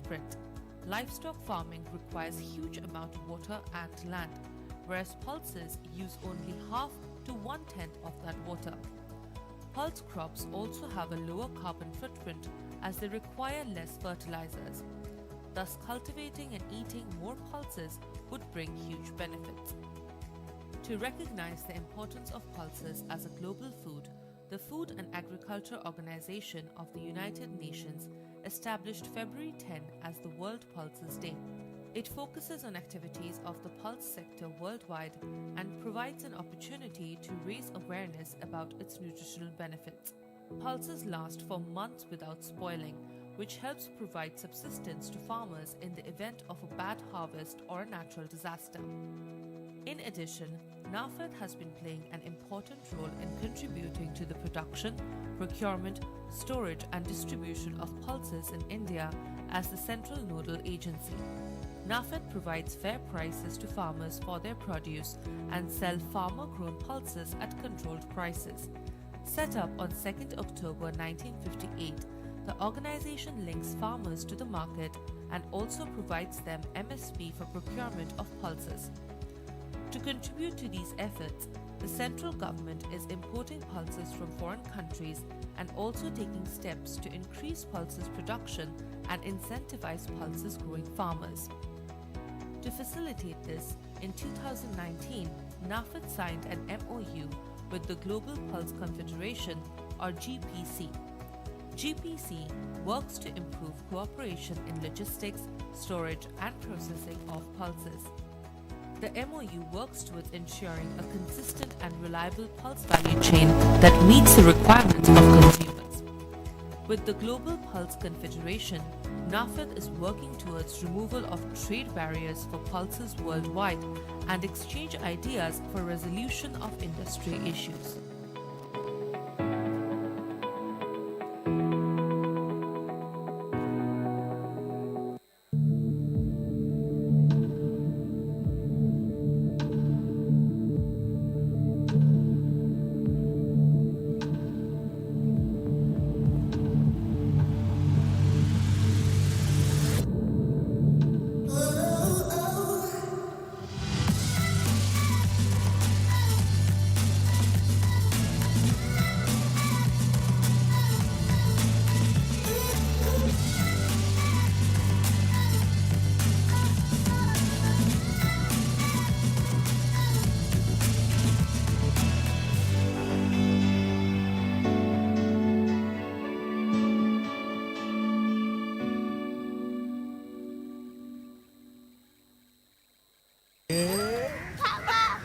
footprint. Livestock farming requires huge amount of water and land, whereas pulses use only half to one-tenth of that water. Pulse crops also have a lower carbon footprint as they require less fertilizers. Thus, cultivating and eating more pulses would bring huge benefits. To recognize the importance of pulses as a global food, the Food and Agriculture Organization of the United Nations established February 10 as the World Pulses Day. It focuses on activities of the pulse sector worldwide and provides an opportunity to raise awareness about its nutritional benefits. Pulses last for months without spoiling, which helps provide subsistence to farmers in the event of a bad harvest or a natural disaster. In addition, NAFED has been playing an important role in contributing to the production, procurement, storage and distribution of pulses in India as the central nodal agency. NAFED provides fair prices to farmers for their produce and sell farmer-grown pulses at controlled prices. Set up on 2nd October 1958, the organization links farmers to the market and also provides them MSP for procurement of pulses. To contribute to these efforts, the central government is importing pulses from foreign countries and also taking steps to increase pulses production and incentivize pulses growing farmers. To facilitate this, in 2019, NAFED signed an MOU with the Global Pulse Confederation, or GPC. GPC works to improve cooperation in logistics, storage and processing of pulses. The MOU works towards ensuring a consistent and reliable pulse value chain that meets the requirements of consumers. With the Global Pulse Confederation, NAFED is working towards removal of trade barriers for pulses worldwide and exchange ideas for resolution of industry issues.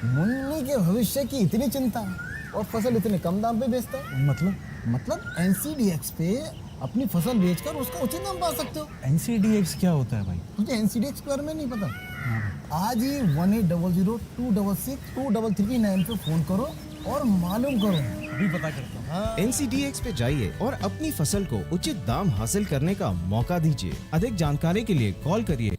Munni के भविष्य की इतनी चिंता और फसल इतने कम दाम पे बेचता है। मतलब एनसीडीएक्स पे अपनी फसल बेचकर उसका उचित दाम पा सकते हो। एनसीडीएक्स क्या होता है भाई? तुझे एनसीडीएक्स के बारे में नहीं पता? आज ही 1800-266-2339 पे फोन करो और मालूम करो। अभी पता करता हूँ। एनसीडीएक्स पे जाइए और अपनी फसल को उचित दाम हासिल करने का मौका दीजिए। अधिक जानकारी के लिए कॉल करिए।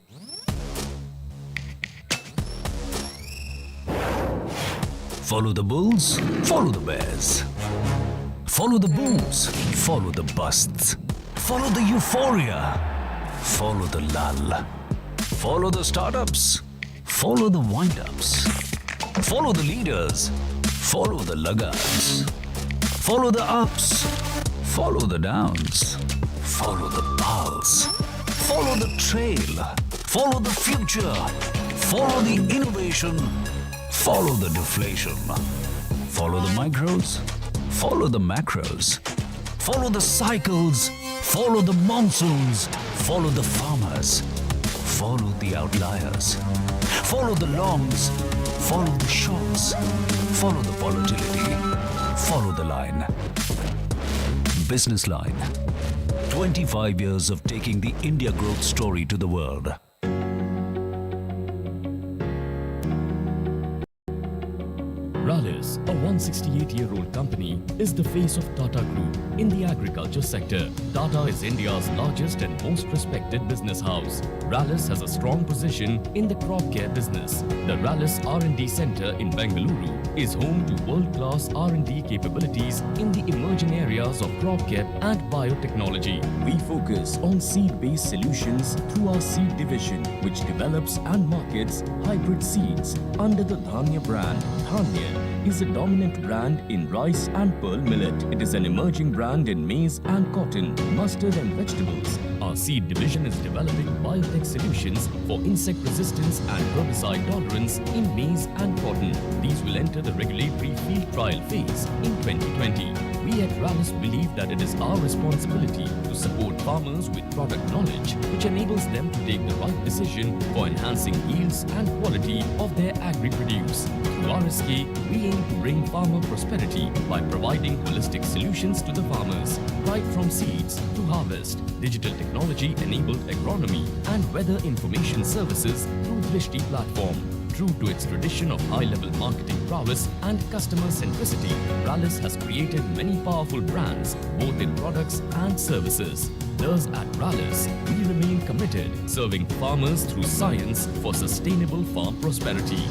Follow the bulls, follow the bears. Follow the booms, follow the busts. Follow the euphoria, follow the lull. Follow the startups, follow the wind-ups. Follow the leaders, follow the laggards. Follow the ups, follow the downs. Follow the pulse, follow the trail. Follow the future, follow the innovation. Follow the deflation. Follow the micros. Follow the macros. Follow the cycles. Follow the monsoons. Follow the farmers. Follow the outliers. Follow the longs. Follow the shorts. Follow the volatility. Follow the line. BusinessLine. 25 years of taking the India growth story to the world. Rallis. Rallis, a 168-year-old company, is the face of Tata Group in the agriculture sector. Tata is India's largest and most respected business house. Rallis has a strong position in the crop care business. The Rallis R&D Center in Bengaluru is home to world-class R&D capabilities in the emerging areas of crop care and biotechnology. We focus on seed-based solutions through our seed division, which develops and markets hybrid seeds under the Dhanya brand. Dhanya is a dominant brand in rice and pearl millet. It is an emerging brand in maize and cotton, mustard and vegetables. Our seed division is developing biotech solutions for insect resistance and herbicide tolerance in maize and cotton. These will enter the regulatory field trial phase in 2020. We at Rallis believe that it is our responsibility to support farmers with product knowledge, which enables them to take the right decision for enhancing yields and quality of their agri-produce. Through RSK, we aim to bring farmer prosperity by providing holistic solutions to the farmers, right from seeds to harvest, digital technology-enabled agronomy, and weather information services through Drishti platform. True to its tradition of high-level marketing prowess and customer centricity, Rallis has created many powerful brands, both in products and services. Thus, at Rallis, we remain committed, serving farmers through science for sustainable farm prosperity.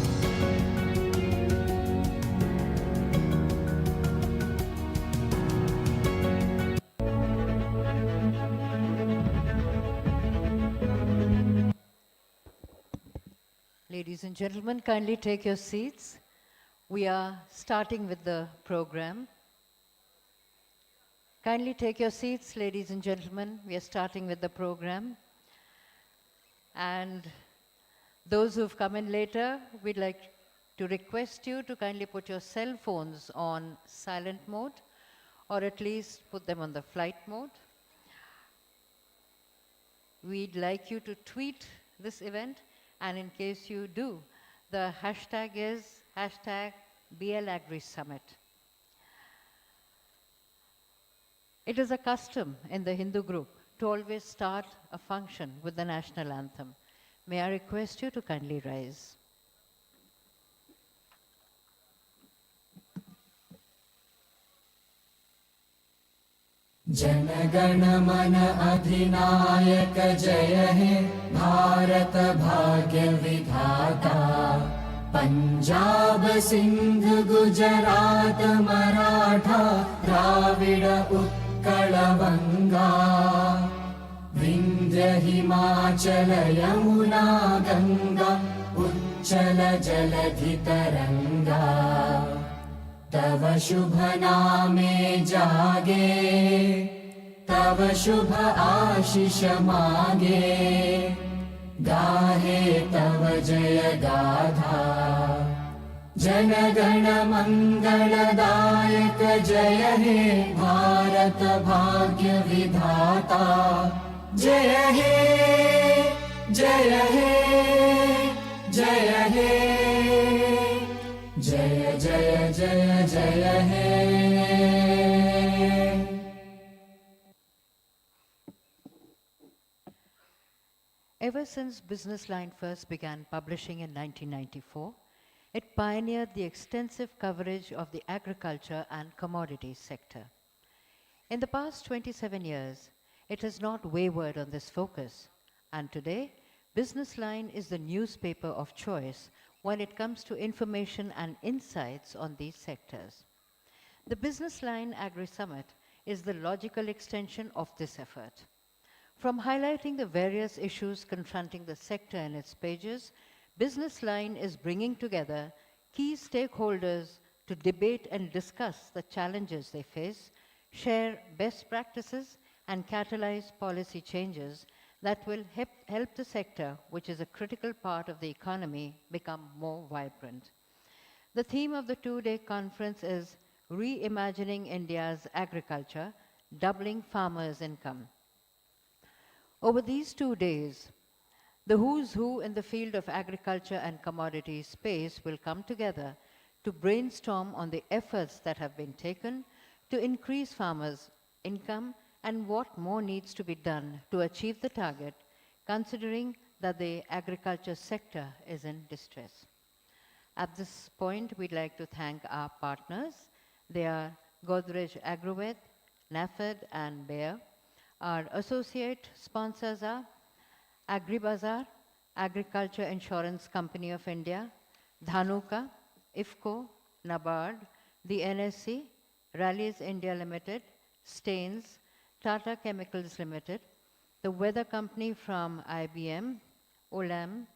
Ladies and gentlemen, kindly take your seats. We are starting with the program. Kindly take your seats, ladies and gentlemen. We are starting with the program. And those who've come in later, we'd like to request you to kindly put your cell phones on silent mode, or at least put them on the flight mode. We'd like you to tweet this event, and in case you do, the hashtag is #BLAgriSummit. It is a custom in the Hindu group to always start a function with the national anthem. May I request you to kindly rise. जनगण मन अधिनायक जय हे भारत भाग्य विधाता पंजाब सिंध गुजरात मराठा द्राविड उत्कल बंगा विंध्य हिमाचल यमुना गंगा उच्चल जलधि तरंगा तव शुभ नामे जागे तव शुभ आशीष मागे गाहे तव जय गाथा जनगण मंगलदायक जय हे भारत भाग्य विधाता जय हे जय हे जय हे जय जय जय जय हे Ever since BusinessLine first began publishing in 1994, it pioneered the extensive coverage of the agriculture and commodities sector. In the past 27 years, it has not wavered on this focus, and today, BusinessLine is the newspaper of choice when it comes to information and insights on these sectors. The BusinessLine Agri Summit is the logical extension of this effort. From highlighting the various issues confronting the sector in its pages, BusinessLine is bringing together key stakeholders to debate and discuss the challenges they face, share best practices, and catalyze policy changes that will help the sector, which is a critical part of the economy, become more vibrant. The theme of the two-day conference is Reimagining India's Agriculture, Doubling Farmers' Income. Over these 2 days, the who's who in the field of agriculture and commodity space will come together to brainstorm on the efforts that have been taken to increase farmers' income and what more needs to be done to achieve the target, considering that the agriculture sector is in distress. At this point, we'd like to thank our partners. They are Godrej Agrovet, NAFED, and Bayer. Our associate sponsors are AgriBazaar, Agriculture Insurance Company of India, Dhanuka, IFCO, NABARD, the NSC, Rallies India Limited, Stains, Tata Chemicals Limited, the Weather Company from IBM, Olam,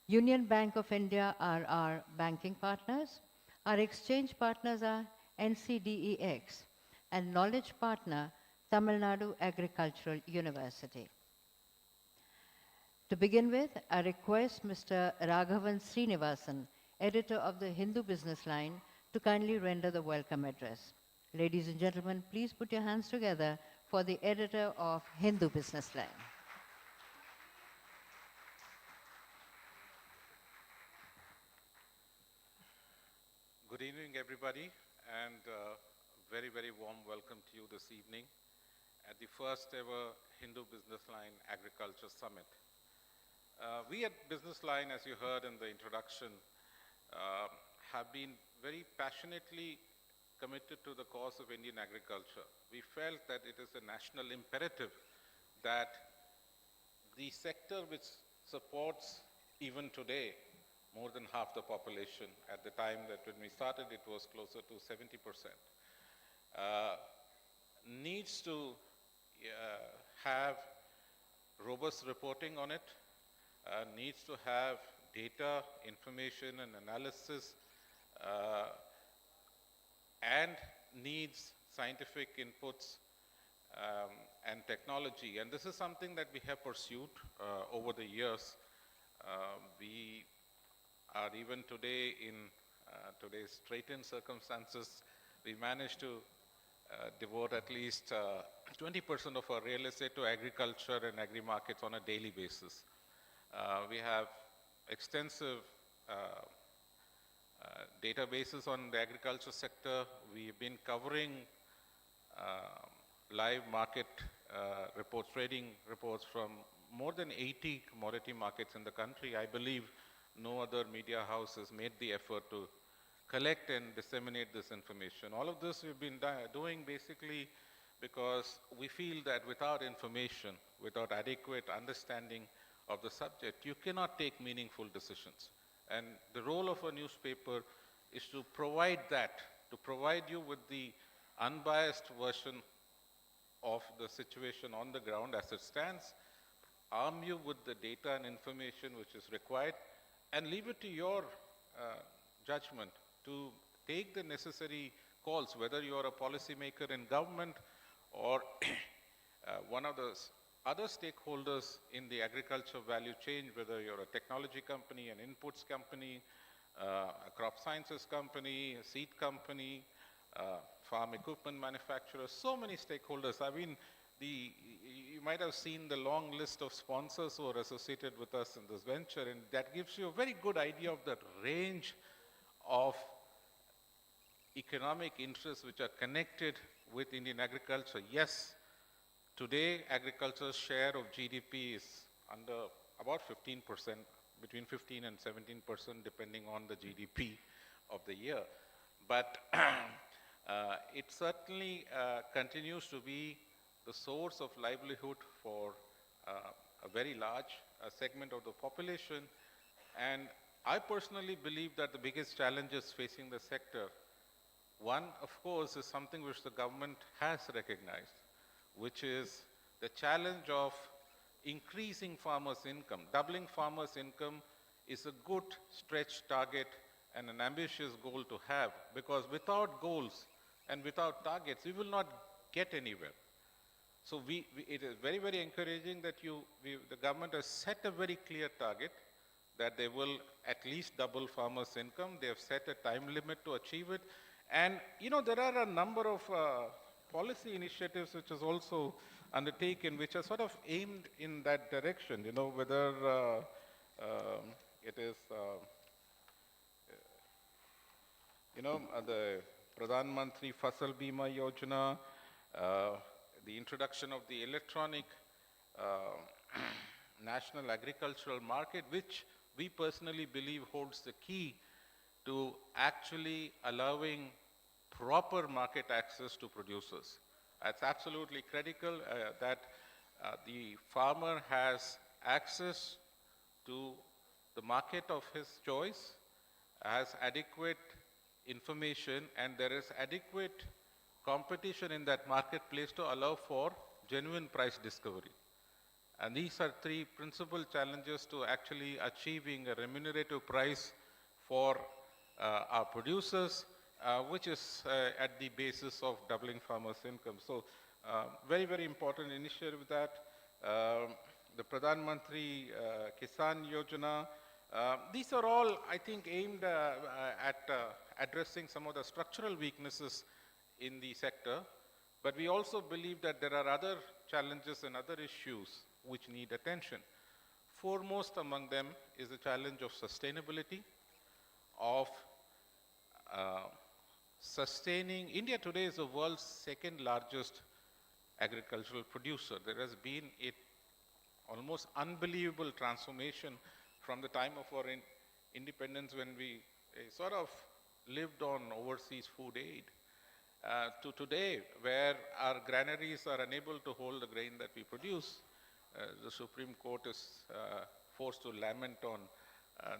Union Bank of India are our banking partners. Our exchange partners are NCDEX and knowledge partner Tamil Nadu Agricultural University. To begin with, I request Mr. Raghavan Srinivasan, editor of the Hindu Business Line, to kindly render the welcome address. Ladies and gentlemen, please put your hands together for the editor of Hindu Business Line. Good evening, everybody, and very, very warm welcome to you this evening at the first ever Hindu Business Line Agriculture Summit. We at Business Line, as you heard in the introduction, have been very passionately committed to the cause of Indian agriculture. We felt that it is a national imperative that the sector which supports even today more than half the population. At the time that when we started, it was closer to 70%. Needs to have robust reporting on it, needs to have data, information, and analysis, and needs scientific inputs and technology. And this is something that we have pursued over the years. We are even today in today's straitened circumstances, we managed to devote at least 20% of our real estate to agriculture and agri-markets on a daily basis. We have extensive databases on the agriculture sector. We've been covering live market reports, trading reports from more than 80 commodity markets in the country. I believe no other media house has made the effort to collect and disseminate this information. All of this we've been doing basically because we feel that without information, without adequate understanding of the subject, you cannot take meaningful decisions. And the role of a newspaper is to provide that, to provide you with the unbiased version of the situation on the ground as it stands, arm you with the data and information which is required, and leave it to your judgment to take the necessary calls, whether you are a policymaker in government or one of the other stakeholders in the agriculture value chain, whether you're a technology company, an inputs company, a crop sciences company, a seed company, farm equipment manufacturer, so many stakeholders. I mean, you might have seen the long list of sponsors who are associated with us in this venture, and that gives you a very good idea of the range of economic interests which are connected with Indian agriculture. Yes, today agriculture's share of GDP is under about 15%, between 15 and 17% depending on the GDP of the year. But it certainly continues to be the source of livelihood for a very large segment of the population. And I personally believe that the biggest challenges facing the sector, one, of course, is something which the government has recognized, which is the challenge of increasing farmers' income. Doubling farmers' income is a good stretch target and an ambitious goal to have, because without goals and without targets, we will not get anywhere. So it is very, very encouraging that the government has set a very clear target that they will at least double farmers' income. They have set a time limit to achieve it. And, you know, there are a number of policy initiatives which is also undertaken, which are sort of aimed in that direction, you know, whether it is, the Pradhan Mantri Fasal Bima Yojana, the introduction of the electronic national agricultural market, which we personally believe holds the key to actually allowing proper market access to producers. It's absolutely critical that the farmer has access to the market of his choice, has adequate information, and there is adequate competition in that marketplace to allow for genuine price discovery. And these are three principal challenges to actually achieving a remunerative price for our producers, which is at the basis of doubling farmers' income. So very, very important initiative with that. The Pradhan Mantri Kisan Yojana, these are all, I think, aimed at addressing some of the structural weaknesses in the sector. But we also believe that there are other challenges and other issues which need attention. Foremost among them is the challenge of sustainability, of sustaining. India today is the world's second largest agricultural producer. There has been a almost unbelievable transformation from the time of our independence, when we sort of lived on overseas food aid, to today, where our granaries are unable to hold the grain that we produce. The Supreme Court is forced to lament on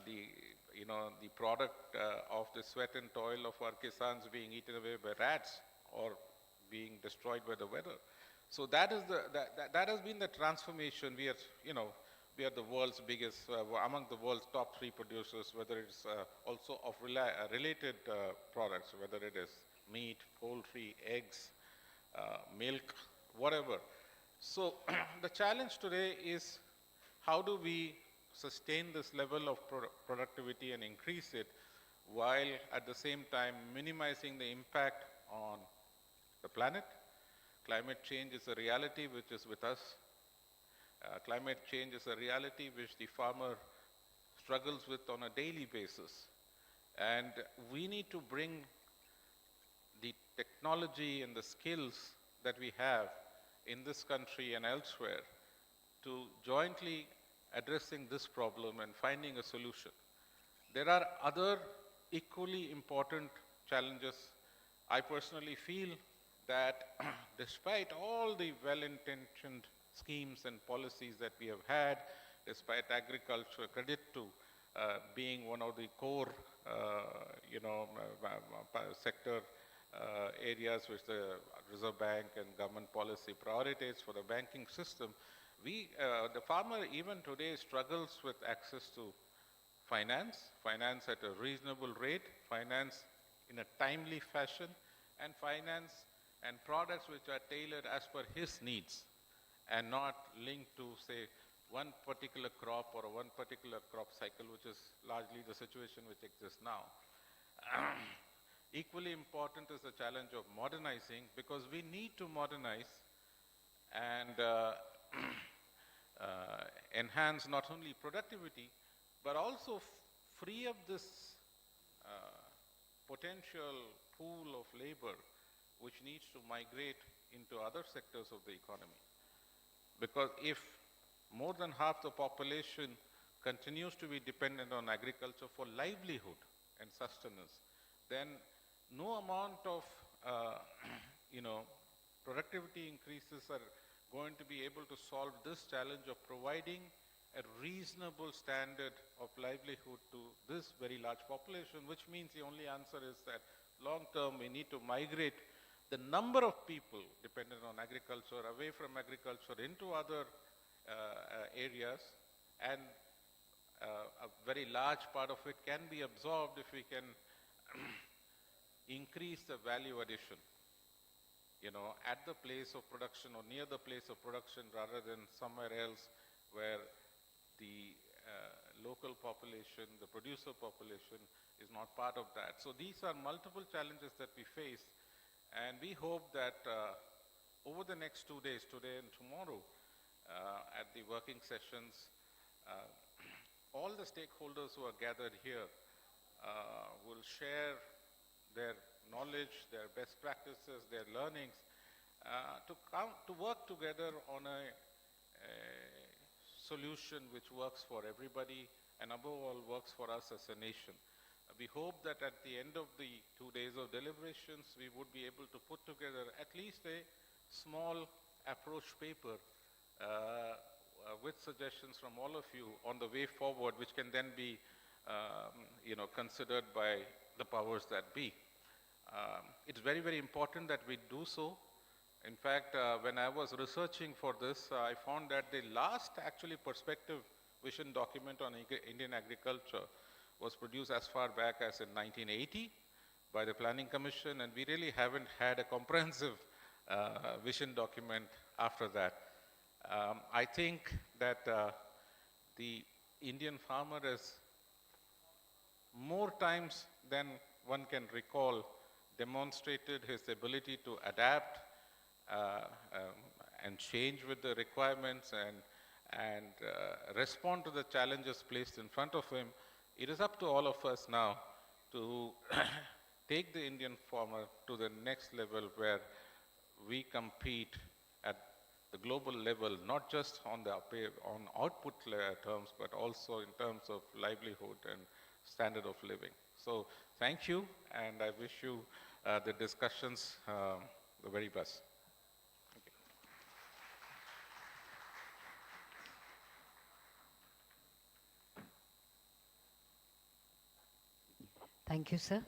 the product of the sweat and toil of our kisans being eaten away by rats or being destroyed by the weather. So that is that has been the transformation. We are the world's biggest, among the world's top 3 producers, whether it's also of related products, whether it is meat, poultry, eggs, milk, whatever. So the challenge today is, how do we sustain this level of productivity and increase it, while at the same time minimizing the impact on the planet? Climate change is a reality which is with us. Climate change is a reality which the farmer struggles with on a daily basis. And we need to bring the technology and the skills that we have in this country and elsewhere to jointly addressing this problem and finding a solution. There are other equally important challenges. I personally feel that despite all the well-intentioned schemes and policies that we have had, despite agriculture, credit to being one of the core, sector areas which the Reserve Bank and government policy prioritize for the banking system, the farmer even today struggles with access to finance at a reasonable rate, finance in a timely fashion, and finance and products which are tailored as per his needs and not linked to, say, one particular crop or one particular crop cycle, which is largely the situation which exists now. Equally important is the challenge of modernizing, because we need to modernize and enhance not only productivity, but also free up this potential pool of labor which needs to migrate into other sectors of the economy. Because if more than half the population continues to be dependent on agriculture for livelihood and sustenance, then no amount of productivity increases are going to be able to solve this challenge of providing a reasonable standard of livelihood to this very large population, which means the only answer is that long term we need to migrate the number of people dependent on agriculture away from agriculture into other areas, and a very large part of it can be absorbed if we can increase the value addition, at the place of production or near the place of production, rather than somewhere else where the local population, the producer population, is not part of that. So these are multiple challenges that we face, and we hope that over the next 2 days, today and tomorrow, at the working sessions, all the stakeholders who are gathered here will share their knowledge, their best practices, their learnings, to work together on a solution which works for everybody and above all works for us as a nation. We hope that at the end of the 2 days of deliberations, we would be able to put together at least a small approach paper with suggestions from all of you on the way forward, which can then be considered by the powers that be. It's very, very important that we do so. In fact, when I was researching for this, I found that the last actually perspective vision document on Indian agriculture was produced as far back as in 1980 by the Planning Commission, and we really haven't had a comprehensive vision document after that. I think that the Indian farmer is more times than one can recall demonstrated his ability to adapt and change with the requirements and respond to the challenges placed in front of him. It is up to all of us now to take the Indian farmer to the next level where we compete at the global level, not just on output terms, but also in terms of livelihood and standard of living. So thank you, and I wish you the discussions the very best. Thank you, sir.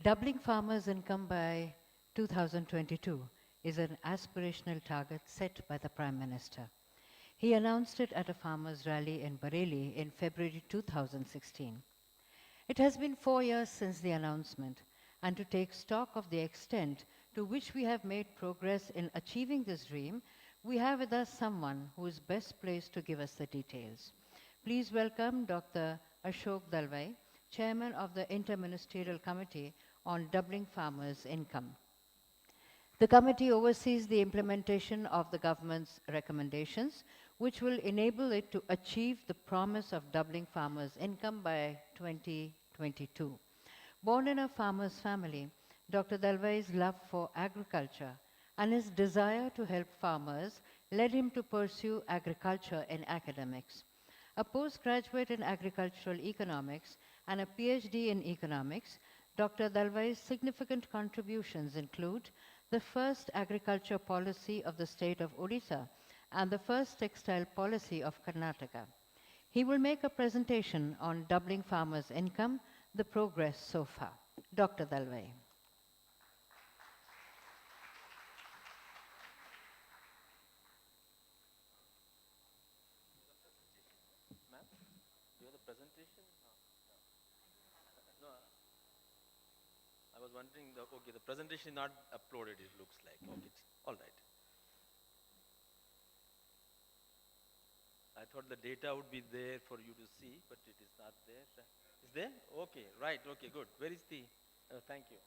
Doubling farmers' income by 2022 is an aspirational target set by the Prime Minister. He announced it at a farmers' rally in Bareilly in February 2016. It has been 4 years since the announcement, and to take stock of the extent to which we have made progress in achieving this dream, we have with us someone who is best placed to give us the details. Please welcome Dr. Ashok Dalwai, Chairman of the Interministerial Committee on Doubling Farmers' Income. The committee oversees the implementation of the government's recommendations, which will enable it to achieve the promise of doubling farmers' income by 2022. Born in a farmer's family, Dr. Dalwai's love for agriculture and his desire to help farmers led him to pursue agriculture in academics. A postgraduate in agricultural economics and a PhD in economics, Dr. Dalwai's significant contributions include the first agriculture policy of the state of Odisha and the first textile policy of Karnataka. He will make a presentation on doubling farmers' income, the progress so far. Dr. Dalwai. Presentation? No. I was wondering, okay, the presentation is not uploaded, it looks like. Okay, all right. I thought the data would be there for you to see, but it is not there. Is there? Okay, right, okay, good. Where is the, thank you.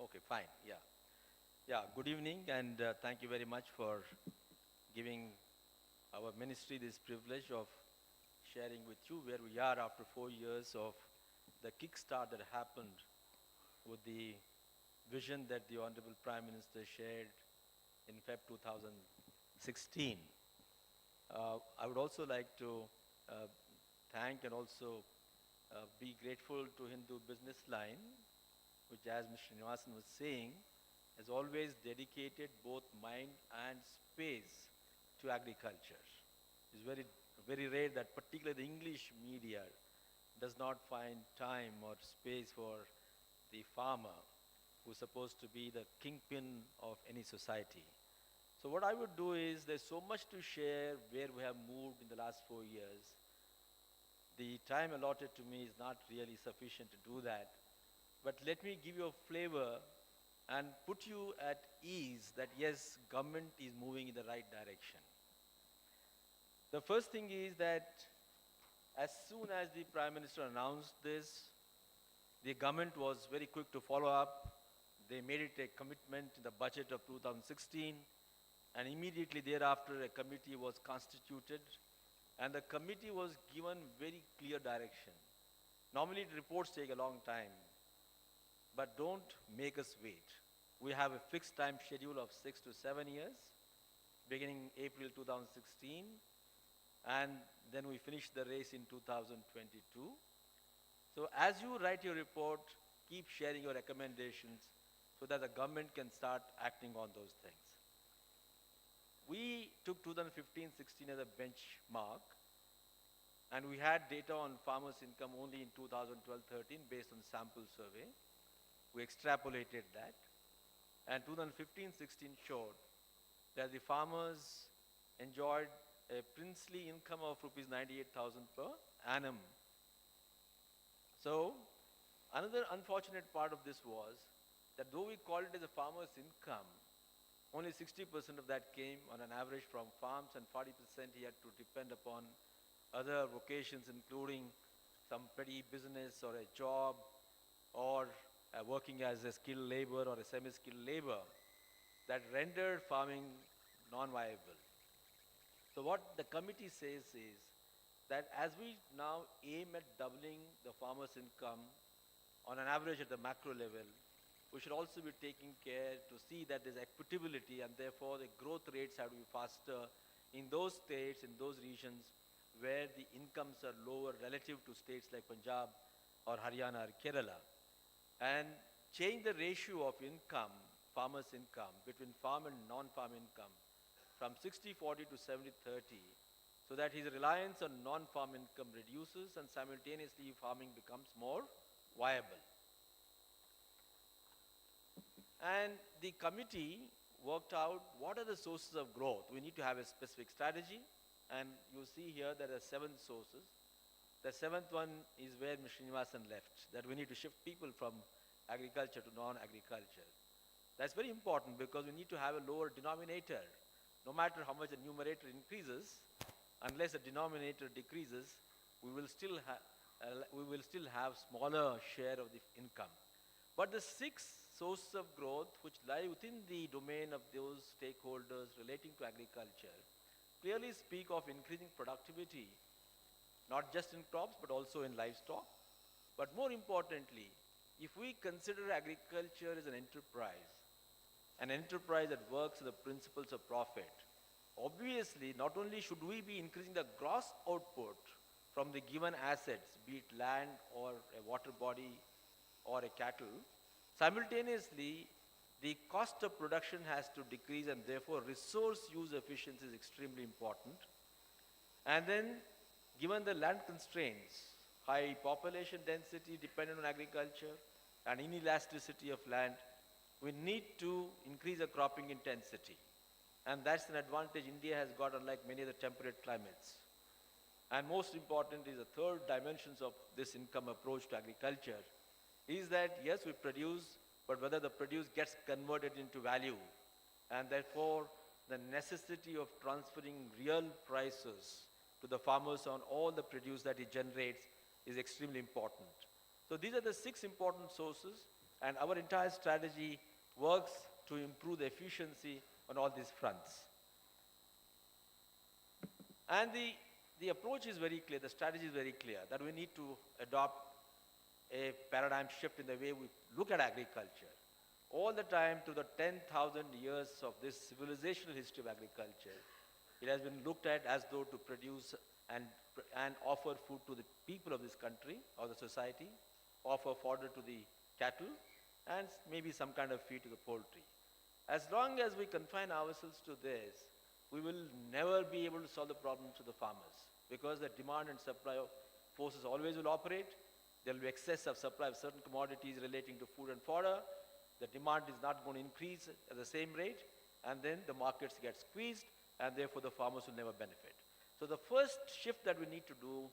Okay, fine, yeah. Yeah, good evening, and thank you very much for giving our ministry this privilege of sharing with you where we are after 4 years of the kickstart that happened with the vision that the Honorable Prime Minister shared in Feb 2016. I would also like to thank and also be grateful to Hindu BusinessLine, which, as Mr. Srinivasan was saying, has always dedicated both mind and space to agriculture. It's very, very rare that particularly the English media does not find time or space for the farmer who's supposed to be the kingpin of any society. So what I would do is, there's so much to share where we have moved in the last 4 years. The time allotted to me is not really sufficient to do that. But let me give you a flavor and put you at ease that yes, government is moving in the right direction. The first thing is that as soon as the Prime Minister announced this, the government was very quick to follow up. They made it a commitment in the budget of 2016, and immediately thereafter a committee was constituted, and the committee was given very clear direction. Normally reports take a long time, but don't make us wait. We have a fixed time schedule of 6 to 7 years, beginning April 2016, and then we finished the race in 2022. So as you write your report, keep sharing your recommendations so that the government can start acting on those things. We took 2015-16 as a benchmark, and we had data on farmers' income only in 2012-13 based on sample survey. We extrapolated that, and 2015-16 showed that the farmers enjoyed a princely income of rupees 98,000 per annum. So another unfortunate part of this was that though we called it as a farmer's income, only 60% of that came on an average from farms, and 40% he had to depend upon other vocations, including some petty business or a job, or working as a skilled labor or a semi-skilled labor, that rendered farming non-viable. So what the committee says is that as we now aim at doubling the farmer's income on an average at the macro level, we should also be taking care to see that there's equitability, and therefore the growth rates have to be faster in those states, in those regions where the incomes are lower relative to states like Punjab or Haryana or Kerala. And change the ratio of income, farmers' income, between farm and non-farm income from 60-40 to 70-30, so that his reliance on non-farm income reduces and simultaneously farming becomes more viable. And the committee worked out what are the sources of growth. We need to have a specific strategy, and you see here there are 7 sources. The 7th one is where Mr. Srinivasan left, that we need to shift people from agriculture to non-agriculture. That's very important because we need to have a lower denominator. No matter how much the numerator increases, unless the denominator decreases, we will still have smaller share of the income. But the 6 sources of growth which lie within the domain of those stakeholders relating to agriculture clearly speak of increasing productivity, not just in crops but also in livestock. But more importantly, if we consider agriculture as an enterprise that works on the principles of profit, obviously not only should we be increasing the gross output from the given assets, be it land or a water body or a cattle, simultaneously the cost of production has to decrease, and therefore resource use efficiency is extremely important. And then, given the land constraints, high population density dependent on agriculture and inelasticity of land, we need to increase the cropping intensity. And that's an advantage India has got, unlike many other temperate climates. And most important is the third dimensions of this income approach to agriculture is that yes, we produce, but whether the produce gets converted into value, and therefore the necessity of transferring real prices to the farmers on all the produce that he generates is extremely important. So these are the 6 important sources, and our entire strategy works to improve the efficiency on all these fronts. And the approach is very clear, the strategy is very clear, that we need to adopt a paradigm shift in the way we look at agriculture. All the time through the 10,000 years of this civilizational history of agriculture, it has been looked at as though to produce and offer food to the people of this country or the society, offer fodder to the cattle, and maybe some kind of feed to the poultry. As long as we confine ourselves to this, we will never be able to solve the problem to the farmers, because the demand and supply of forces always will operate. There will be excess of supply of certain commodities relating to food and fodder. The demand is not going to increase at the same rate, and then the markets get squeezed, and therefore the farmers will never benefit. So the first shift that we need to do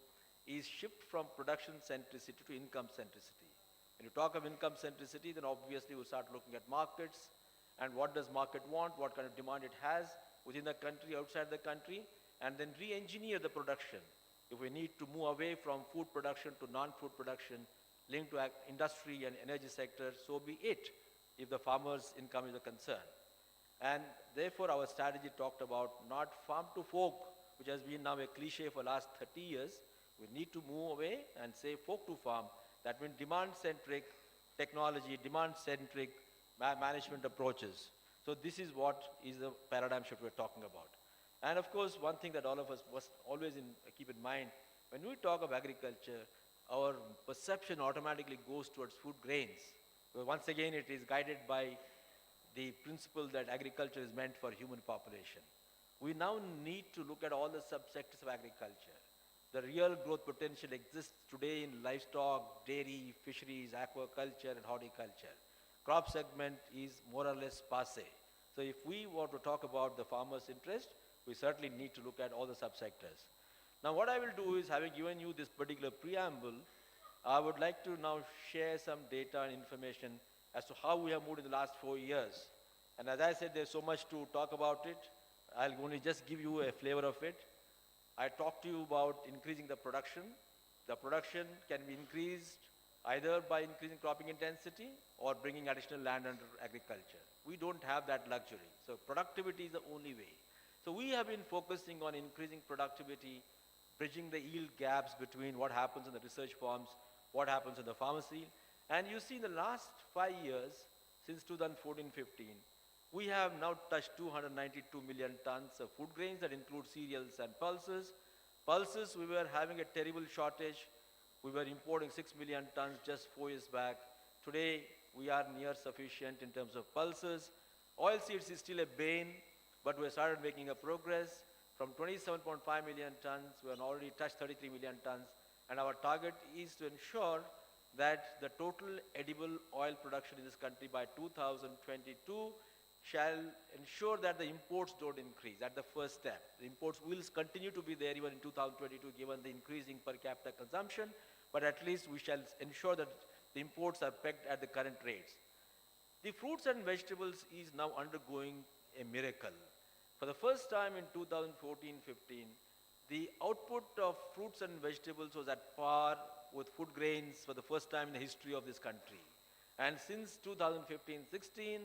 is shift from production centricity to income centricity. When you talk of income centricity, then obviously we'll start looking at markets, and what does market want, what kind of demand it has within the country, outside the country, and then re-engineer the production. If we need to move away from food production to non-food production linked to industry and energy sector, so be it, if the farmer's income is a concern. And therefore our strategy talked about not farm to folk, which has been now a cliche for the last 30 years. We need to move away and say folk to farm. That means demand-centric technology, demand-centric management approaches. So this is what is the paradigm shift we're talking about. And of course, one thing that all of us must always keep in mind, when we talk of agriculture, our perception automatically goes towards food grains. Because once again, it is guided by the principle that agriculture is meant for human population. We now need to look at all the subsectors of agriculture. The real growth potential exists today in livestock, dairy, fisheries, aquaculture, and horticulture. Crop segment is more or less passé. So if we want to talk about the farmer's interest, we certainly need to look at all the subsectors. Now what I will do is, having given you this particular preamble, I would like to now share some data and information as to how we have moved in the last 4 years. And as I said, there's so much to talk about it. I'll only just give you a flavor of it. I talked to you about increasing the production. The production can be increased either by increasing cropping intensity or bringing additional land under agriculture. We don't have that luxury. So productivity is the only way. So we have been focusing on increasing productivity, bridging the yield gaps between what happens in the research farms, what happens in the pharmacy. And you see in the last 5 years, since 2014-15, we have now touched 292 million tons of food grains that include cereals and pulses. Pulses, we were having a terrible shortage. We were importing 6 million tons just 4 years back. Today, we are near sufficient in terms of pulses. Oilseeds is still a bane, but we have started making a progress. From 27.5 million tons, we have already touched 33 million tons. And our target is to ensure that the total edible oil production in this country by 2022 shall ensure that the imports don't increase. That's the first step. The imports will continue to be there even in 2022 given the increasing per capita consumption, but at least we shall ensure that the imports are pegged at the current rates. The fruits and vegetables is now undergoing a miracle. For the first time in 2014-15, the output of fruits and vegetables was at par with food grains for the first time in the history of this country. And since 2015-16,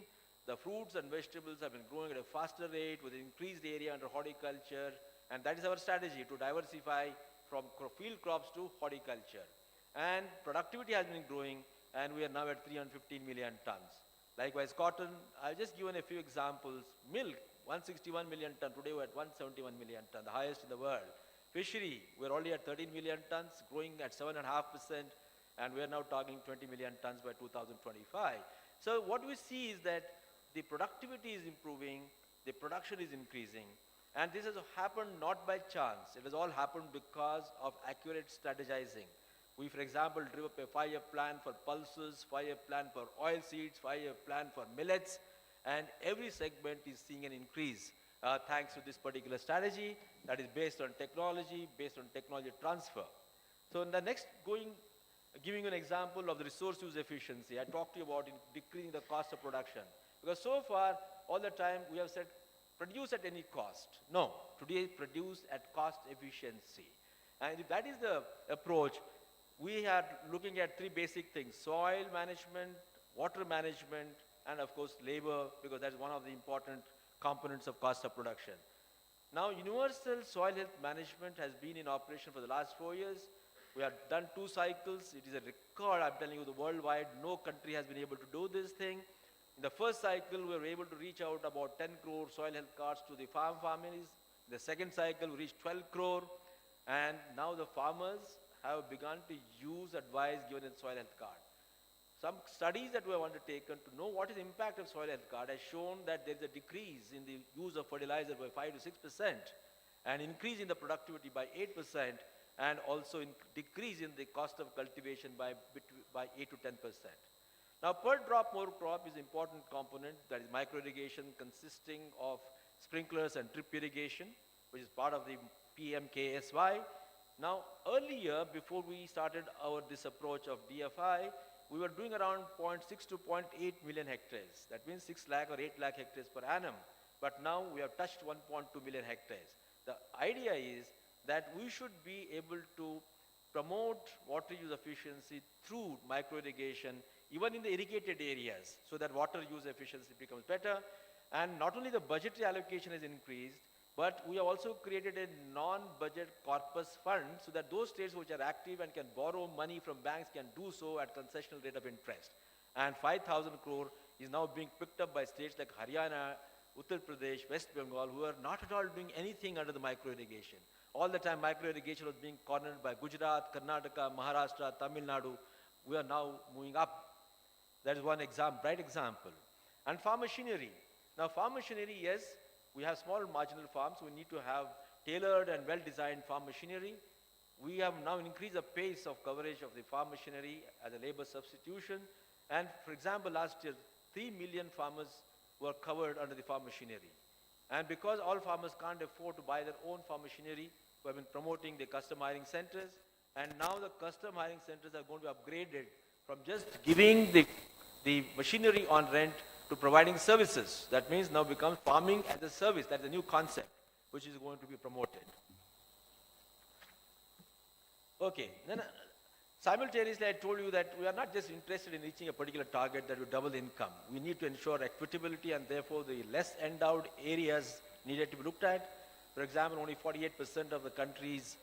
the fruits and vegetables have been growing at a faster rate with increased area under horticulture, and that is our strategy to diversify from field crops to horticulture. And productivity has been growing, and we are now at 315 million tons. Likewise, cotton, I've just given a few examples. Milk, 161 million tons, today we're at 171 million tons, the highest in the world. Fishery, we're already at 13 million tons, growing at 7.5%, and we're now targeting 20 million tons by 2025. So what we see is that the productivity is improving, the production is increasing, and this has happened not by chance. It has all happened because of accurate strategizing. We, for example, drew up a 5-year plan for pulses, 5-year plan for oil seeds, 5-year plan for millets, and every segment is seeing an increase thanks to this particular strategy that is based on technology transfer. So in the next giving you an example of the resource use efficiency, I talked to you about decreasing the cost of production. Because so far, all the time, we have said, produce at any cost. No, today produce at cost efficiency. And if that is the approach, we are looking at 3 basic things: soil management, water management, and of course labor, because that's one of the important components of cost of production. Now, universal soil health management has been in operation for the last 4 years. We have done 2 cycles. It is a record, I'm telling you, the worldwide. No country has been able to do this thing. In the first cycle, we were able to reach out about 10 crore soil health cards to the farm families. In the second cycle, we reached 12 crore. And now the farmers have begun to use advice given in soil health card. Some studies that we have undertaken to know what is the impact of soil health card has shown that there is a decrease in the use of fertilizer by 5 to 6%, an increase in the productivity by 8%, and also decrease in the cost of cultivation by 8 to 10%. Now, per drop more crop is an important component, that is micro irrigation consisting of sprinklers and drip irrigation, which is part of the PMKSY. Now, earlier, before we started this approach of DFI, we were doing around 0.6 to 0.8 million hectares. That means 6 lakh or 8 lakh hectares per annum. But now we have touched 1.2 million hectares. The idea is that we should be able to promote water use efficiency through micro irrigation, even in the irrigated areas, so that water use efficiency becomes better. And not only the budgetary allocation has increased, but we have also created a non-budget corpus fund so that those states which are active and can borrow money from banks can do so at concessional rate of interest. And 5,000 crore is now being picked up by states like Haryana, Uttar Pradesh, West Bengal, who are not at all doing anything under the micro irrigation. All the time micro irrigation was being cornered by Gujarat, Karnataka, Maharashtra, Tamil Nadu. We are now moving up. That is one bright example. And farm machinery. Now farm machinery, yes, we have small marginal farms. We need to have tailored and well-designed farm machinery. We have now increased the pace of coverage of the farm machinery as a labor substitution. And for example, last year, 3 million farmers were covered under the farm machinery. And because all farmers can't afford to buy their own farm machinery, we have been promoting the custom hiring centers. And now the custom hiring centers are going to be upgraded from just giving the machinery on rent to providing services. That means now becomes farming as a service. That's a new concept which is going to be promoted. Okay, then simultaneously I told you that we are not just interested in reaching a particular target that will double income. We need to ensure equitability, and therefore the less endowed areas needed to be looked at. For example, only 48% of the country's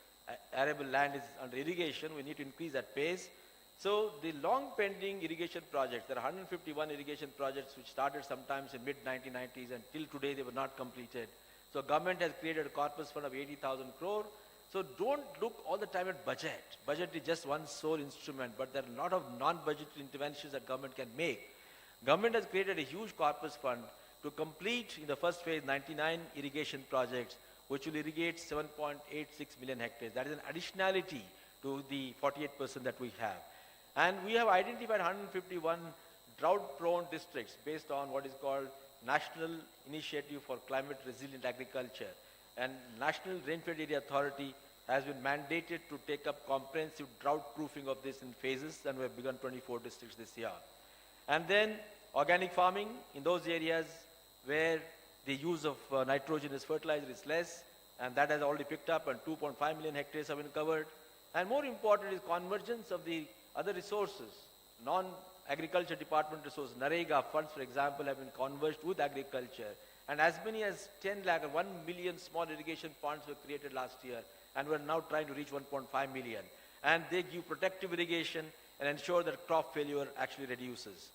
arable land is under irrigation. We need to increase that pace. So the long pending irrigation projects, there are 151 irrigation projects which started sometimes in mid-1990s and till today they were not completed. So government has created a corpus fund of 80,000 crore. So don't look all the time at budget. Budget is just one sole instrument, but there are a lot of non-budgetary interventions that government can make. Government has created a huge corpus fund to complete in the first phase 99 irrigation projects, which will irrigate 7.86 million hectares. That is an additionality to the 48% that we have. And we have identified 151 drought-prone districts based on what is called National Initiative for Climate Resilient Agriculture. And National Rainfed Area Authority has been mandated to take up comprehensive drought proofing of this in phases, and we have begun 24 districts this year. And then organic farming in those areas where the use of nitrogenous fertilizer is less, and that has already picked up, and 2.5 million hectares have been covered. And more important is convergence of the other resources, non-agriculture department resources. NREGA funds, for example, have been converged with agriculture. And as many as 10 lakh or 1 million small irrigation ponds were created last year, and we're now trying to reach 1.5 million. And they give protective irrigation and ensure that crop failure actually reduces.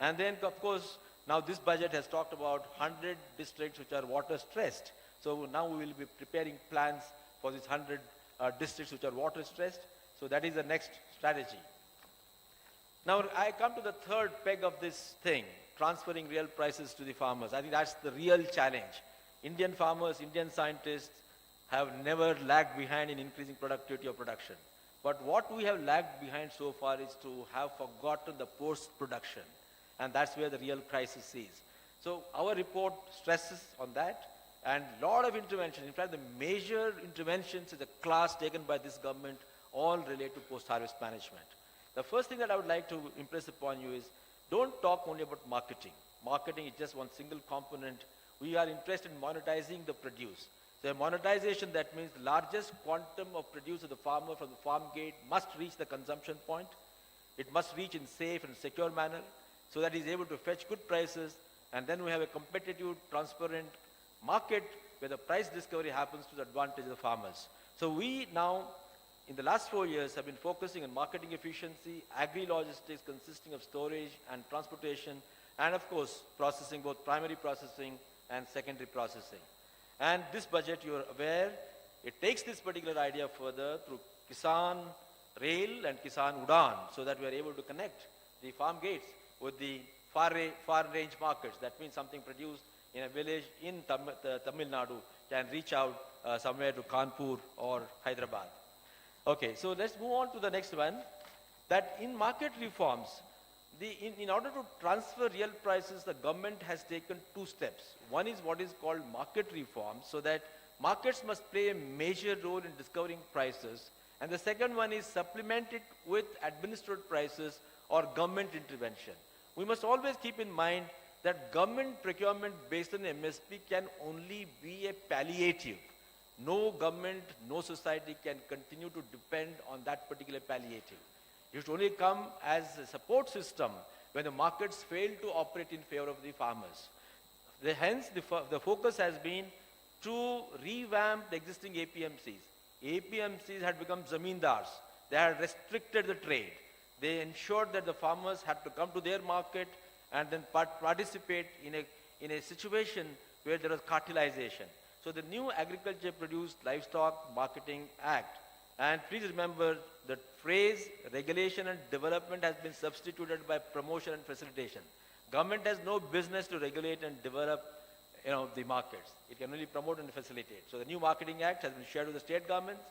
And then, of course, now this budget has talked about 100 districts which are water stressed. So now we will be preparing plans for these 100 districts which are water stressed. So that is the next strategy. Now I come to the third peg of this thing, transferring real prices to the farmers. I think that's the real challenge. Indian farmers, Indian scientists have never lagged behind in increasing productivity of production. But what we have lagged behind so far is to have forgotten the post-production. And that's where the real crisis is. So our report stresses on that, and a lot of intervention. In fact, the major interventions in the class taken by this government all relate to post-harvest management. The first thing that I would like to impress upon you is, don't talk only about marketing. Marketing is just one single component. We are interested in monetizing the produce. So monetization, that means the largest quantum of produce of the farmer from the farm gate must reach the consumption point. It must reach in safe and secure manner so that he is able to fetch good prices, and then we have a competitive, transparent market where the price discovery happens to the advantage of the farmers. So we now, in the last 4 years, have been focusing on marketing efficiency, agri-logistics consisting of storage and transportation, and of course, processing, both primary processing and secondary processing. And this budget, you are aware, it takes this particular idea further through Kisan Rail and Kisan Udan, so that we are able to connect the farm gates with the far range markets. That means something produced in a village in Tamil Nadu can reach out somewhere to Kanpur or Hyderabad. Okay, so let's move on to the next one. That in market reforms, in order to transfer real prices, the government has taken 2 steps. One is what is called market reforms, so that markets must play a major role in discovering prices. And the second one is supplement it with administered prices or government intervention. We must always keep in mind that government procurement based on MSP can only be a palliative. No government, no society can continue to depend on that particular palliative. It should only come as a support system when the markets fail to operate in favor of the farmers. Hence, the focus has been to revamp the existing APMCs. APMCs had become zamindars. They had restricted the trade. They ensured that the farmers had to come to their market and then participate in a situation where there was cartelization. So the new Agriculture Produced Livestock Marketing Act, and please remember the phrase regulation and development has been substituted by promotion and facilitation. Government has no business to regulate and develop the markets. It can only promote and facilitate. So the new Marketing Act has been shared with the state governments.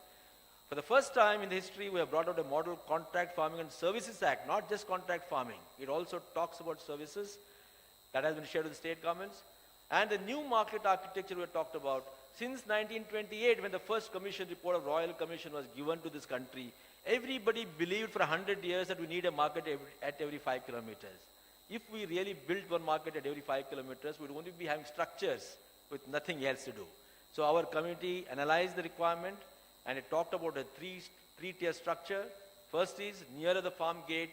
For the first time in the history, we have brought out a model Contract Farming and Services Act, not just contract farming. It also talks about services that has been shared with the state governments. And the new market architecture we have talked about, since 1928, when the first commission report of Royal Commission was given to this country, everybody believed for 100 years that we need a market at every 5 kilometers. If we really built one market at every 5 kilometers, we would only be having structures with nothing else to do. So our committee analyzed the requirement, and it talked about a three-tier structure. First is nearer the farm gate,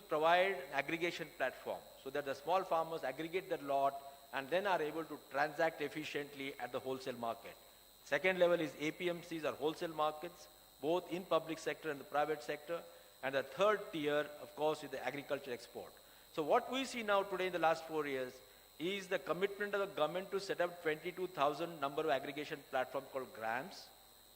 provide an aggregation platform so that the small farmers aggregate their lot and then are able to transact efficiently at the wholesale market. Second level is APMCs or wholesale markets, both in public sector and the private sector. And the third tier, of course, is the agriculture export. So what we see now today in the last 4 years is the commitment of the government to set up 22,000 number of aggregation platforms called grants.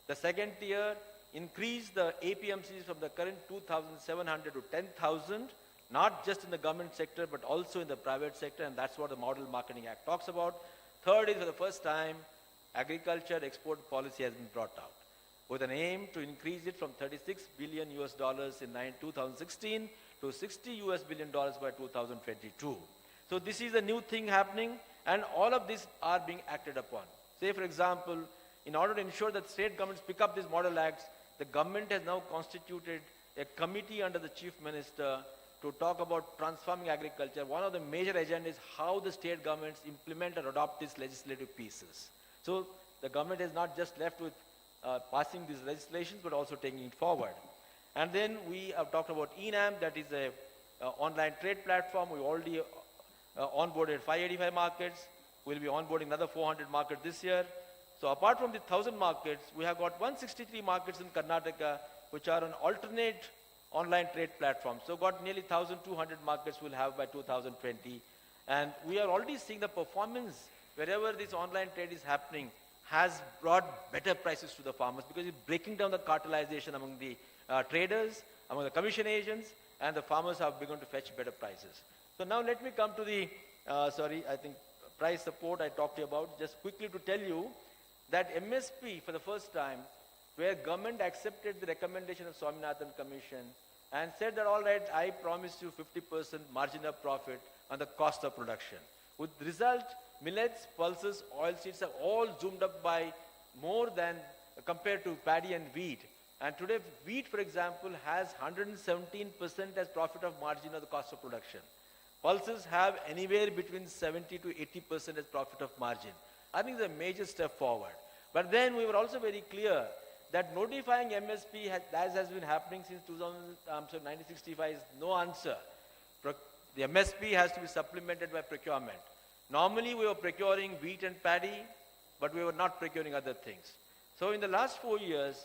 The second tier, increase the APMCs from the current 2,700 to 10,000, not just in the government sector, but also in the private sector, and that's what the Model Marketing Act talks about. Third is, for the first time, agriculture export policy has been brought out, with an aim to increase it from $36 billion in 2016 to $60 billion by 2022. So this is a new thing happening, and all of these are being acted upon. Say, for example, in order to ensure that state governments pick up these model acts, the government has now constituted a committee under the chief minister to talk about transforming agriculture. One of the major agendas is how the state governments implement and adopt these legislative pieces. So the government is not just left with passing these legislations, but also taking it forward. And then we have talked about ENAM, that is a online trade platform. We already onboarded 585 markets. We'll be onboarding another 400 markets this year. So apart from the 1,000 markets, we have got 163 markets in Karnataka, which are an alternate online trade platform. So got nearly 1,200 markets we'll have by 2020. And we are already seeing the performance wherever this online trade is happening has brought better prices to the farmers because it's breaking down the cartelization among the traders, among the commission agents, and the farmers have begun to fetch better prices. So now let me come to the, price support I talked to you about. Just quickly to tell you that MSP for the first time, where government accepted the recommendation of Swaminathan Commission and said that, all right, I promise you 50% margin of profit on the cost of production. With the result, millets, pulses, oilseeds have all zoomed up by more than compared to paddy and wheat. And today, wheat, for example, has 117% as profit of margin of the cost of production. Pulses have anywhere between 70 to 80% as profit of margin. I think it's a major step forward. But then we were also very clear that notifying MSP, as has been happening since 1965, is no answer. The MSP has to be supplemented by procurement. Normally, we were procuring wheat and paddy, but we were not procuring other things. So in the last 4 years,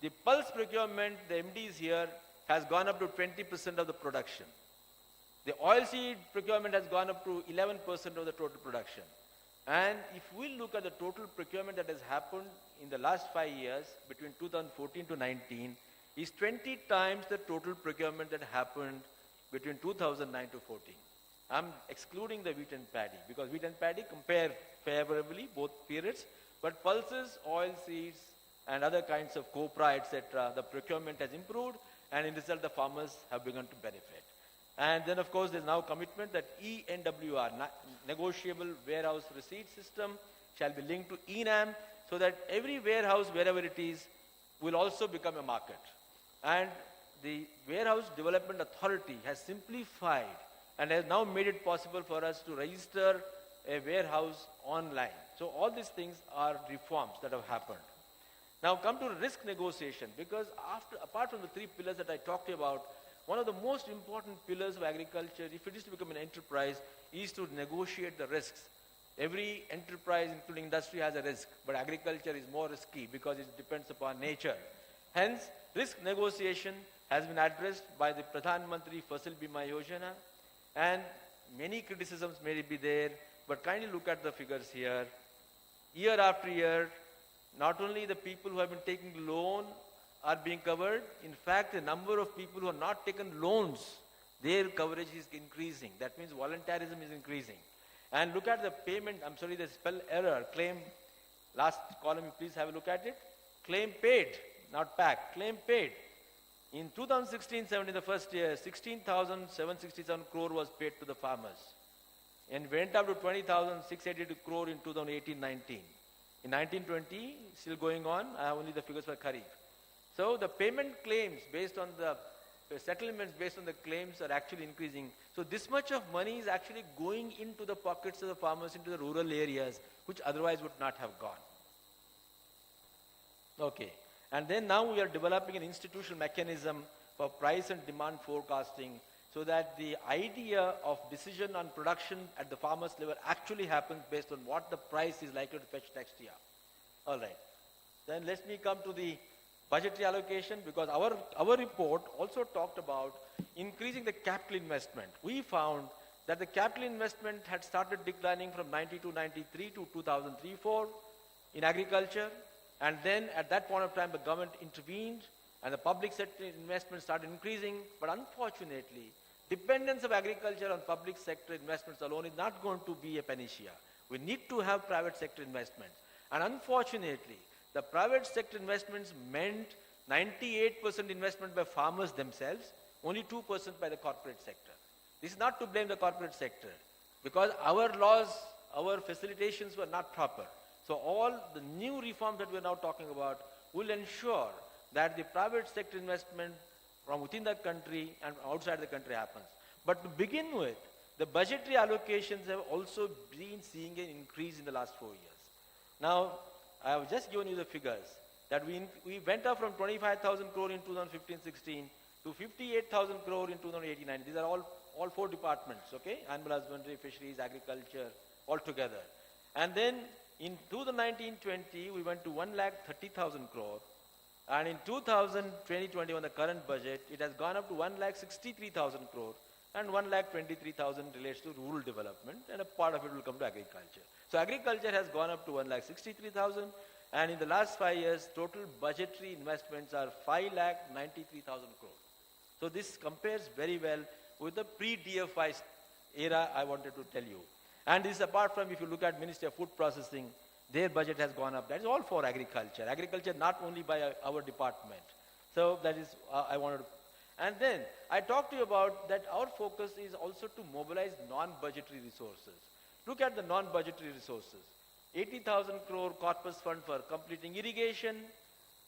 the pulse procurement, the MDs here, has gone up to 20% of the production. The oilseed procurement has gone up to 11% of the total production. And if we look at the total procurement that has happened in the last 5 years, between 2014 to 19, is 20 times the total procurement that happened between 2009 to 14. I'm excluding the wheat and paddy, because wheat and paddy compare favorably, both periods, but pulses, oilseeds, and other kinds of copra, etc., the procurement has improved, and in result, the farmers have begun to benefit. And then, of course, there's now commitment that ENWR, Negotiable Warehouse Receipt System, shall be linked to ENAM, so that every warehouse, wherever it is, will also become a market. And the Warehouse Development Authority has simplified and has now made it possible for us to register a warehouse online. So all these things are reforms that have happened. Now come to risk negotiation, because apart from the 3 pillars that I talked about, one of the most important pillars of agriculture, if it is to become an enterprise, is to negotiate the risks. Every enterprise, including industry, has a risk, but agriculture is more risky because it depends upon nature. Hence, risk negotiation has been addressed by the Pradhan Mantri Fasal Bima Yojana, and many criticisms may be there, But kindly look at the figures here. Year after year, not only the people who have been taking loan are being covered, in fact, the number of people who have not taken loans, their coverage is increasing. That means voluntarism is increasing. And look at the payment, I'm sorry, the spell error, claim, last column, please have a look at it. Claim paid, not pack, claim paid. In 2016-17, the first year, 16,767 crore was paid to the farmers. And went up to 20,682 crore in 2018-19. In 1920, still going on, I have only the figures for Kharif. So the payment claims based on the settlements based on the claims are actually increasing. So this much of money is actually going into the pockets of the farmers, into the rural areas, which otherwise would not have gone. Okay. And then now we are developing an institutional mechanism for price and demand forecasting, so that the idea of decision on production at the farmer's level actually happens based on what the price is likely to fetch next year. All right. Then let me come to the budgetary allocation, because our report also talked about increasing the capital investment. We found that the capital investment had started declining from 92-93 to 2003-04 in agriculture, and then at that point of time the government intervened and the public sector investment started increasing, but unfortunately dependence of agriculture on public sector investments alone is not going to be a panacea. We need to have private sector investments. And unfortunately, the private sector investments meant 98% investment by farmers themselves, only 2% by the corporate sector. This is not to blame the corporate sector, because our laws, our facilitations were not proper. So all the new reforms that we are now talking about will ensure that the private sector investment from within the country and outside the country happens. But to begin with, the budgetary allocations have also been seeing an increase in the last 4 years. Now, I have just given you the figures that we went up from 25,000 crore in 2015-16 to 58,000 crore in 2018-19. These are all four departments, okay? Animal husbandry, fisheries, agriculture, all together. And then in 2019-20, we went to 1,30,000 crore. And in 2020-21, the current budget, it has gone up to 1,63,000 crore, and 1,23,000 relates to rural development, and a part of it will come to agriculture. So agriculture has gone up to 1,63,000, and in the last 5 years, total budgetary investments are 5,93,000 crore. So this compares very well with the pre-DFI era I wanted to tell you. And this is apart from, if you look at Ministry of Food Processing, their budget has gone up. That is all for agriculture. Agriculture not only by our department. So that is, I wanted to. And then I talked to you about that our focus is also to mobilize non-budgetary resources. Look at the non-budgetary resources. 80,000 crore corpus fund for completing irrigation,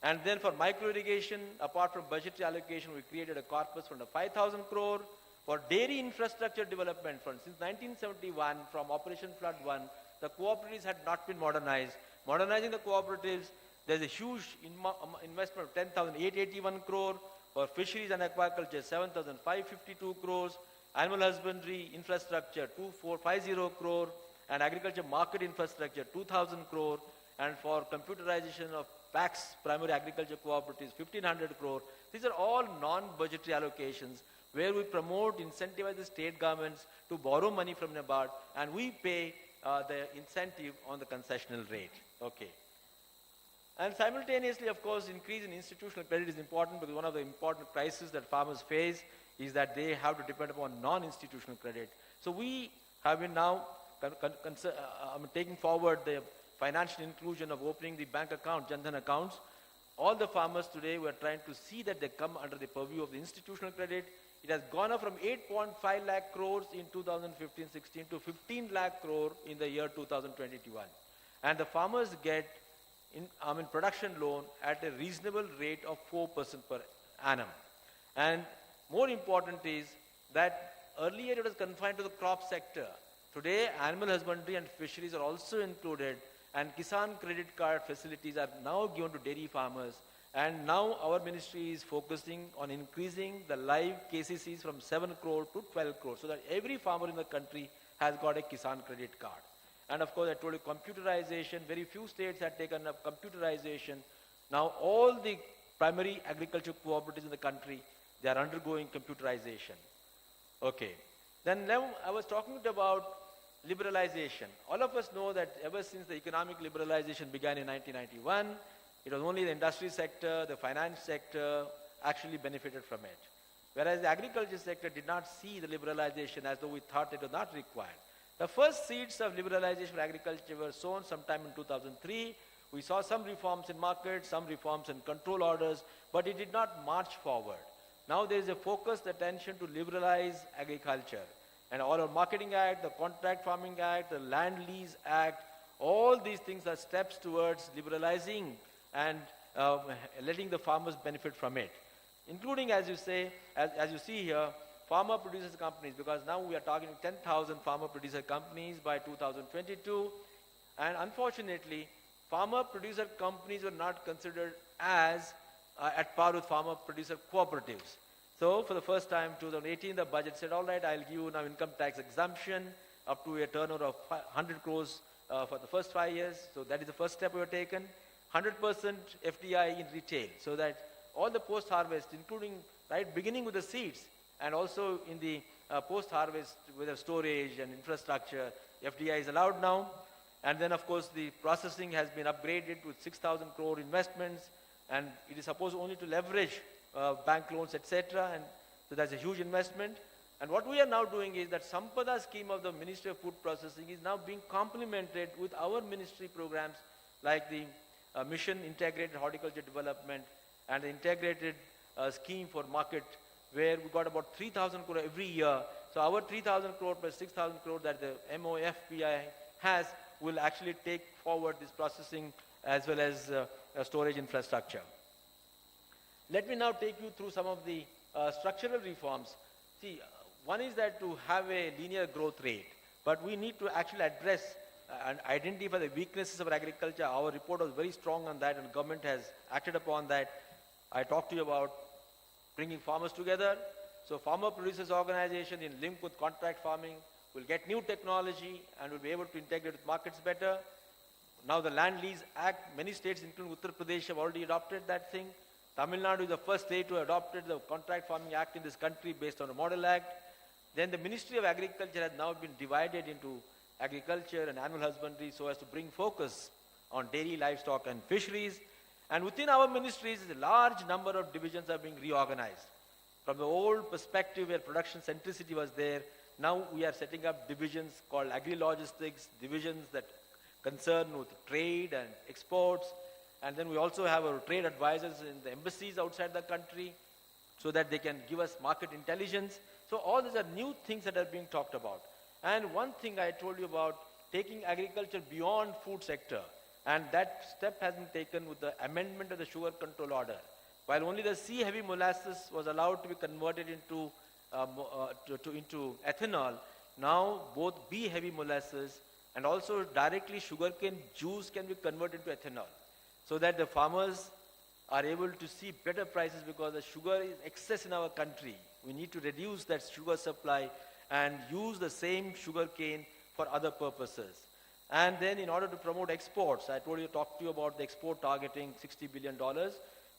and then for micro irrigation, apart from budgetary allocation, we created a corpus fund of 5,000 crore. For dairy infrastructure development fund, since 1971, from Operation Flood 1, the cooperatives had not been modernized. Modernizing the cooperatives, there's a huge investment of 10,881 crore. For fisheries and aquaculture, 7,552 crores. Animal husbandry infrastructure, 2,450 crore. And agriculture market infrastructure, 2,000 crore. And for computerization of PACs, primary agriculture cooperatives, 1,500 crore. These are all non-budgetary allocations where we promote, incentivize the state governments to borrow money from NABARD, and we pay the incentive on the concessional rate. Okay. And simultaneously, of course, increase in institutional credit is important, because one of the important crises that farmers face is that they have to depend upon non-institutional credit. So we have been now taking forward the financial inclusion of opening the bank account, Jan Dhan accounts. All the farmers today, we are trying to see that they come under the purview of the institutional credit. It has gone up from 8.5 lakh crores in 2015-16 to 15 lakh crore in the year 2021. And the farmers get production loan at a reasonable rate of 4% per annum. And more important is that earlier it was confined to the crop sector. Today, animal husbandry and fisheries are also included, and Kisan credit card facilities are now given to dairy farmers. And now our ministry is focusing on increasing the live KCCs from 7 crore to 12 crore, so that every farmer in the country has got a Kisan credit card. And of course, I told you computerization, very few states had taken up computerization. Now all the primary agriculture cooperatives in the country, they are undergoing computerization. Okay. Then now I was talking about liberalization. All of us know that ever since the economic liberalization began in 1991, it was only the industry sector, the finance sector actually benefited from it. Whereas the agriculture sector did not see the liberalization as though we thought it was not required. The first seeds of liberalization for agriculture were sown sometime in 2003. We saw some reforms in markets, some reforms in control orders, but it did not march forward. Now there is a focused attention to liberalize agriculture. And all our Marketing Act, the Contract Farming Act, the Land Lease Act, all these things are steps towards liberalizing and letting the farmers benefit from it. Including, as you say, as you see here, farmer producers companies, because now we are talking 10,000 farmer producer companies by 2022. And unfortunately, farmer producer companies were not considered as at par with farmer producer cooperatives. So for the first time, 2018, the budget said, all right, I'll give you now income tax exemption up to a turnover of 100 crores for the first 5 years. So that is the first step we have taken. 100% FDI in retail, so that all the post-harvest, including right beginning with the seeds, and also in the post-harvest with the storage and infrastructure, FDI is allowed now. And then, of course, the processing has been upgraded with 6,000 crore investments, and it is supposed only to leverage bank loans, etc. And so that's a huge investment. And what we are now doing is that Sampada scheme of the Ministry of Food Processing is now being complemented with our ministry programs like the Mission Integrated Horticulture Development and the Integrated Scheme for Market, where we got about 3,000 crore every year. So our 3,000 crore plus 6,000 crore that the MOFPI has will actually take forward this processing as well as storage infrastructure. Let me now take you through some of the structural reforms. See, one is that to have a linear growth rate, but we need to actually address and identify the weaknesses of agriculture. Our report was very strong on that, and government has acted upon that. I talked to you about bringing farmers together. So farmer producers organization in link with contract farming will get new technology and will be able to integrate with markets better. Now the Land Lease Act, many states including Uttar Pradesh have already adopted that thing. Tamil Nadu is the first state to adopt the Contract Farming Act in this country based on a model act. Then the Ministry of Agriculture has now been divided into agriculture and animal husbandry so as to bring focus on dairy, livestock and fisheries. And within our ministries, a large number of divisions are being reorganized. From the old perspective where production centricity was there, now we are setting up divisions called agri-logistics, divisions that concern with trade and exports. And then we also have our trade advisors in the embassies outside the country so that they can give us market intelligence. So all these are new things that are being talked about. And one thing I told you about, taking agriculture beyond food sector. And that step has been taken with the amendment of the sugar control order. While only the C-heavy molasses was allowed to be converted into ethanol, now both B-heavy molasses and also directly sugarcane juice can be converted into ethanol, so that the farmers are able to see better prices because the sugar is excess in our country. We need to reduce that sugar supply and use the same sugarcane for other purposes. And then in order to promote exports, I talked to you about the export targeting $60 billion.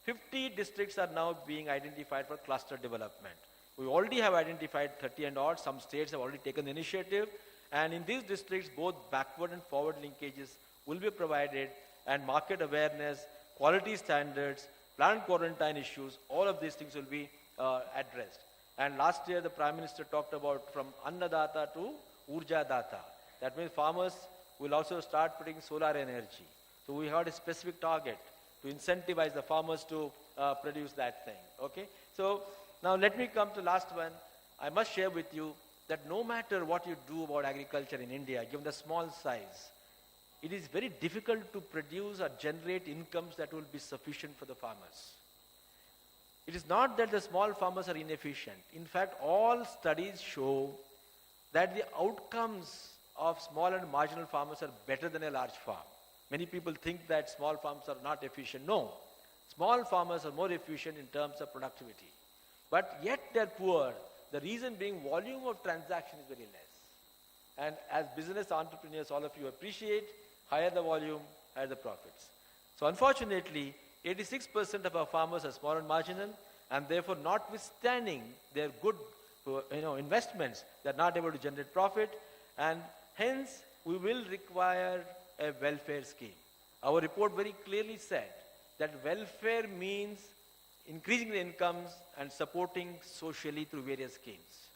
50 districts are now being identified for cluster development. We already have identified 30 and odd. Some states have already taken the initiative. And in these districts, both backward and forward linkages will be provided, and market awareness, quality standards, plant quarantine issues, all of these things will be addressed. And last year, the Prime Minister talked about from Annadata to Urja Data. That means farmers will also start putting solar energy. So we had a specific target to incentivize the farmers to produce that thing. Okay? So now let me come to last one. I must share with you that no matter what you do about agriculture in India, given the small size, it is very difficult to produce or generate incomes that will be sufficient for the farmers. It is not that the small farmers are inefficient. In fact, all studies show that the outcomes of small and marginal farmers are better than a large farm. Many people think that small farms are not efficient. No, small farmers are more efficient in terms of productivity. But yet they're poor. The reason being volume of transaction is very less. And as business entrepreneurs, all of you appreciate, higher the volume, higher the profits. So unfortunately, 86% of our farmers are small and marginal, and therefore notwithstanding their good investments, they're not able to generate profit. And Hence, we will require a welfare scheme. Our report very clearly said that welfare means increasing the incomes and supporting socially through various schemes.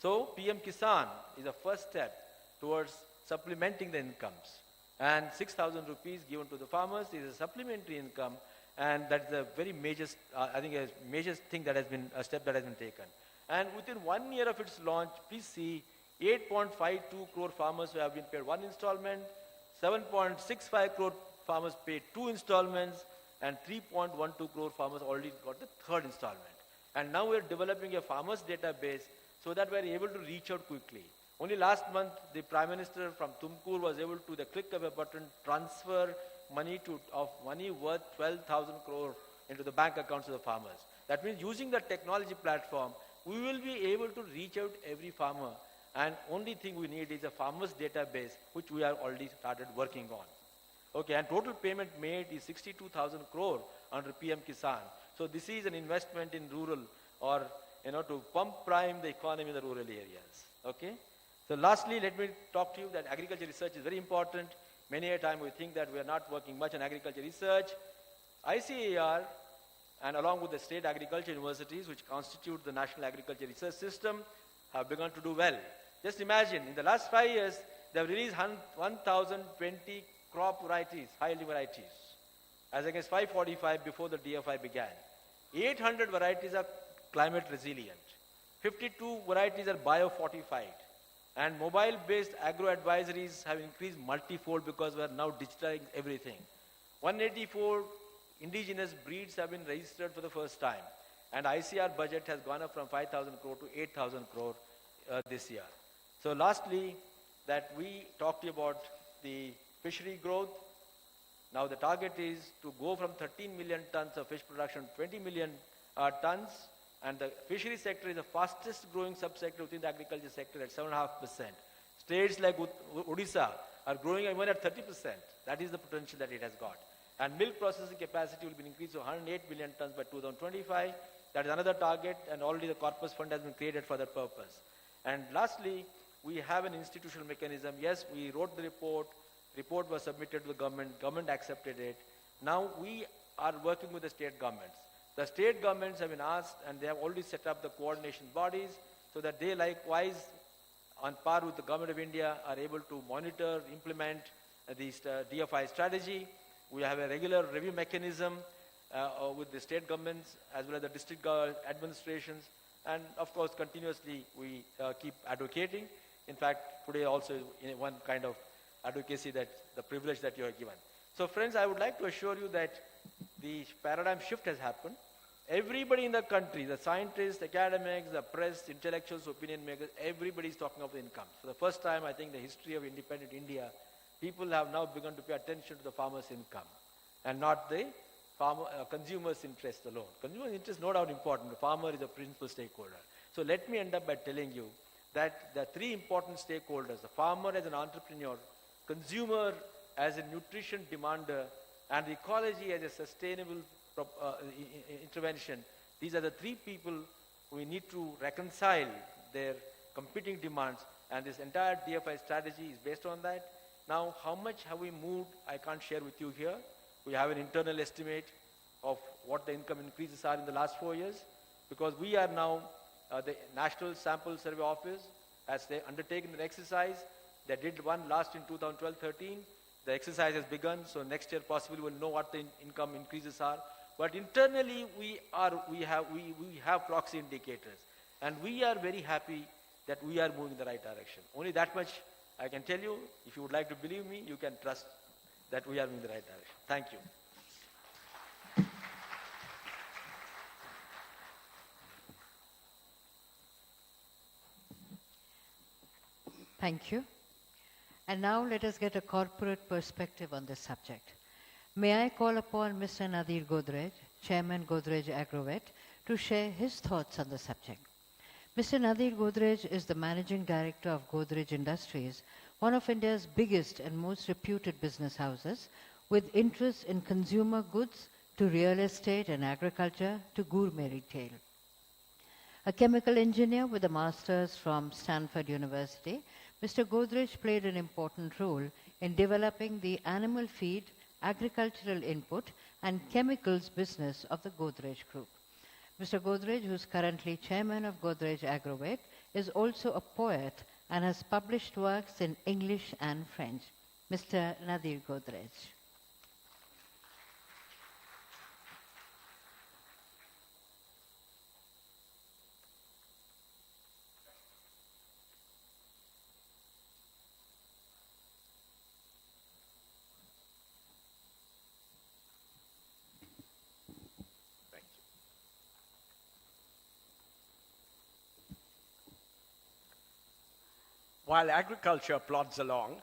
So PM Kisan is the first step towards supplementing the incomes. And 6,000 rupees given to the farmers is a supplementary income, and that's a very major, I think a major thing that has been, a step that has been taken. And within 1 year of its launch, please see 8.52 crore farmers who have been paid one installment, 7.65 crore farmers paid two installments, and 3.12 crore farmers already got the third installment. And now we're developing a farmers database so that we're able to reach out quickly. Only last month, the Prime Minister from Tumkur was able to, the click of a button, transfer money worth 12,000 crore into the bank accounts of the farmers. That means using the technology platform, we will be able to reach out every farmer. And only thing we need is a farmers database, which we have already started working on. Okay, and total payment made is 62,000 crore under PM Kisan. So this is an investment in rural, or to pump prime the economy in the rural areas. Okay. So lastly, let me talk to you that agriculture research is very important. Many a time we think that we are not working much on agriculture research. ICAR, and along with the state agriculture universities, which constitute the National Agriculture Research System, have begun to do well. Just imagine, in the last 5 years, they have released 1,020 crop varieties, high-yielding varieties, as against 545 before the DFI began. 800 varieties are climate resilient. 52 varieties are biofortified. And mobile-based agro-advisories have increased multifold because we are now digitizing everything. 184 indigenous breeds have been registered for the first time. And ICR budget has gone up from 5,000 crore to 8,000 crore this year. So lastly, that we talked about the fishery growth. Now the target is to go from 13 million tons of fish production to 20 million tons. And the fishery sector is the fastest growing subsector within the agriculture sector at 7.5%. States like Odisha are growing even at 30%. That is the potential that it has got. And milk processing capacity will be increased to 108 million tons by 2025. That is another target, and already the corpus fund has been created for that purpose. And lastly, we have an institutional mechanism. Yes, we wrote the report. Report was submitted to the government accepted it. Now we are working with the state governments. The state governments have been asked, and they have already set up the coordination bodies so that they likewise, on par with the Government of India, are able to monitor, implement the DFI strategy. We have a regular review mechanism with the state governments as well as the district administrations. And of course, continuously we keep advocating. In fact, today also in one kind of advocacy, that the privilege that you are given. So friends, I would like to assure you that the paradigm shift has happened. Everybody in the country, the scientists, academics, the press, intellectuals, opinion makers, everybody is talking of the income. For the first time, I think, in the history of independent India, people have now begun to pay attention to the farmer's income and not the consumer's interest alone. Consumer's interest, no doubt, important. The farmer is a principal stakeholder. So let me end up by telling you that the three important stakeholders, the farmer as an entrepreneur, consumer as a nutrition demander, and ecology as a sustainable intervention, these are the three people we need to reconcile their competing demands, and this entire DFI strategy is based on that. Now, how much have we moved, I can't share with you here. We have an internal estimate of what the income increases are in the last 4 years, because we are now, the National Sample Survey Office has undertaken an exercise. They did one last in 2012-13. The exercise has begun, so next year possibly we'll know what the income increases are. But internally, we have proxy indicators, and we are very happy that we are moving in the right direction. Only that much I can tell you. If you would like to believe me, you can trust that we are moving in the right direction. Thank you. Thank you. And now let us get a corporate perspective on this subject. May I call upon Mr. Nadir Godrej, Chairman Godrej Agrovet, to share his thoughts on the subject. Mr. Nadir Godrej is the Managing Director of Godrej Industries, one of India's biggest and most reputed business houses, with interests in consumer goods to real estate and agriculture to gourmet retail. A chemical engineer with a master's from Stanford University, Mr. Godrej played an important role in developing the animal feed, agricultural input, and chemicals business of the Godrej Group. Mr. Godrej, who is currently chairman of Godrej Agrovec, is also a poet and has published works in English and French. Mr. Nadir Godrej. While agriculture plods along,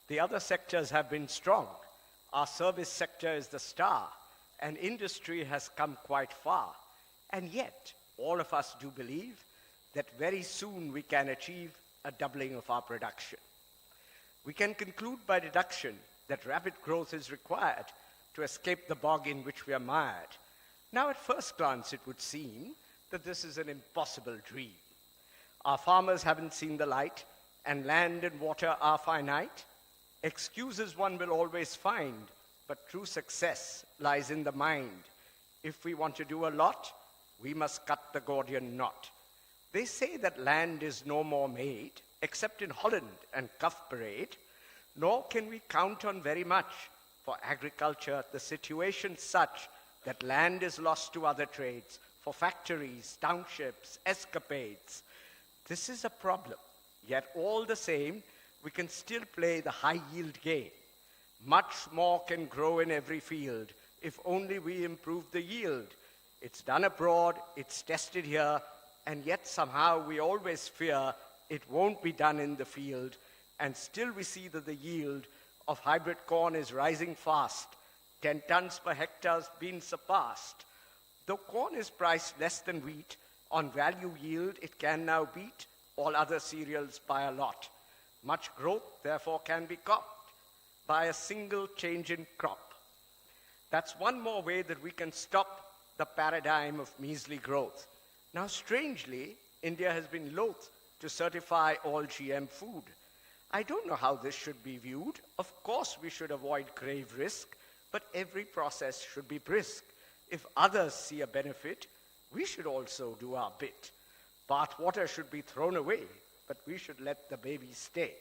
the other sectors have been strong. Our service sector is the star, and industry has come quite far. And yet, all of us do believe that very soon we can achieve a doubling of our production. We can conclude by deduction that rapid growth is required to escape the bog in which we are mired. Now, at first glance, it would seem that this is an impossible dream. Our farmers haven't seen the light, and land and water are finite. Excuses one will always find, but true success lies in the mind. If we want to do a lot, we must cut the Gordian knot. They say that land is no more made, except in Holland and Cuff Parade, nor can we count on very much. For agriculture, the situation's such that land is lost to other trades, for factories, townships, escapades. This is a problem. Yet all the same, we can still play the high-yield game. Much more can grow in every field if only we improve the yield. It's done abroad, it's tested here, and yet somehow we always fear it won't be done in the field, and still we see that the yield of hybrid corn is rising fast. 10 tons per hectare has been surpassed. Though corn is priced less than wheat, on value yield it can now beat all other cereals by a lot. Much growth, therefore, can be copped by a single change in crop. That's one more way that we can stop the paradigm of measly growth. Now, strangely, India has been loath to certify all GM food. I don't know how this should be viewed. Of course, we should avoid grave risk, but every process should be brisk. If others see a benefit, we should also do our bit. Bath water should be thrown away, but we should let the baby stay.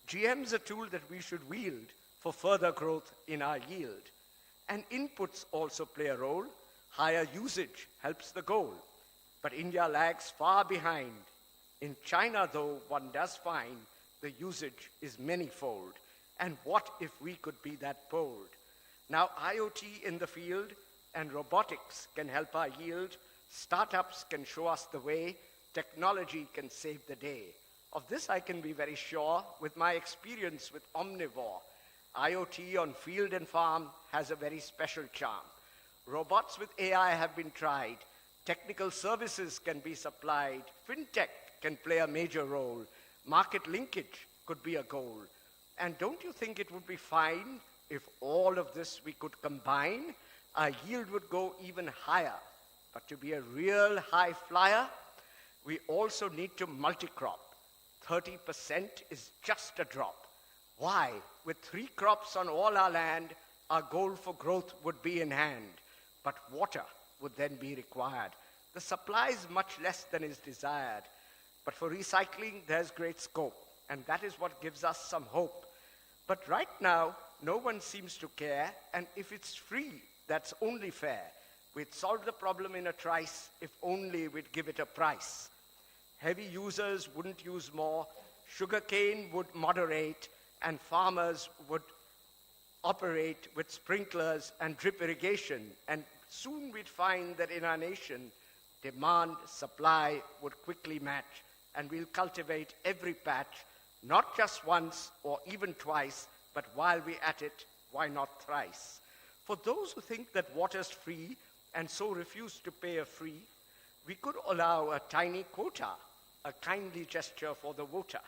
GM's a tool that we should wield for further growth in our yield. And inputs also play a role. Higher usage helps the goal. But India lags far behind. In China, though, one does find the usage is manyfold. And what if we could be that bold? Now, IoT in the field and robotics can help our yield. Startups can show us the way. Technology can save the day. Of this I can be very sure with my experience with Omnivore. IoT on field and farm has a very special charm. Robots with AI have been tried. Technical services can be supplied. FinTech can play a major role. Market linkage could be a goal. And don't you think it would be fine if all of this we could combine? Our yield would go even higher. But to be a real high flyer, we also need to multi-crop. 30% is just a drop. Why? With 3 crops on all our land, our goal for growth would be in hand. But water would then be required. The supply is much less than is desired. But for recycling, there's great scope. And that is what gives us some hope. But right now, no one seems to care. And if it's free, that's only fair. We'd solve the problem in a trice if only we'd give it a price. Heavy users wouldn't use more, sugarcane would moderate, and farmers would operate with sprinklers and drip irrigation. And soon we'd find that in our nation, demand, supply would quickly match, and we'll cultivate every patch, not just once or even twice, but while we're at it, why not thrice? For those who think that water's free, and so refuse to pay a fee, we could allow a tiny quota, a kindly gesture for the voter.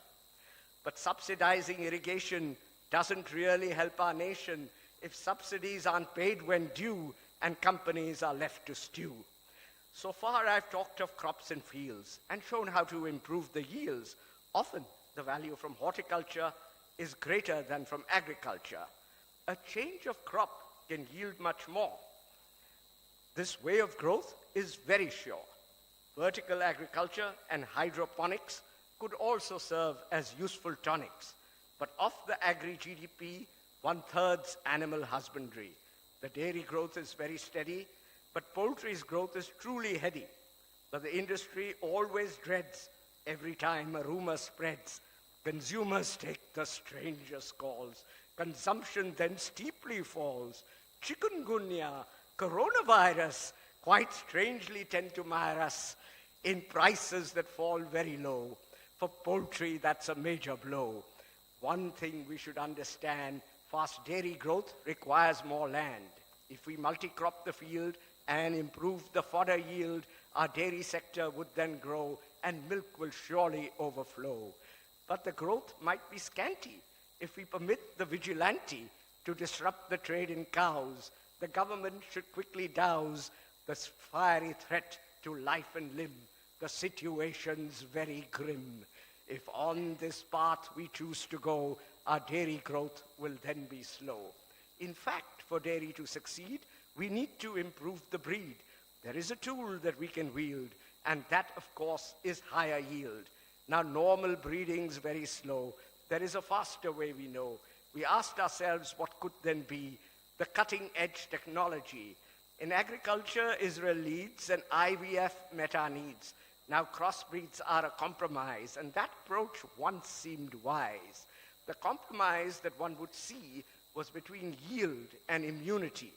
But subsidizing irrigation doesn't really help our nation if subsidies aren't paid when due and companies are left to stew. So far I've talked of crops and fields and shown how to improve the yields. Often the value from horticulture is greater than from agriculture. A change of crop can yield much more. This way of growth is very sure. Vertical agriculture and hydroponics could also serve as useful tonics. But of the agri GDP, 1/3's animal husbandry. The dairy growth is very steady, but poultry's growth is truly heady. But the industry always dreads every time a rumor spreads. Consumers take the strangest calls. Consumption then steeply falls. Chikungunya, coronavirus, quite strangely tend to mire us in prices that fall very low. For poultry, that's a major blow. One thing we should understand, fast dairy growth requires more land. If we multi-crop the field and improve the fodder yield, our dairy sector would then grow and milk will surely overflow. But the growth might be scanty if we permit the vigilante to disrupt the trade in cows. The government should quickly douse this fiery threat to life and limb. The situation's very grim. If on this path we choose to go, our dairy growth will then be slow. In fact, for dairy to succeed, we need to improve the breed. There is a tool that we can wield, and that, of course, is higher yield. Now, normal breeding's very slow. There is a faster way we know. We asked ourselves what could then be the cutting-edge technology. In agriculture, Israel leads, and IVF met our needs. Now crossbreeds are a compromise, and that approach once seemed wise. The compromise that one would see was between yield and immunity.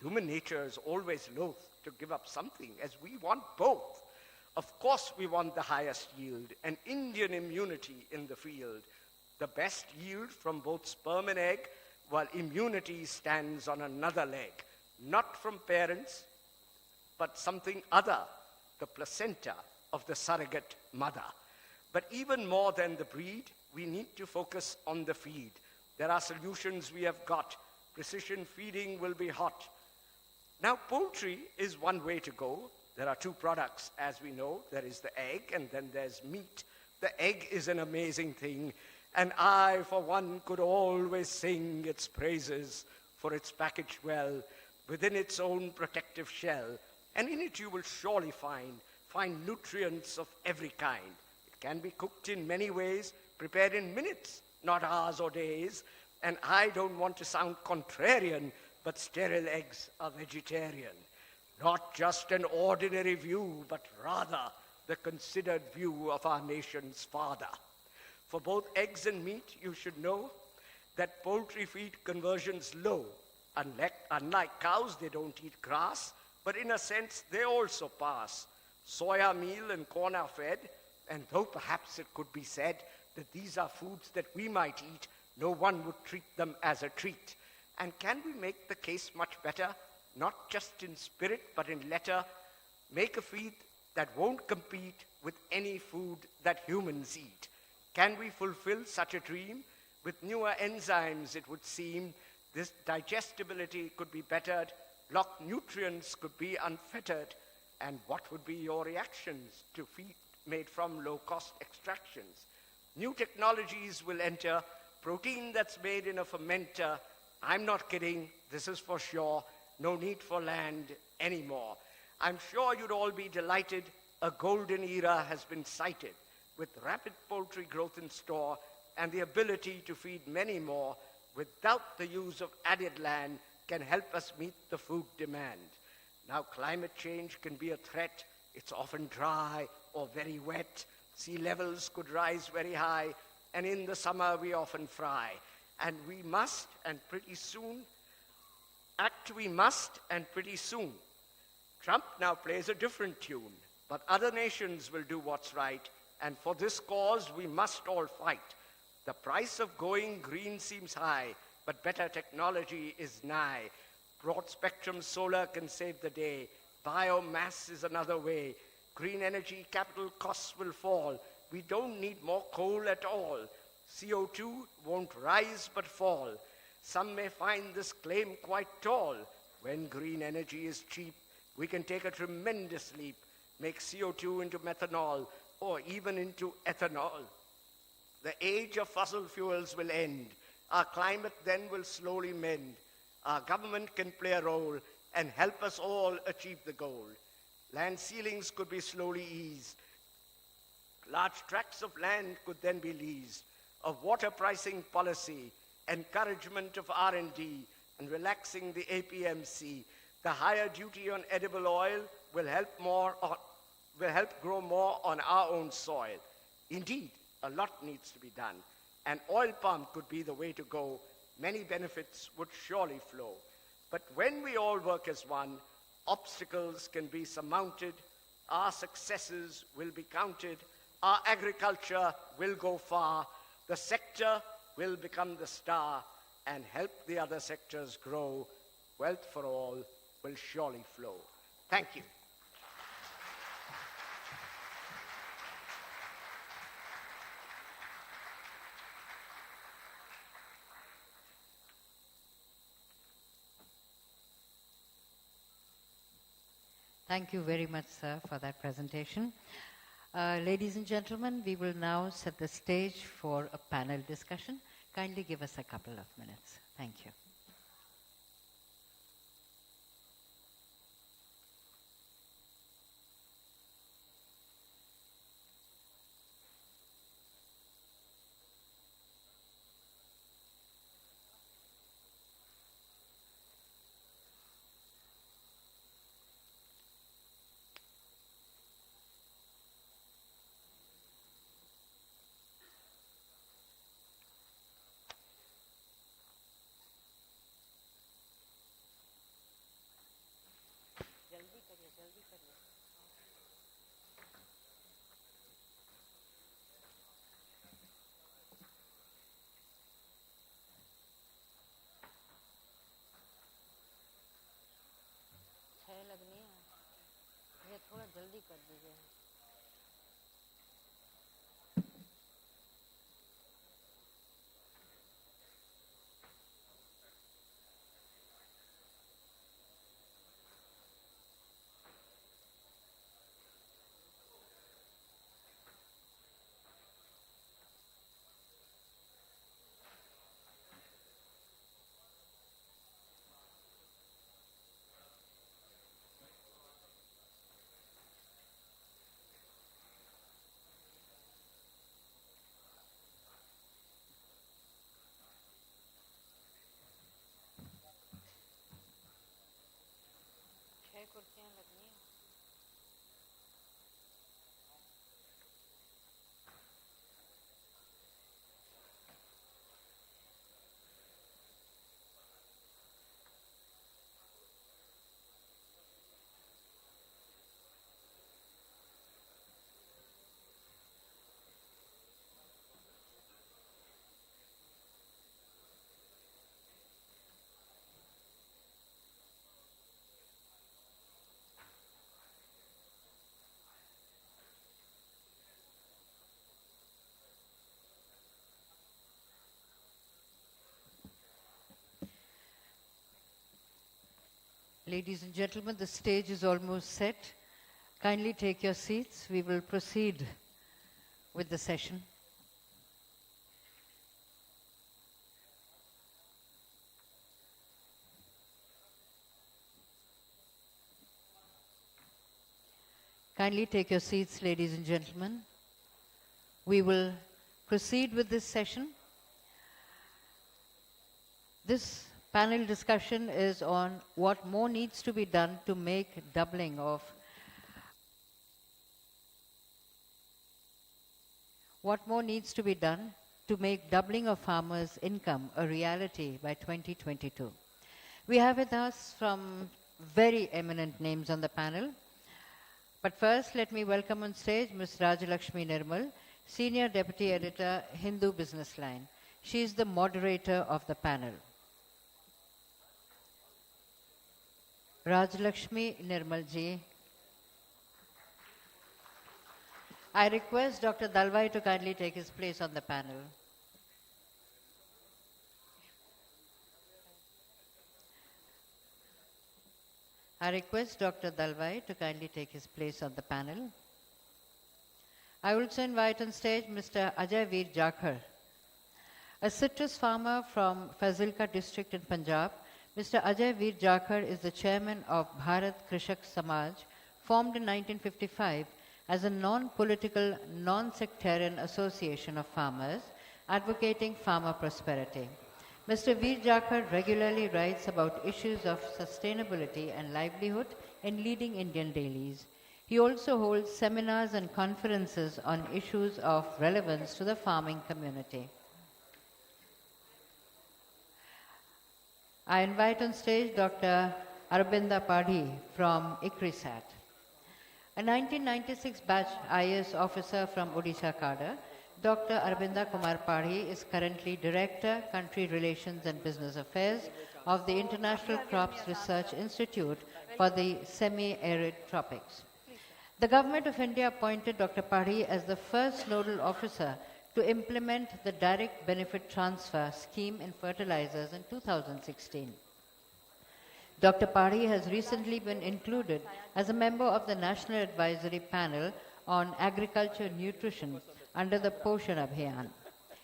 Human nature is always loath to give up something, as we want both. Of course we want the highest yield, and Indian immunity in the field. The best yield from both sperm and egg, while immunity stands on another leg. Not from parents, but something other, the placenta of the surrogate mother. But even more than the breed, we need to focus on the feed. There are solutions we have got. Precision feeding will be hot. Now, poultry is one way to go. There are two products, as we know. There is the egg, and then there's meat. The egg is an amazing thing, and I, for one, could always sing its praises, for it's packaged well within its own protective shell. And in it you will surely find nutrients of every kind. It can be cooked in many ways, prepared in minutes, not hours or days. And I don't want to sound contrarian, but sterile eggs are vegetarian. Not just an ordinary view, but rather the considered view of our nation's father. For both eggs and meat, you should know that poultry feed conversion's low. Unlike cows, they don't eat grass, but in a sense, they also pass. Soya meal and corn are fed, and though perhaps it could be said that these are foods that we might eat, no one would treat them as a treat. And can we make the case much better, not just in spirit, but in letter? Make a feed that won't compete with any food that humans eat. Can we fulfill such a dream? With newer enzymes, it would seem, this digestibility could be bettered, locked nutrients could be unfettered. And what would be your reactions to feed made from low-cost extractions? New technologies will enter, protein that's made in a fermenter. I'm not kidding, this is for sure. No need for land anymore. I'm sure you'd all be delighted. A golden era has been sighted, with rapid poultry growth in store and the ability to feed many more without the use of added land can help us meet the food demand. Now climate change can be a threat. It's often dry or very wet. Sea levels could rise very high, and in the summer we often fry. And we must, and pretty soon, Trump now plays a different tune, but other nations will do what's right, and for this cause we must all fight. The price of going green seems high, but better technology is nigh. Broad spectrum solar can save the day. Biomass is another way. Green energy capital costs will fall. We don't need more coal at all. CO2 won't rise but fall. Some may find this claim quite tall. When green energy is cheap, we can take a tremendous leap, make CO2 into methanol or even into ethanol. The age of fossil fuels will end. Our climate then will slowly mend. Our government can play a role and help us all achieve the goal. Land ceilings could be slowly eased. Large tracts of land could then be leased. Of water pricing policy, encouragement of R&D, and relaxing the APMC. The higher duty on edible oil will help grow more on our own soil. Indeed, a lot needs to be done. An oil palm could be the way to go. Many benefits would surely flow. But when we all work as one, obstacles can be surmounted, our successes will be counted, our agriculture will go far, the sector will become the star and help the other sectors grow. Wealth for all will surely flow. Thank you. Thank you very much, sir, for that presentation. Ladies and gentlemen, we will now set the stage for a panel discussion. Kindly give us a couple of minutes. Thank you. लगनी है, ये थोड़ा जल्दी कर दीजिए। कुर्सियां लगनी है। Ladies and gentlemen, the stage is almost set. Kindly take your seats. We will proceed with the session. Kindly take your seats, ladies and gentlemen. We will proceed with this session. This panel discussion is on what more needs to be done to make doubling of farmers' income a reality by 2022. We have with us from very eminent names on the panel. But first, let me welcome on stage Ms. Rajalakshmi Nirmal, Senior Deputy Editor, Hindu Business Line. She is the moderator of the panel. Rajalakshmi Nirmal ji. I request Dr. Dalwai to kindly take his place on the panel. I request Dr. Dalwai to kindly take his place on the panel. I also invite on stage Mr. Ajay Veer Jakhar, a citrus farmer from Fazilka district in Punjab. Mr. Ajay Veer Jakhar is the chairman of Bharat Krishak Samaj, formed in 1955 as a non-political, non-sectarian association of farmers advocating farmer prosperity. Mr. Veer Jakhar regularly writes about issues of sustainability and livelihood in leading Indian dailies. He also holds seminars and conferences on issues of relevance to the farming community. I invite on stage Dr. Arabinda Padhi from ICRISAT. A 1996 batch IAS officer from Odisha cadre, Dr. Arabinda Kumar Padhi is currently Director, Country Relations and Business Affairs of the International Crops Research Institute for the Semi-Arid Tropics. The Government of India appointed Dr. Padhi as the first nodal officer to implement the Direct Benefit Transfer scheme in fertilizers in 2016. Dr. Padhi has recently been included as a member of the National Advisory Panel on Agriculture Nutrition under the Poshan Abhiyan.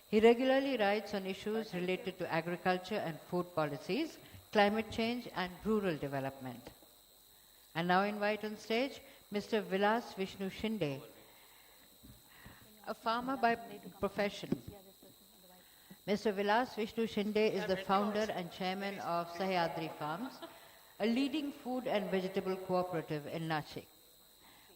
He regularly writes on issues related to agriculture and food policies, climate change, and rural development. I now invite on stage Mr. Vilas Vishnu Shinde, a farmer by profession. Mr. Vilas Vishnu Shinde is the founder and chairman of Sahyadri Farms, a leading food and vegetable cooperative in Nashik.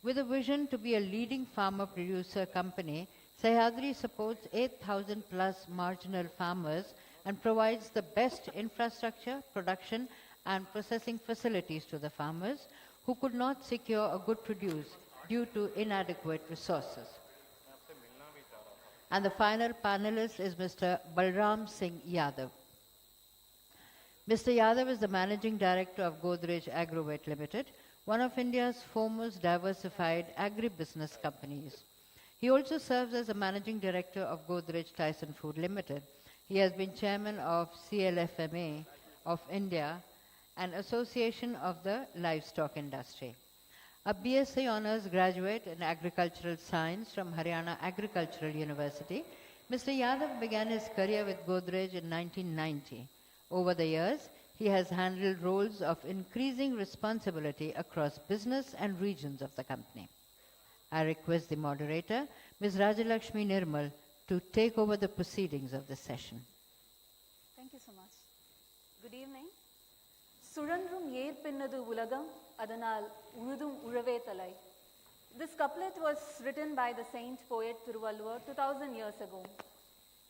With a vision to be a leading farmer producer company, Sahyadri supports 8,000 plus marginal farmers and provides the best infrastructure, production and processing facilities to the farmers who could not secure a good produce due to inadequate resources. And the final panelist is Mr. Balram Singh Yadav. Mr. Yadav is the Managing Director of Godrej Agrovet Limited, one of India's foremost diversified agribusiness companies. He also serves as a Managing Director of Godrej Tyson Food Limited. He has been Chairman of CLFMA of India, an association of the livestock industry. A BSc Honours graduate in Agricultural Science from Haryana Agricultural University, Mr. Yadav began his career with Godrej in 1990. Over the years, he has handled roles of increasing responsibility across business and regions of the company. I request the moderator, Ms. Rajalakshmi Nirmal, to take over the proceedings of this session. Thank you so much. Good evening. Surandrum yer pinnadu ulagam, adanal urudum urave talai. This couplet was written by the saint poet Thiruvalluvar 2000 years ago.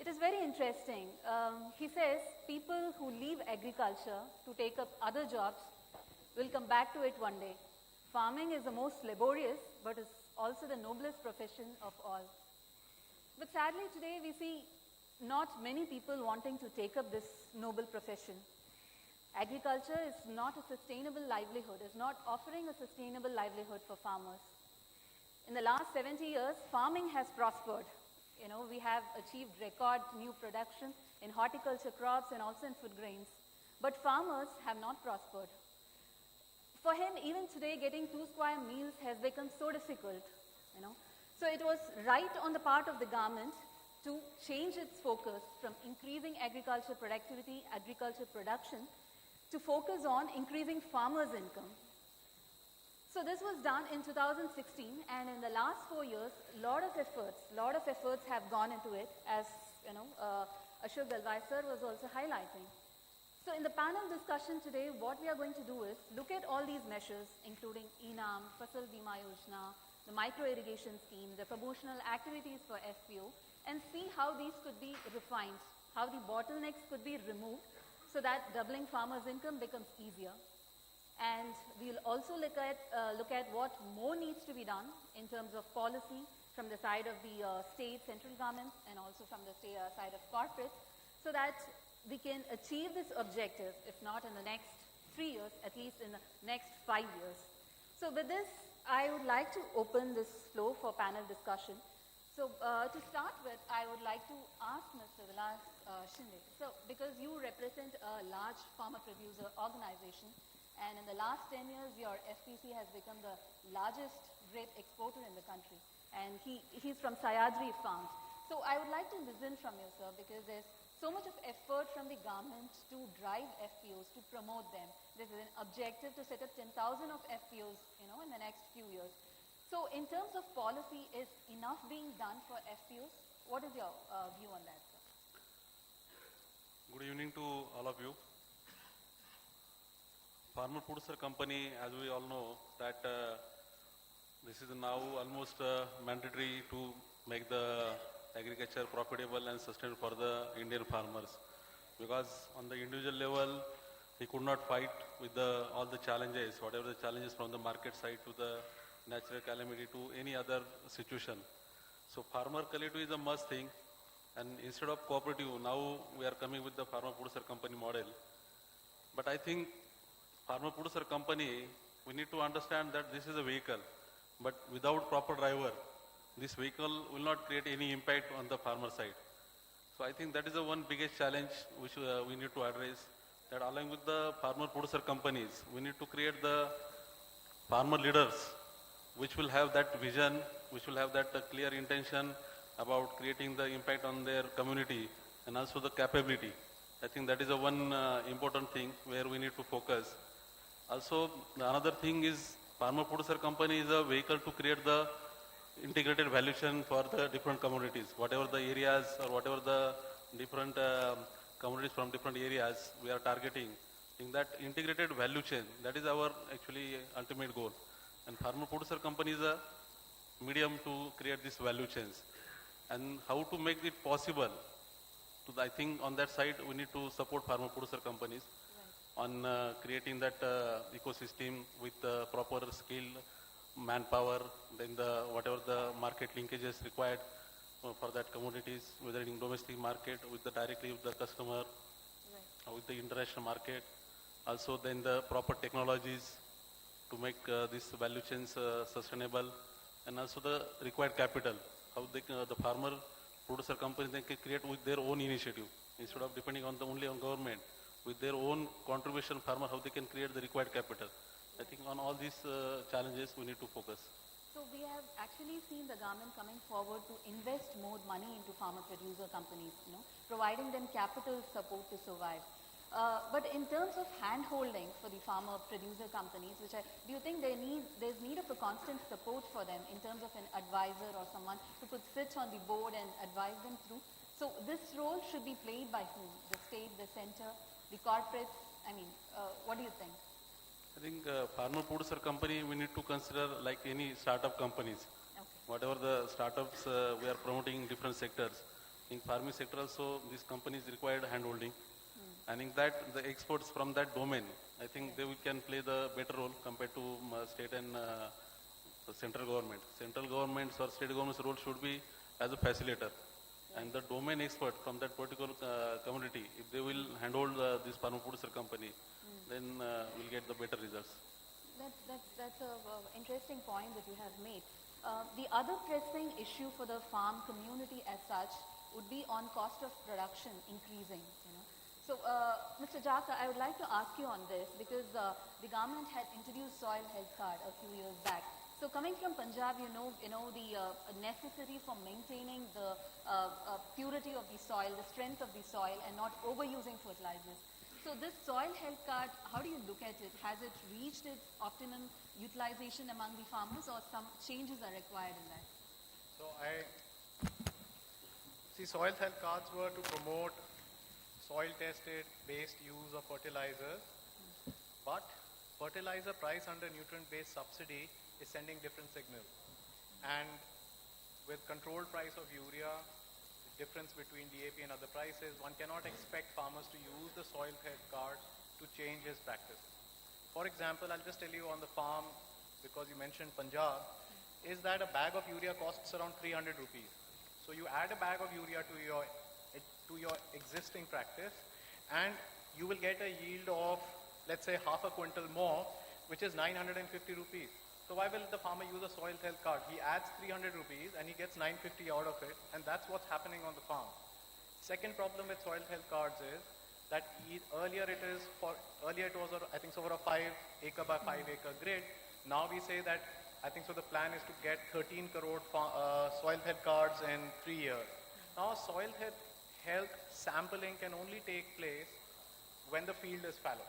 It is very interesting. He says people who leave agriculture to take up other jobs will come back to it one day. Farming is the most laborious, but is also the noblest profession of all. But sadly today we see not many people wanting to take up this noble profession. Agriculture is not a sustainable livelihood, is not offering a sustainable livelihood for farmers. In the last 70 years, farming has prospered. You know, we have achieved record new production in horticulture crops and also in food grains. But farmers have not prospered. For him, even today, getting 2 square meals has become so difficult, you know. So it was right on the part of the government to change its focus from increasing agriculture productivity, agriculture production, to focus on increasing farmers' income. So this was done in 2016, and in the last 4 years, a lot of efforts have gone into it, as you know, Ashok Galvai sir was also highlighting. So in the panel discussion today, what we are going to do is look at all these measures, including ENAM, Fasal Bima Yojana, the micro irrigation scheme, the promotional activities for FPO, and see how these could be refined, how the bottlenecks could be removed, so that doubling farmers' income becomes easier. And we'll also look at what more needs to be done in terms of policy from the side of the state, central governments, and also from the side of corporates, so that we can achieve this objective, if not in the next 3 years, at least in the next 5 years. So with this, I would like to open this floor for panel discussion. So to start with, I would like to ask Mr. Vilas Shinde. So because you represent a large farmer producer organization, and in the last 10 years, your FPC has become the largest grape exporter in the country. and he's from Sayadri Farms. So I would like to listen from you, sir, because there's so much of effort from the government to drive FPOs, to promote them. There's an objective to set up 10,000 of FPOs, in the next few years. So in terms of policy, is enough being done for FPOs? What is your view on that, sir? Good evening to all of you. Farmer Producer Company, as we all know, that this is now almost mandatory to make the agriculture profitable and sustainable for the Indian farmers. Because on the individual level, he could not fight with all the challenges, whatever the challenges from the market side to the natural calamity to any other situation. So farmer collective is a must thing, and instead of cooperative, now we are coming with the Farmer Producer Company model. But I think Farmer Producer Company, we need to understand that this is a vehicle, but without proper driver, this vehicle will not create any impact on the farmer side. So I think that is the one biggest challenge which we need to address, that along with the farmer producer companies, we need to create the farmer leaders which will have that vision, which will have that clear intention about creating the impact on their community and also the capability. I think that is a one important thing where we need to focus. Also, another thing is farmer producer company is a vehicle to create the integrated value chain for the different commodities, whatever the areas or whatever the different commodities from different areas we are targeting. In that integrated value chain, that is our actually ultimate goal. And farmer producer company is a medium to create these value chains. And how to make it possible, I think on that side we need to support farmer producer companies on creating that ecosystem with proper skill, manpower, then whatever the market linkages required for that commodities, whether in domestic market, directly with the customer, with the international market. Also then the proper technologies to make these value chains sustainable, and also the required capital, how the farmer producer companies, they can create with their own initiative instead of depending on only on government. With their own contribution, farmer, how they can create the required capital. I think on all these challenges we need to focus. So we have actually seen the government coming forward to invest more money into farmer producer companies, providing them capital support to survive. But in terms of hand-holding for the farmer producer companies, do you think there's need of a constant support for them in terms of an advisor or someone who could sit on the board and advise them through? So this role should be played by whom? The state, the center, the corporates? What do you think? I think farmer producer company, we need to consider like any startup companies. Okay. Whatever the startups we are promoting in different sectors. In farming sector also, these companies required hand-holding. And in that, the experts from that domain, I think they can play the better role compared to state and the central government. Central governments or state government's role should be as a facilitator. And the domain expert from that particular community, if they will handhold this farmer producer company, then we'll get the better results. That's an interesting point that you have made. The other pressing issue for the farm community as such would be on cost of production increasing. So, Mr. Jaka, I would like to ask you on this because the government had introduced soil health card a few years back. So, coming from Punjab, you know the necessity for maintaining the purity of the soil, the strength of the soil, and not overusing fertilizers. So, this soil health card, how do you look at it? Has it reached its optimum utilization among the farmers, or some changes are required in that? So, soil health cards were to promote soil-tested based use of fertilizers, but fertilizer price under nutrient-based subsidy is sending different signals. And with controlled price of urea, the difference between DAP and other prices, one cannot expect farmers to use the soil health card to change his practice. For example, I'll just tell you on the farm, because you mentioned Punjab, is that a bag of urea costs around 300 rupees. So you add a bag of urea to your existing practice, and you will get a yield of, let's say, half a quintal more, which is 950 rupees. So why will the farmer use a soil health card? He adds 300 rupees and he gets 950 out of it, and that's what's happening on the farm. Second problem with soil health cards is that earlier it was I think over a 5 acre by 5 acre grid. Now we say that I think so the plan is to get 13 crore soil health cards in 3 years. Now soil health sampling can only take place when the field is fallow.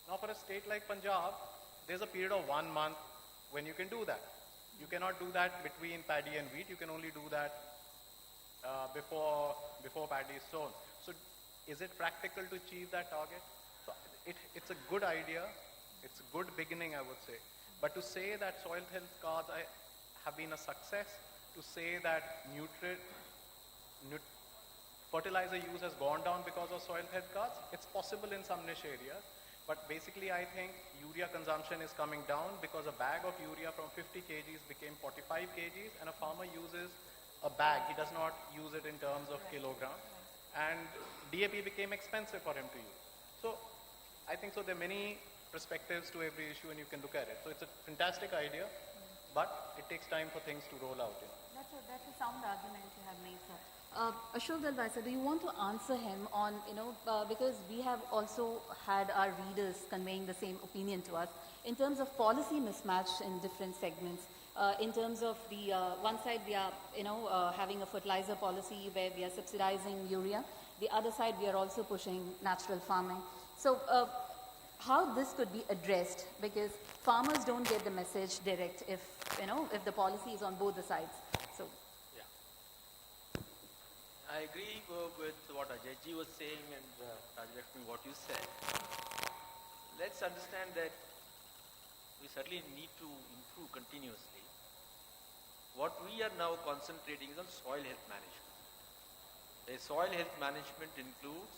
Now for a state like Punjab, there's a period of 1 month when you can do that. You cannot do that between paddy and wheat. You can only do that before paddy is sown. So is it practical to achieve that target? So it's a good idea. It's a good beginning, I would say. But to say that soil health cards have been a success, to say that fertilizer use has gone down because of soil health cards, it's possible in some niche areas. But basically, I think urea consumption is coming down because a bag of urea from 50 kgs became 45 kgs, and a farmer uses a bag. He does not use it in terms of kilogram. And DAP became expensive for him to use. So I think so there are many perspectives to every issue and you can look at it. So it's a fantastic idea, but it takes time for things to roll out. That's a sound argument you have made, sir. Ashok Dalwai, do you want to answer him on, because we have also had our readers conveying the same opinion to us in terms of policy mismatch in different segments. In terms of the one side we are having a fertilizer policy where we are subsidizing urea, the other side we are also pushing natural farming. So how this could be addressed, because farmers don't get the message direct if the policy is on both the sides. So yeah, I agree with what Ajayji was saying and Rajlakshmi, what you said. Let's understand that we certainly need to improve continuously. What we are now concentrating is on soil health management. The soil health management includes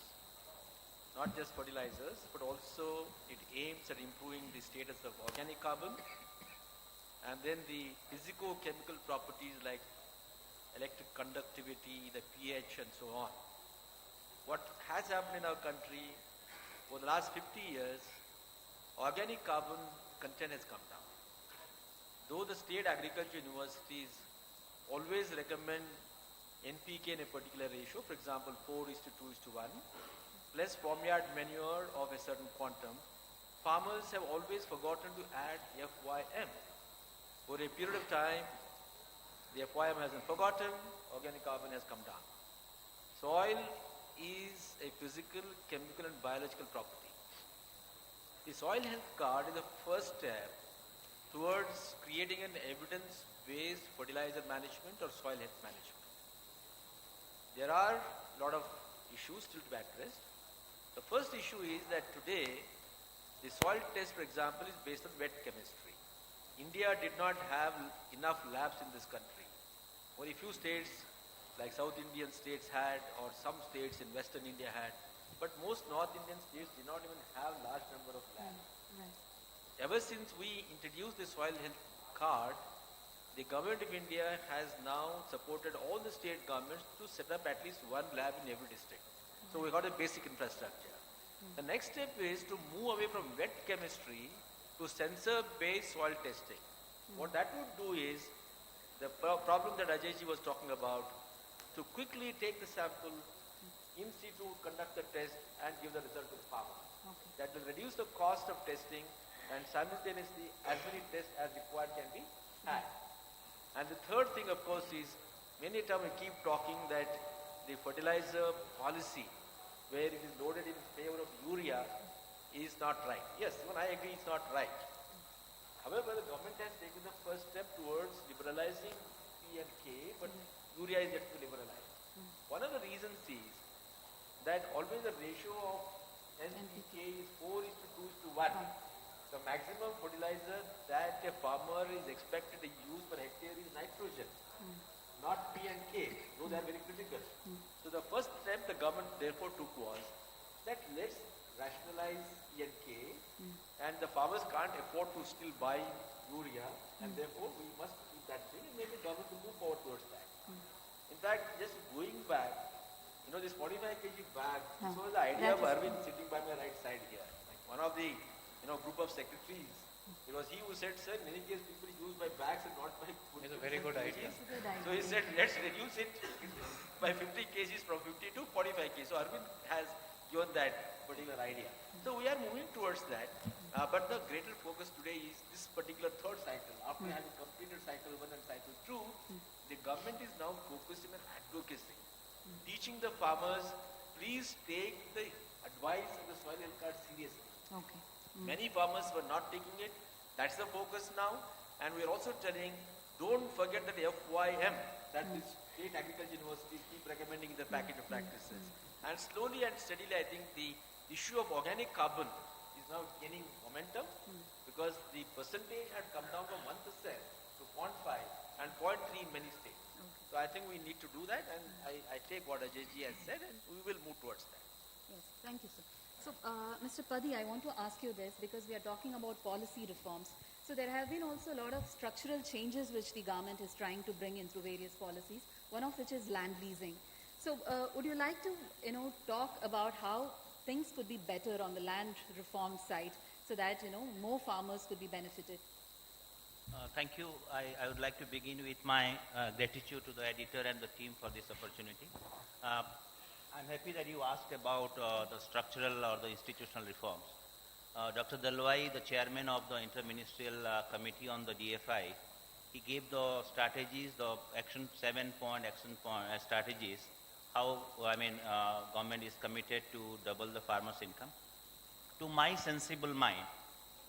not just fertilizers, but also it aims at improving the status of organic carbon and then the physico-chemical properties like electric conductivity, the pH and so on. What has happened in our country for the last 50 years, organic carbon content has come down. Though the state agriculture universities always recommend NPK in a particular ratio, for example 4:2:1, plus farmyard manure of a certain quantum, farmers have always forgotten to add FYM. For a period of time, the FYM has been forgotten, organic carbon has come down. Soil is a physical, chemical and biological property. The soil health card is the first step towards creating an evidence-based fertilizer management or soil health management. There are a lot of issues still to be addressed. The first issue is that today the soil test, for example, is based on wet chemistry. India did not have enough labs in this country. Only few states like South Indian states had, or some states in Western India had, but most North Indian states did not even have large number of labs. Ever since we introduced the soil health card, the government of India has now supported all the state governments to set up at least one lab in every district. So we got a basic infrastructure. The next step is to move away from wet chemistry to sensor-based soil testing. What that would do is, the problem that Ajayji was talking about, to quickly take the sample in situ, conduct the test and give the result to the farmer. That will reduce the cost of testing and simultaneously as many tests as required can be had. And the third thing, of course, is many times we keep talking that the fertilizer policy, where it is loaded in favor of urea, is not right. Yes, even I agree it's not right. However, the government has taken the first step towards liberalizing P and K, but urea is yet to be liberalized. One of the reasons is that always the ratio of NPK is 4:2:1. The maximum fertilizer that a farmer is expected to use per hectare is nitrogen, not P and K, though they are very critical. So the first step the government therefore took was that let's rationalize P and K, and the farmers can't afford to still buy urea, and therefore we must keep that thing, and maybe government will move forward towards that. In fact, just going back, this 45 kg bag, this was the idea of Arvind sitting by my right side here, like one of the group of secretaries. It was he who said, sir, in any case people use by bags and not by food. It's a very good idea. So he said, let's reduce it by 50 kgs from 50 to 45 kgs. So Arvind has given that particular idea. So we are moving towards that. But the greater focus today is this particular third cycle. After having completed government is now focusing on advocacy, teaching the farmers, please take the advice of the soil health card seriously. Okay. Many farmers were not taking it. That's the focus now. And we're also telling, don't forget that FYM, that the state agriculture universities keep recommending the package of practices. And slowly and steadily, I think the issue of organic carbon is now gaining momentum because the percentage had come down from 1% to 0.5 and 0.3 in many states. So I think we need to do that, and I take what Ajayji has said, and we will move towards that. Yes, thank you, sir. So, Mr. Padi, I want to ask you this because we are talking about policy reforms. So there have been also a lot of structural changes which the government is trying to bring in through various policies, one of which is land leasing. So would you like to, talk about how things could be better on the land reform side so that, more farmers could be benefited? Thank you. I would like to begin with my gratitude to the editor and the team for this opportunity. I'm happy that you asked about the structural or the institutional reforms. Dr. Dalwai, the chairman of the Interministerial Committee on the DFI, he gave the strategies, the seven-point action strategies, how, government is committed to double the farmer's income. To my sensible mind,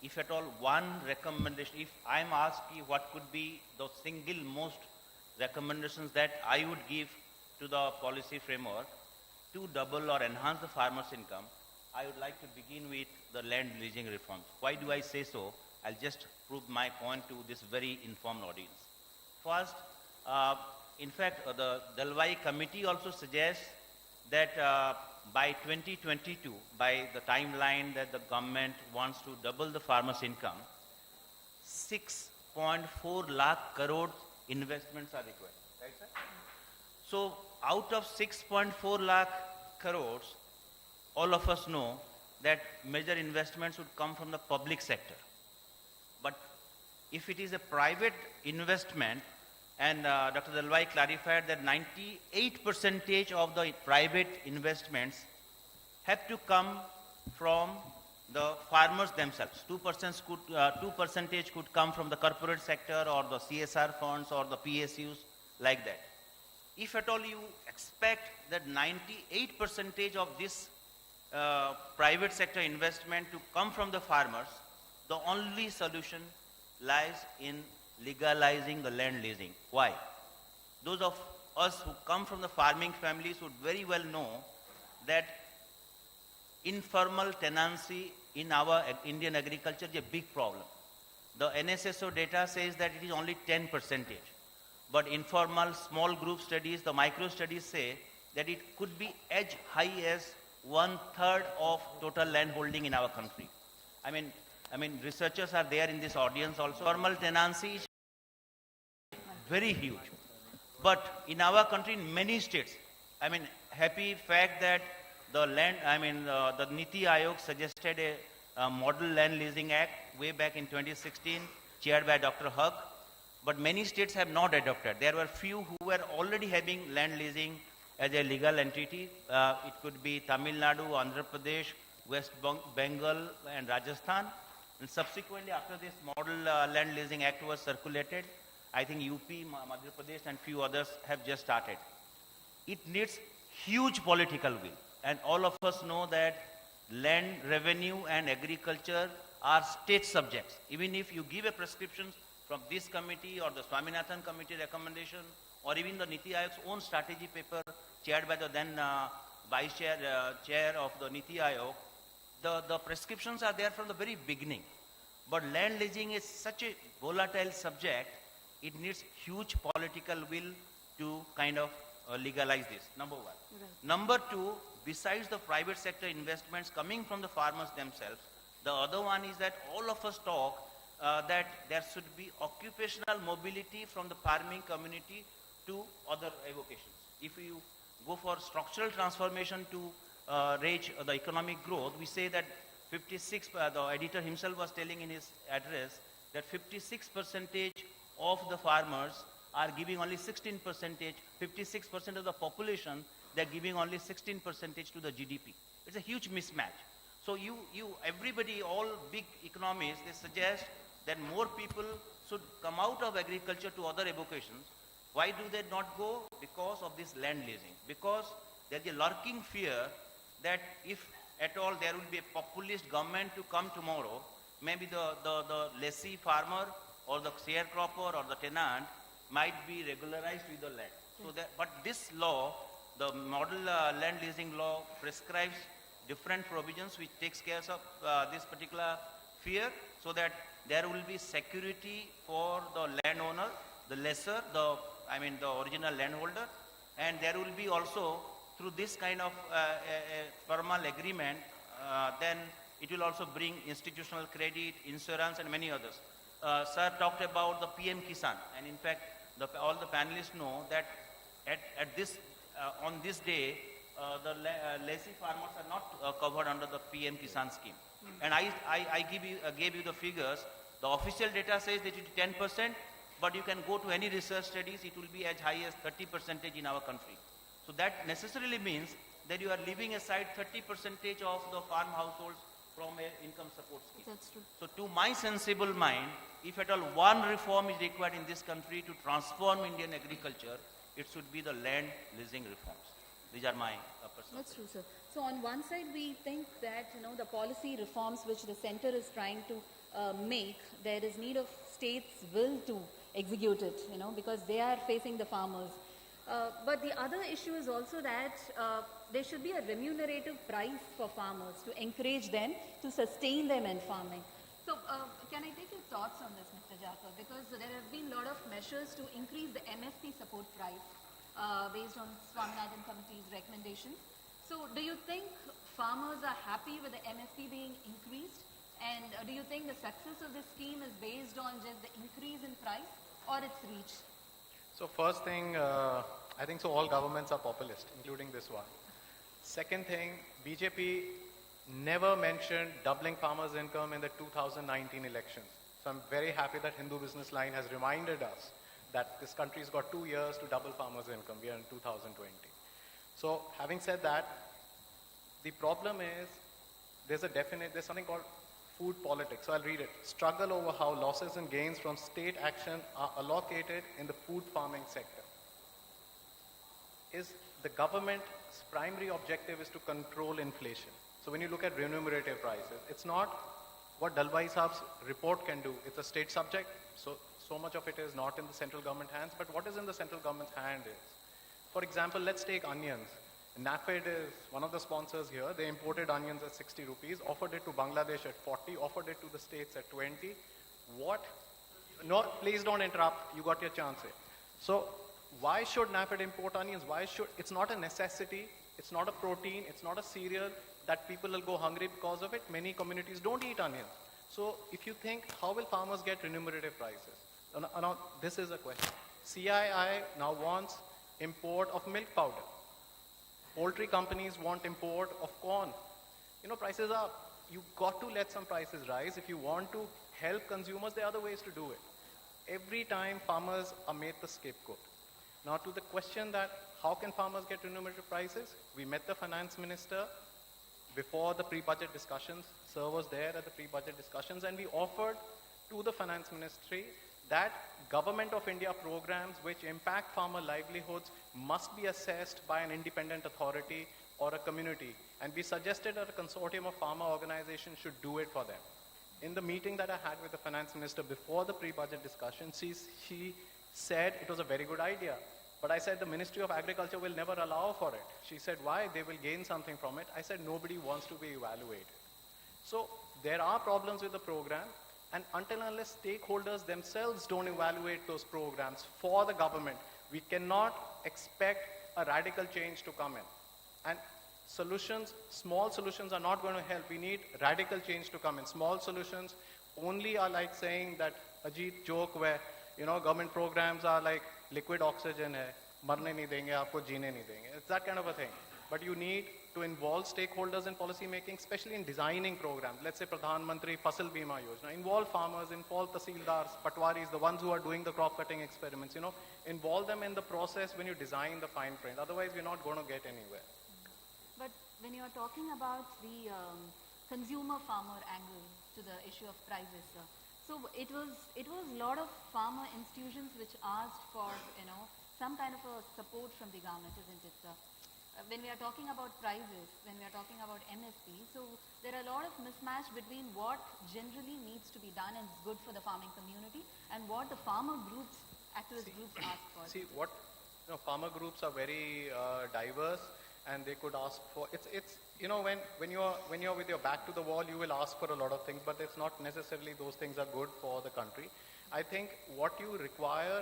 if at all one recommendation, if I'm asking what could be the single most recommendations that I would give to the policy framework to double or enhance the farmer's income, I would like to begin with the land leasing reforms. Why do I say so? I'll just prove my point to this very informed audience. First, in fact, the Dalwai committee also suggests that by 2022, by the timeline that the government wants to double the farmer's income, 6.4 lakh crore investments are required. Right, sir? So out of 6.4 lakh crores, all of us know that major investments would come from the public sector. But if it is a private investment, and Dr. Dalwai clarified that 98% of the private investments have to come from the farmers themselves. 2% could come from the corporate sector or the CSR funds or the PSUs, like that. If at all you expect that 98% of this private sector investment to come from the farmers, the only solution lies in legalizing the land leasing. Why? Those of us who come from the farming families would very well know that informal tenancy in our Indian agriculture is a big problem. The NSSO data says that it is only 10%. But informal small group studies, the micro studies say that it could be as high as 1/3 of total land holding in our country. I mean, researchers are there in this audience also. Formal tenancy is very huge. But in our country, in many states, happy fact that the Niti Aayog suggested a model land leasing act way back in 2016, chaired by Dr. Haq. But many states have not adopted. There were few who were already having land leasing as a legal entity. It could be Tamil Nadu, Andhra Pradesh, West Bengal, and Rajasthan. And subsequently, after this model land leasing act was circulated, I think UP, Madhya Pradesh, and few others have just started. It needs huge political will. And all of us know that land revenue and agriculture are state subjects. Even if you give a prescription from this committee or the Swaminathan committee recommendation or even the Niti Aayog's own strategy paper chaired by the then vice chair of the Niti Aayog, the prescriptions are there from the very beginning. But land leasing is such a volatile subject, it needs huge political will to kind of legalize this, number one. Right. Number two, besides the private sector investments coming from the farmers themselves, the other one is that all of us talk that there should be occupational mobility from the farming community to other avocations. If you go for structural transformation to reach the economic growth, we say that the editor himself was telling in his address that 56% of the farmers are giving only 16%, 56% of the population, they're giving only 16% to the GDP. It's a huge mismatch. So everybody, all big economists, they suggest that more people should come out of agriculture to other avocations. Why do they not go? Because of this land leasing. Because there's a lurking fear that if at all there will be a populist government to come tomorrow, maybe the lessee farmer or the sharecropper or the tenant might be regularized with the land. So that, but this law, the model land leasing law, prescribes different provisions which takes care of this particular fear, so that there will be security for the landowner, the lessor, the original landholder, and there will be also through this kind of a formal agreement, then it will also bring institutional credit, insurance, and many others. Sir talked about the PM Kisan, and in fact, all the panelists know that at this on this day, the lessee farmers are not covered under the PM Kisan scheme. And I gave you the figures. The official data says that it is 10%, but you can go to any research studies, it will be as high as 30% in our country. So that necessarily means that you are leaving aside 30% of the farm households from an income support scheme. That's true. So to my sensible mind, if at all one reform is required in this country to transform Indian agriculture, it should be the land leasing reforms. These are my personal. That's true, sir. So on one side, we think that the policy reforms which the center is trying to make, there is need of states' will to execute it, because they are facing the farmers. But the other issue is also that there should be a remunerative price for farmers to encourage them to sustain them in farming. So can I take your thoughts on this, Mr. Jaffer? Because there have been a lot of measures to increase the MSP support price based on Swaminathan Committee's recommendations. So do you think farmers are happy with the MSP being increased? And do you think the success of this scheme is based on just the increase in price or its reach? So first thing, I think so all governments are populist, including this one. Second thing, BJP never mentioned doubling farmers' income in the 2019 elections. So I'm very happy that Hindu Business Line has reminded us that this country's got 2 years to double farmers' income. We are in 2020. So having said that, the problem is there's something called food politics. So I'll read it. Struggle over how losses and gains from state action are allocated in the food farming sector. Is the government's primary objective is to control inflation. So when you look at remunerative prices, it's not what Dalbai Saab's report can do. It's a state subject. So much of it is not in the central government hands. But what is in the central government's hand is, for example, let's take onions. NAFED is one of the sponsors here. They imported onions at 60 rupees, offered it to Bangladesh at 40, offered it to the states at 20. What? No, please don't interrupt. You got your chance here. So why should NAFED import onions? It's not a necessity. It's not a protein. It's not a cereal that people will go hungry because of it. Many communities don't eat onions. So if you think, how will farmers get remunerative prices? Now this is a question. CII now wants import of milk powder. Poultry companies want import of corn. Prices are up. You've got to let some prices rise. If you want to help consumers, there are other ways to do it. Every time farmers are made the scapegoat. Now to the question that how can farmers get remunerative prices? We met the finance minister before the pre-budget discussions. Sir was there at the pre-budget discussions, and we offered to the finance ministry that Government of India programs which impact farmer livelihoods must be assessed by an independent authority or a community. And we suggested that a consortium of farmer organizations should do it for them. In the meeting that I had with the finance minister before the pre-budget discussion, she said it was a very good idea. But I said the Ministry of Agriculture will never allow for it. She said, why? They will gain something from it. I said, nobody wants to be evaluated. So there are problems with the program. And until and unless stakeholders themselves don't evaluate those programs for the government, we cannot expect a radical change to come in. And small solutions are not going to help. We need radical change to come in. Small solutions only are like saying that Ajit joke where, government programs are like liquid oxygen hai, marne nahi denge, aapko jeene nahi denge. It's that kind of a thing. But you need to involve stakeholders in policy making, especially in designing programs. Let's say Pradhan Mantri Fasal Bima Yojana. Involve farmers, involve tahsildars, patwaris, the ones who are doing the crop cutting experiments. Involve them in the process when you design the fine print. Otherwise, we're not going to get anywhere. But when you're talking about the consumer farmer angle to the issue of prices, so it was a lot of farmer institutions which asked for some kind of a support from the government, isn't it? When we are talking about prices, when we are talking about MSP, so there are a lot of mismatch between what generally needs to be done and is good for the farming community and what the farmer groups, activist groups ask for. See, farmer groups are very diverse, and they could ask for, it's when you're with your back to the wall, you will ask for a lot of things, but it's not necessarily those things are good for the country. I think what you require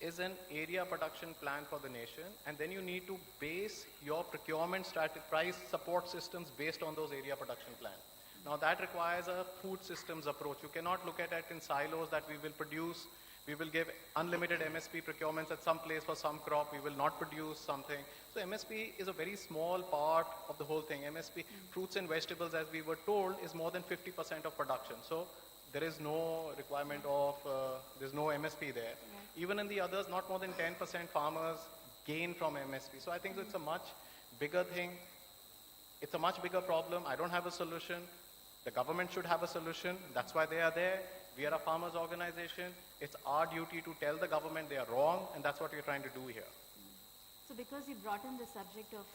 is an area production plan for the nation, and then you need to base your procurement strategy, price support systems based on those area production plans. Now that requires a food systems approach. You cannot look at it in silos that we will give unlimited MSP procurements at some place for some crop, we will not produce something. So MSP is a very small part of the whole thing. MSP, fruits and vegetables, as we were told, is more than 50% of production. So there is no requirement of, there's no MSP there. Even in the others, not more than 10% farmers gain from MSP. So I think it's a much bigger thing. It's a much bigger problem. I don't have a solution. The government should have a solution. That's why they are there. We are a farmers organization. It's our duty to tell the government they are wrong, and that's what we're trying to do here. So because you brought in the subject of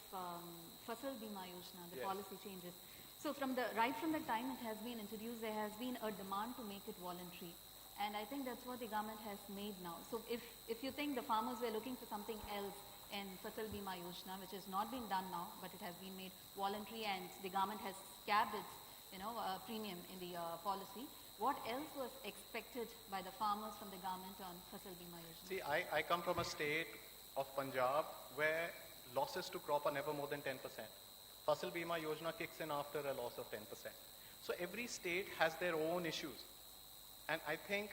Fasal Bima Yojana, the policy changes. So right from the time it has been introduced, there has been a demand to make it voluntary. And I think that's what the government has made now. So if you think the farmers were looking for something else in Fasal Bima Yojana, which has not been done now, but it has been made voluntary and the government has capped its premium in the policy, what else was expected by the farmers from the government on Fasal Bima Yojana? See, I come from a state of Punjab where losses to crop are never more than 10%. Fasal Bima Yojana kicks in after a loss of 10%. So every state has their own issues. And I think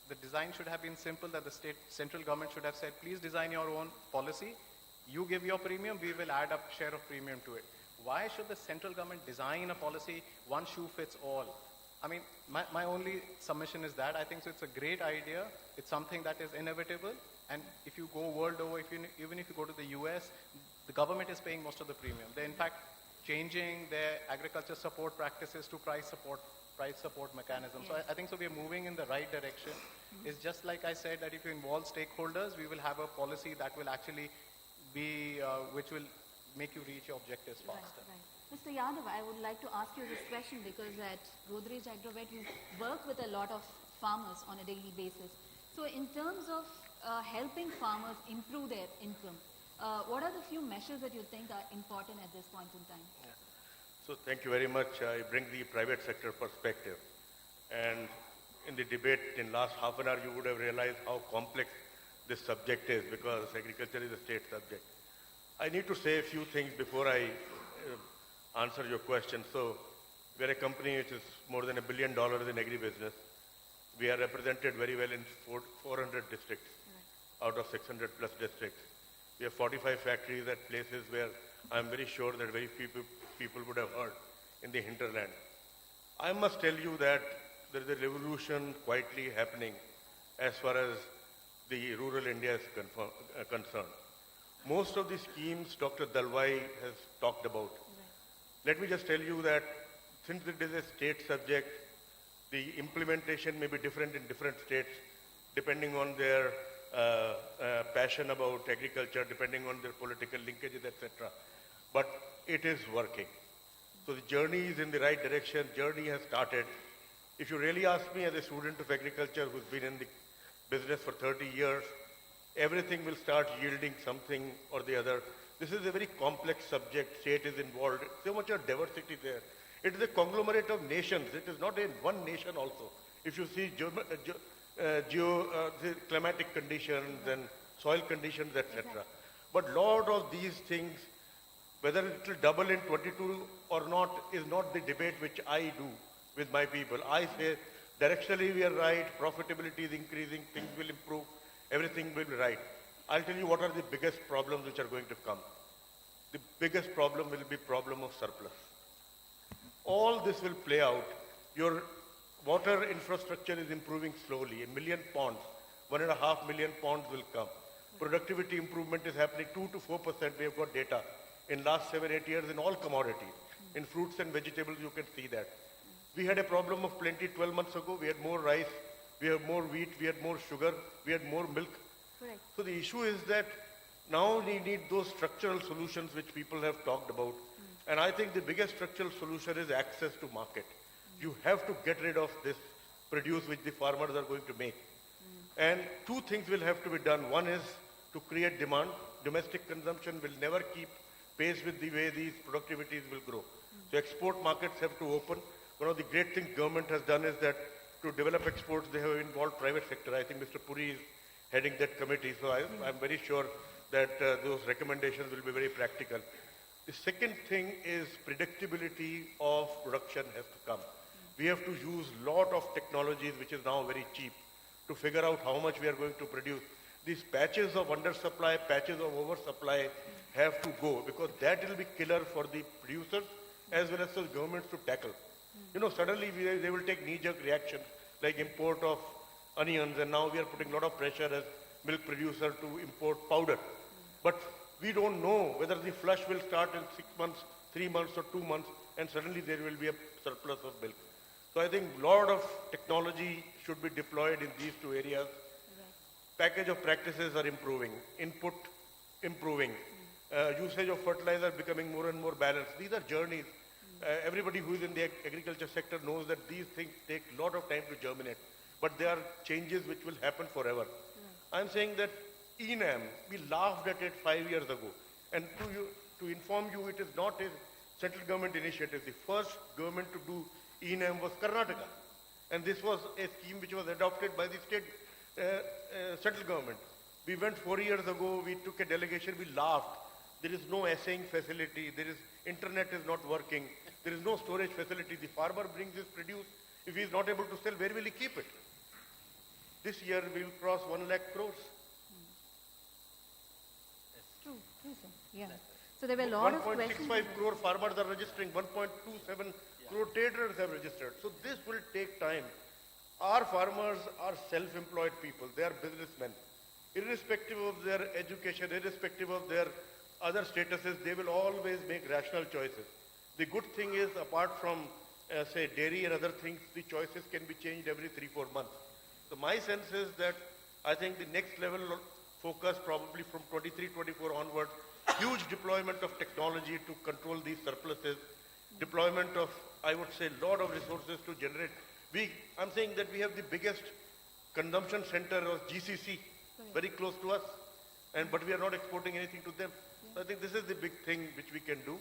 the design should have been simple, that the central government should have said, please design your own policy. You give your premium, we will add a share of premium to it. Why should the central government design a policy, one shoe fits all? I mean, my only submission is that I think so it's a great idea. It's something that is inevitable. And if you go world over, even if you go to the US, the government is paying most of the premium. They're in fact changing their agriculture support practices to price support mechanism. So I think so we are moving in the right direction. It's just like I said, that if you involve stakeholders, we will have a policy that will actually be, which will make you reach your objectives faster. Right. Mr. Yadav, I would like to ask you this question because at Godrej Agrovet, you work with a lot of farmers on a daily basis. So in terms of helping farmers improve their income, what are the few measures that you think are important at this point in time? Yeah. So thank you very much. I bring the private sector perspective. And in the debate in last half an hour, you would have realized how complex this subject is because agriculture is a state subject. I need to say a few things before I answer your question. So we're a company which is more than $1 billion in agribusiness. We are represented very well in 400 districts out of 600 plus districts. We have 45 factories at places where I'm very sure that very few people would have heard in the hinterland. I must tell you that there is a revolution quietly happening as far as the rural India is concerned. Most of the schemes Dr. Dalwai has talked about. Let me just tell you that since it is a state subject, the implementation may be different in different states depending on their passion about agriculture, depending on their political linkages, etc. But it is working. So the journey is in the right direction. Journey has started. If you really ask me as a student of agriculture who's been in the business for 30 years, everything will start yielding something or the other. This is a very complex subject. State is involved. So much of diversity there. It is a conglomerate of nations. It is not in one nation also. If you see the climatic conditions and soil conditions, etc. But lot of these things, whether it will double in 22 or not, is not the debate which I do with my people. I say directionally we are right, profitability is increasing, things will improve, everything will be right. I'll tell you what are the biggest problems which are going to come. The biggest problem will be problem of surplus. All this will play out. Your water infrastructure is improving slowly. 1 million ponds, 1.5 million ponds will come. Productivity improvement is happening 2 to 4%. We have got data in last 7-8 years in all commodities. In fruits and vegetables, you can see that. We had a problem of plenty 12 months ago. We had more rice, we had more wheat, we had more sugar, we had more milk. Correct. So the issue is that now we need those structural solutions which people have talked about. And I think the biggest structural solution is access to market. You have to get rid of this produce which the farmers are going to make. And two things will have to be done. One is to create demand. Domestic consumption will never keep pace with the way these productivities will grow. So export markets have to open. One of the great things government has done is that to develop exports, they have involved private sector. I think Mr. Puri is heading that committee. So I'm very sure that those recommendations will be very practical. The second thing is predictability of production has to come. We have to use lot of technologies which is now very cheap to figure out how much we are going to produce. These patches of undersupply, patches of oversupply have to go because that will be killer for the producers as well as the governments to tackle. You know, suddenly they will take knee-jerk reactions like import of onions, and now we are putting a lot of pressure as milk producer to import powder. But we don't know whether the flush will start in 6 months, 3 months or 2 months, and suddenly there will be a surplus of milk. So I think a lot of technology should be deployed in these two areas. Package of practices are improving, input improving, usage of fertilizer becoming more and more balanced. These are journeys. Everybody who is in the agriculture sector knows that these things take a lot of time to germinate, but there are changes which will happen forever. I'm saying that ENAM, we laughed at it 5 years ago. And to inform you, it is not a central government initiative. The first government to do ENAM was Karnataka. And this was a scheme which was adopted by the state central government. We went 4 years ago, we took a delegation, we laughed. There is no assaying facility, internet is not working, there is no storage facility. The farmer brings his produce. If he is not able to sell, where will he keep it? This year we will cross 1 lakh crores. True, sir. Yeah. So there were a lot of questions. 1.65 crore farmers are registering, 1.27 crore traders have registered. So this will take time. Our farmers are self-employed people, they are businessmen. Irrespective of their education, irrespective of their other statuses, they will always make rational choices. The good thing is, apart from, say, dairy and other things, the choices can be changed every 3-4 months. So my sense is that I think the next level of focus probably from 23-24 onwards, huge deployment of technology to control these surpluses, deployment of, I would say, lot of resources to generate. I'm saying that we have the biggest consumption center of GCC, very close to us, but we are not exporting anything to them. So I think this is the big thing which we can do.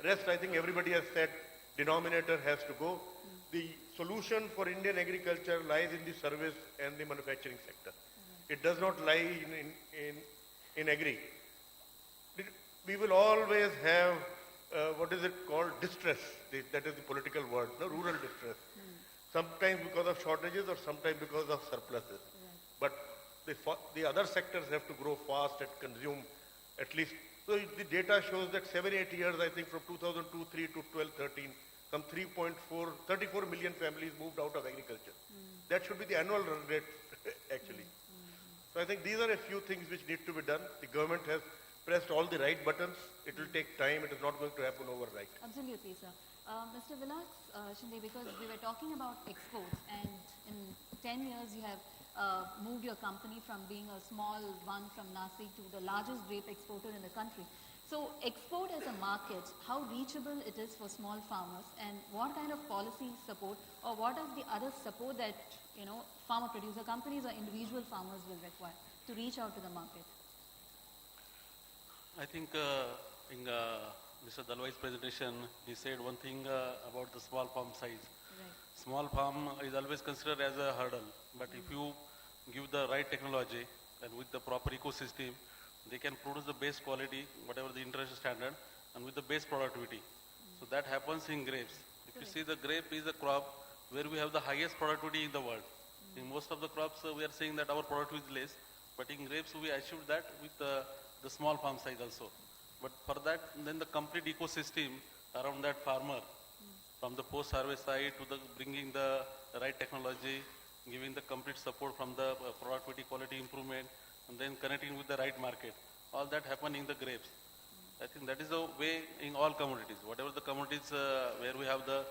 Rest, I think everybody has said, denominator has to go. The solution for Indian agriculture lies in the service and the manufacturing sector. It does not lie in agri. We will always have, what is it called, distress. That is the political word, no, rural distress. Sometimes because of shortages or sometimes because of surpluses. But the other sectors have to grow fast and consume at least. So the data shows that 7-8 years, I think from 2002-3 to 12-13, some 34 million families moved out of agriculture. That should be the annual run rate, actually. So I think these are a few things which need to be done. The government has pressed all the right buttons. It will take time. It is not going to happen overnight. Absolutely, sir. Mr. Vilas Shinde, because we were talking about exports, and in 10 years you have moved your company from being a small one from Nasik to the largest grape exporter in the country. So export as a market, how reachable it is for small farmers, and what kind of policy support or what is the other support that farmer producer companies or individual farmers will require to reach out to the market? I think in Mr. Dalwai's presentation, he said one thing about the small farm size. Right. Small farm is always considered as a hurdle, but if you give the right technology and with the proper ecosystem, they can produce the best quality, whatever the international standard, and with the best productivity. So that happens in grapes. If you see, the grape is a crop where we have the highest productivity in the world. In most of the crops, we are saying that our productivity is less, but in grapes, we achieved that with the small farm size also. But for that, then the complete ecosystem around that farmer, from the post-harvest side to the bringing the right technology, giving the complete support from the productivity quality improvement, and then connecting with the right market. All that happen in the grapes. I think that is the way in all commodities. Whatever the commodities where we have the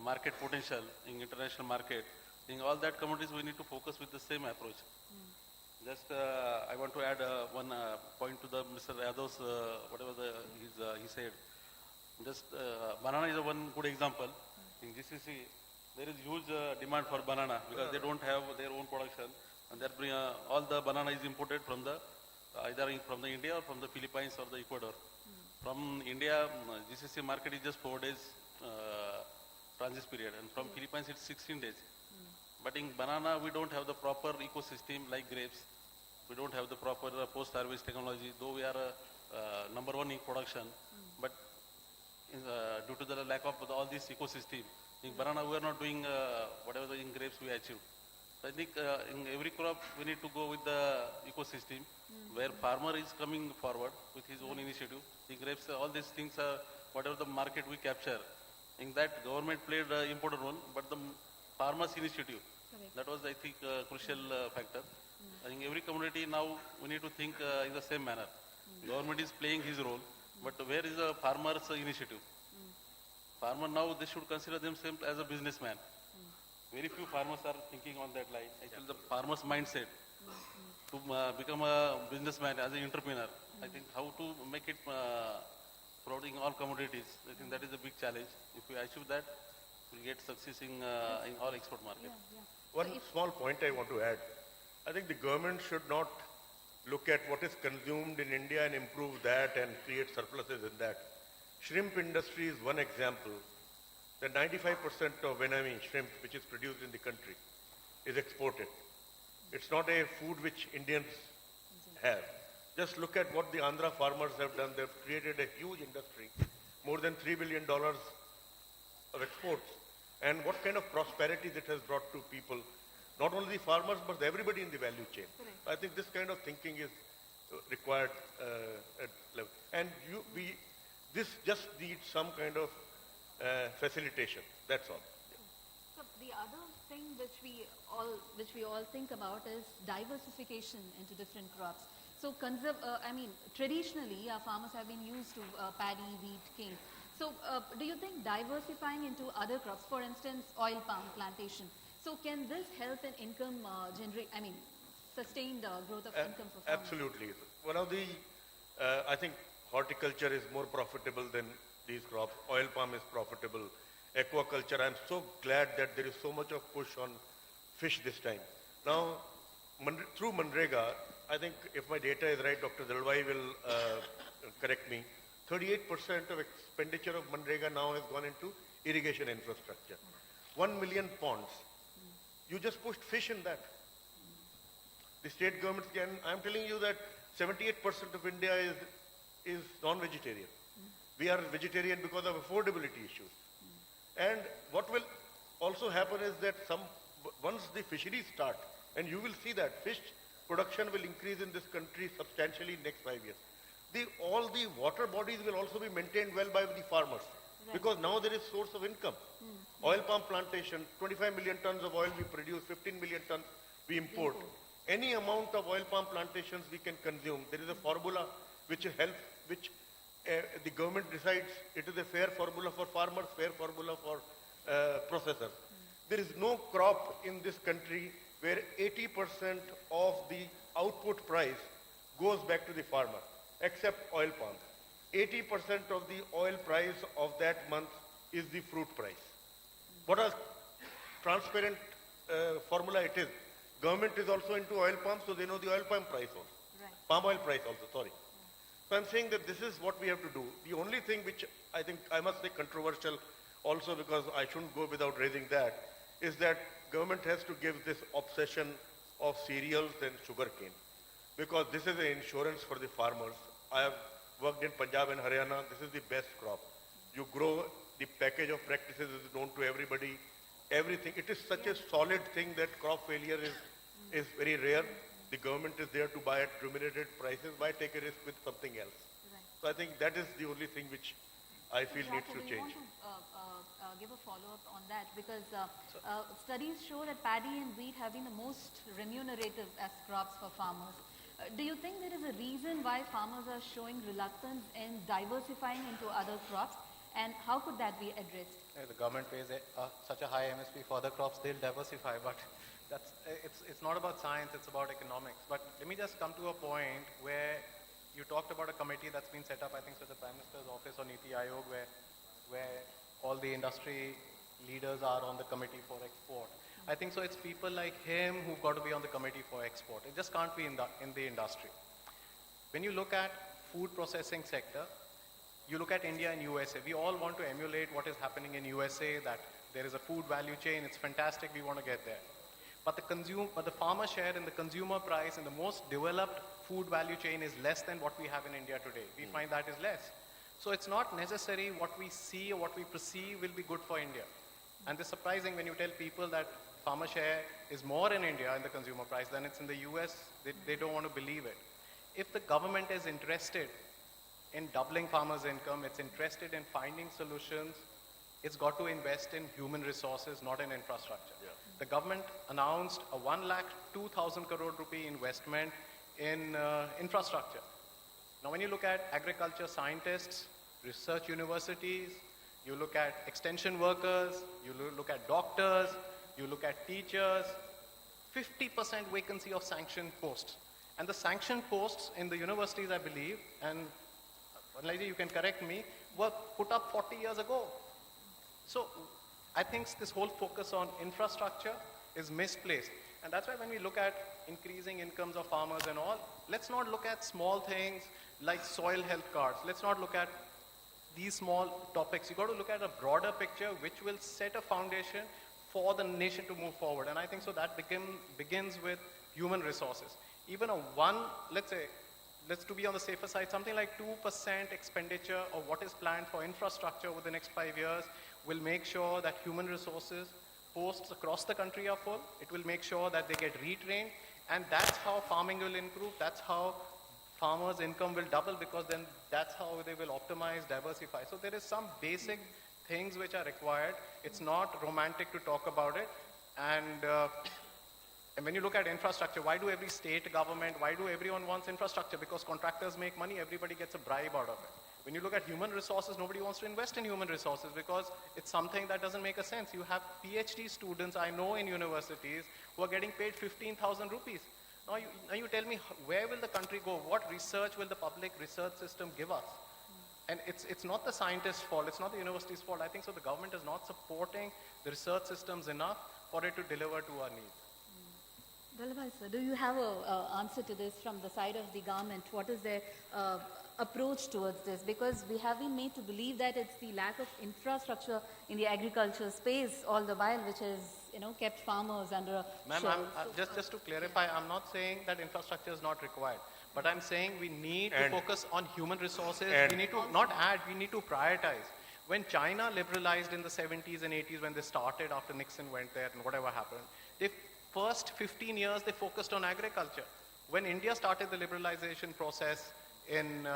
market potential in international market, in all that commodities we need to focus with the same approach. Just I want to add one point to the Mr. Yadav's whatever he said. Just banana is a one good example. In GCC, there is huge demand for banana because they don't have their own production, and all the banana is imported from the either from the India or from the Philippines or the Ecuador. From India, GCC market is just 4 days transit period, and from Philippines it's 16 days. But in banana, we don't have the proper ecosystem like grapes. We don't have the proper post-harvest technology, though we are number one in production. But due to the lack of all this ecosystem, in banana we are not doing whatever in grapes we achieve. So I think in every crop we need to go with the ecosystem where farmer is coming forward with his own initiative. In grapes, all these things are whatever the market we capture. In that, government played an important role, but the farmers' initiative, that was, I think, a crucial factor. In every community now, we need to think in the same manner. Government is playing his role, but where is the farmer's initiative? Farmer now, they should consider themselves as a businessman. Very few farmers are thinking on that line. Actually, the farmer's mindset to become a businessman as an entrepreneur. I think how to make it promoting all commodities. I think that is a big challenge. If we achieve that, we'll get success in all export market. One small point I want to add. I think the government should not look at what is consumed in India and improve that and create surpluses in that. Shrimp industry is one example. That 95% of Venami shrimp which is produced in the country is exported. It's not a food which Indians have. Just look at what the Andhra farmers have done. They've created a huge industry, more than $3 billion of exports. And what kind of prosperity that has brought to people, not only the farmers, but everybody in the value chain. I think this kind of thinking is required at level. And this just needs some kind of facilitation. That's all. So the other thing which we all think about is diversification into different crops. So traditionally our farmers have been used to paddy, wheat, cane. So do you think diversifying into other crops, for instance, oil palm plantation, so can this help in income sustain the growth of income for farmers? Absolutely. One of the, I think horticulture is more profitable than these crops. Oil palm is profitable. Aquaculture, I'm so glad that there is so much of push on fish this time. Now, through Manrega, I think if my data is right, Dr. Dalwai will correct me, 38% of expenditure of Manrega now has gone into irrigation infrastructure. 1 million ponds. You just pushed fish in that. The state governments can, I'm telling you that 78% of India is non-vegetarian. We are vegetarian because of affordability issues. And what will also happen is that once the fisheries start, and you will see that fish production will increase in this country substantially in next 5 years. All the water bodies will also be maintained well by the farmers, because now there is source of income. Oil palm plantation, 25 million tons of oil we produce, 15 million tons we import. Any amount of oil palm plantations we can consume. There is a formula which the government decides it is a fair formula for farmers, fair formula for processors. There is no crop in this country where 80% of the output price goes back to the farmer, except oil palm. 80% of the oil price of that month is the fruit price. What a transparent formula it is. Government is also into oil palm, so they know the oil palm price also. Palm oil price also, sorry. So I'm saying that this is what we have to do. The only thing which I think I must say controversial also, because I shouldn't go without raising that, is that government has to give this obsession of cereals and sugarcane, because this is an insurance for the farmers. I have worked in Punjab and Haryana. This is the best crop. You grow, the package of practices is known to everybody. Everything. It is such a solid thing that crop failure is very rare. The government is there to buy at remunerated prices. Why take a risk with something else? So I think that is the only thing which I feel needs to change. Do you want to give a follow-up on that? Because studies show that paddy and wheat have been the most remunerative as crops for farmers. Do you think there is a reason why farmers are showing reluctance in diversifying into other crops? And how could that be addressed? The government pays such a high MSP for other crops, they'll diversify, but it's not about science, it's about economics. But let me just come to a point where you talked about a committee that's been set up, I think, so the Prime Minister's office or Niti Aayog, where all the industry leaders are on the committee for export. I think so it's people like him who've got to be on the committee for export. It just can't be in the industry. When you look at food processing sector, you look at India and USA. We all want to emulate what is happening in USA, that there is a food value chain. It's fantastic. We want to get there. But the farmer share in the consumer price in the most developed food value chain is less than what we have in India today. We find that is less. So it's not necessary what we see or what we perceive will be good for India. And it's surprising when you tell people that farmer share is more in India in the consumer price than it's in the US, they don't want to believe it. If the government is interested in doubling farmers' income, it's interested in finding solutions, it's got to invest in human resources, not in infrastructure. Yeah. The government announced a 1,02,000 crore rupee investment in infrastructure. Now when you look at agriculture scientists, research universities, you look at extension workers, you look at doctors, you look at teachers, 50% vacancy of sanctioned posts. And the sanctioned posts in the universities, I believe, and Lady, you can correct me, were put up 40 years ago. So I think this whole focus on infrastructure is misplaced. And that's why when we look at increasing incomes of farmers and all, let's not look at small things like soil health cards. Let's not look at these small topics. You've got to look at a broader picture which will set a foundation for the nation to move forward. And I think so that begins with human resources. Even let's to be on the safer side, something like 2% expenditure of what is planned for infrastructure over the next 5 years will make sure that human resources posts across the country are full. It will make sure that they get retrained, and that's how farming will improve. That's how farmers' income will double, because then that's how they will optimize, diversify. So there is some basic things which are required. It's not romantic to talk about it. And when you look at infrastructure, why do every state government, why do everyone wants infrastructure? Because contractors make money, everybody gets a bribe out of it. When you look at human resources, nobody wants to invest in human resources because it's something that doesn't make a sense. You have PhD students, I know, in universities who are getting paid 15,000 rupees. Now you tell me, where will the country go? What research will the public research system give us? And it's not the scientists' fault, it's not the university's fault. I think so the government is not supporting the research systems enough for it to deliver to our needs. Dalbhai sir, do you have an answer to this from the side of the government? What is their approach towards this? Because we have been made to believe that it's the lack of infrastructure in the agriculture space all the while which has kept farmers under a Ma'am, just to clarify, I'm not saying that infrastructure is not required. But I'm saying we need to focus on human resources. We need to not add, we need to prioritize. When China liberalized in the 70s and 80s, when they started after Nixon went there and whatever happened, they first 15 years they focused on agriculture. When India started the liberalization process in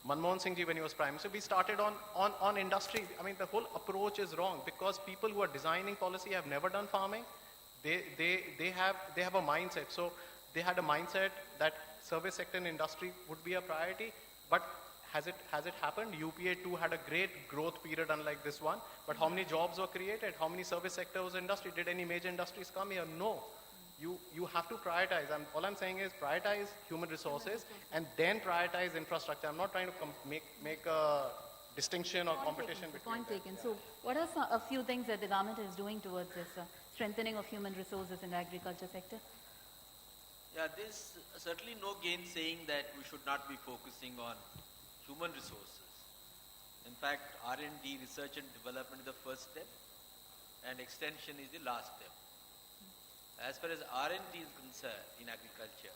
Manmohan Singh ji when he was Prime Minister, we started on industry. I mean, the whole approach is wrong because people who are designing policy have never done farming. They have a mindset. So they had a mindset that service sector and industry would be a priority, but has it happened? UPA 2 had a great growth period unlike this one, but how many jobs were created? How many service sectors industry? Did any major industries come here? No. You have to prioritize. All I'm saying is prioritize human resources and then prioritize infrastructure. I'm not trying to make a distinction or competition between Point taken. So what are a few things that the government is doing towards this strengthening of human resources in the agriculture sector? Yeah, there's certainly no gainsaying that we should not be focusing on human resources. In fact, R&D, research and development is the first step, and extension is the last step. As far as R&D is concerned in agriculture,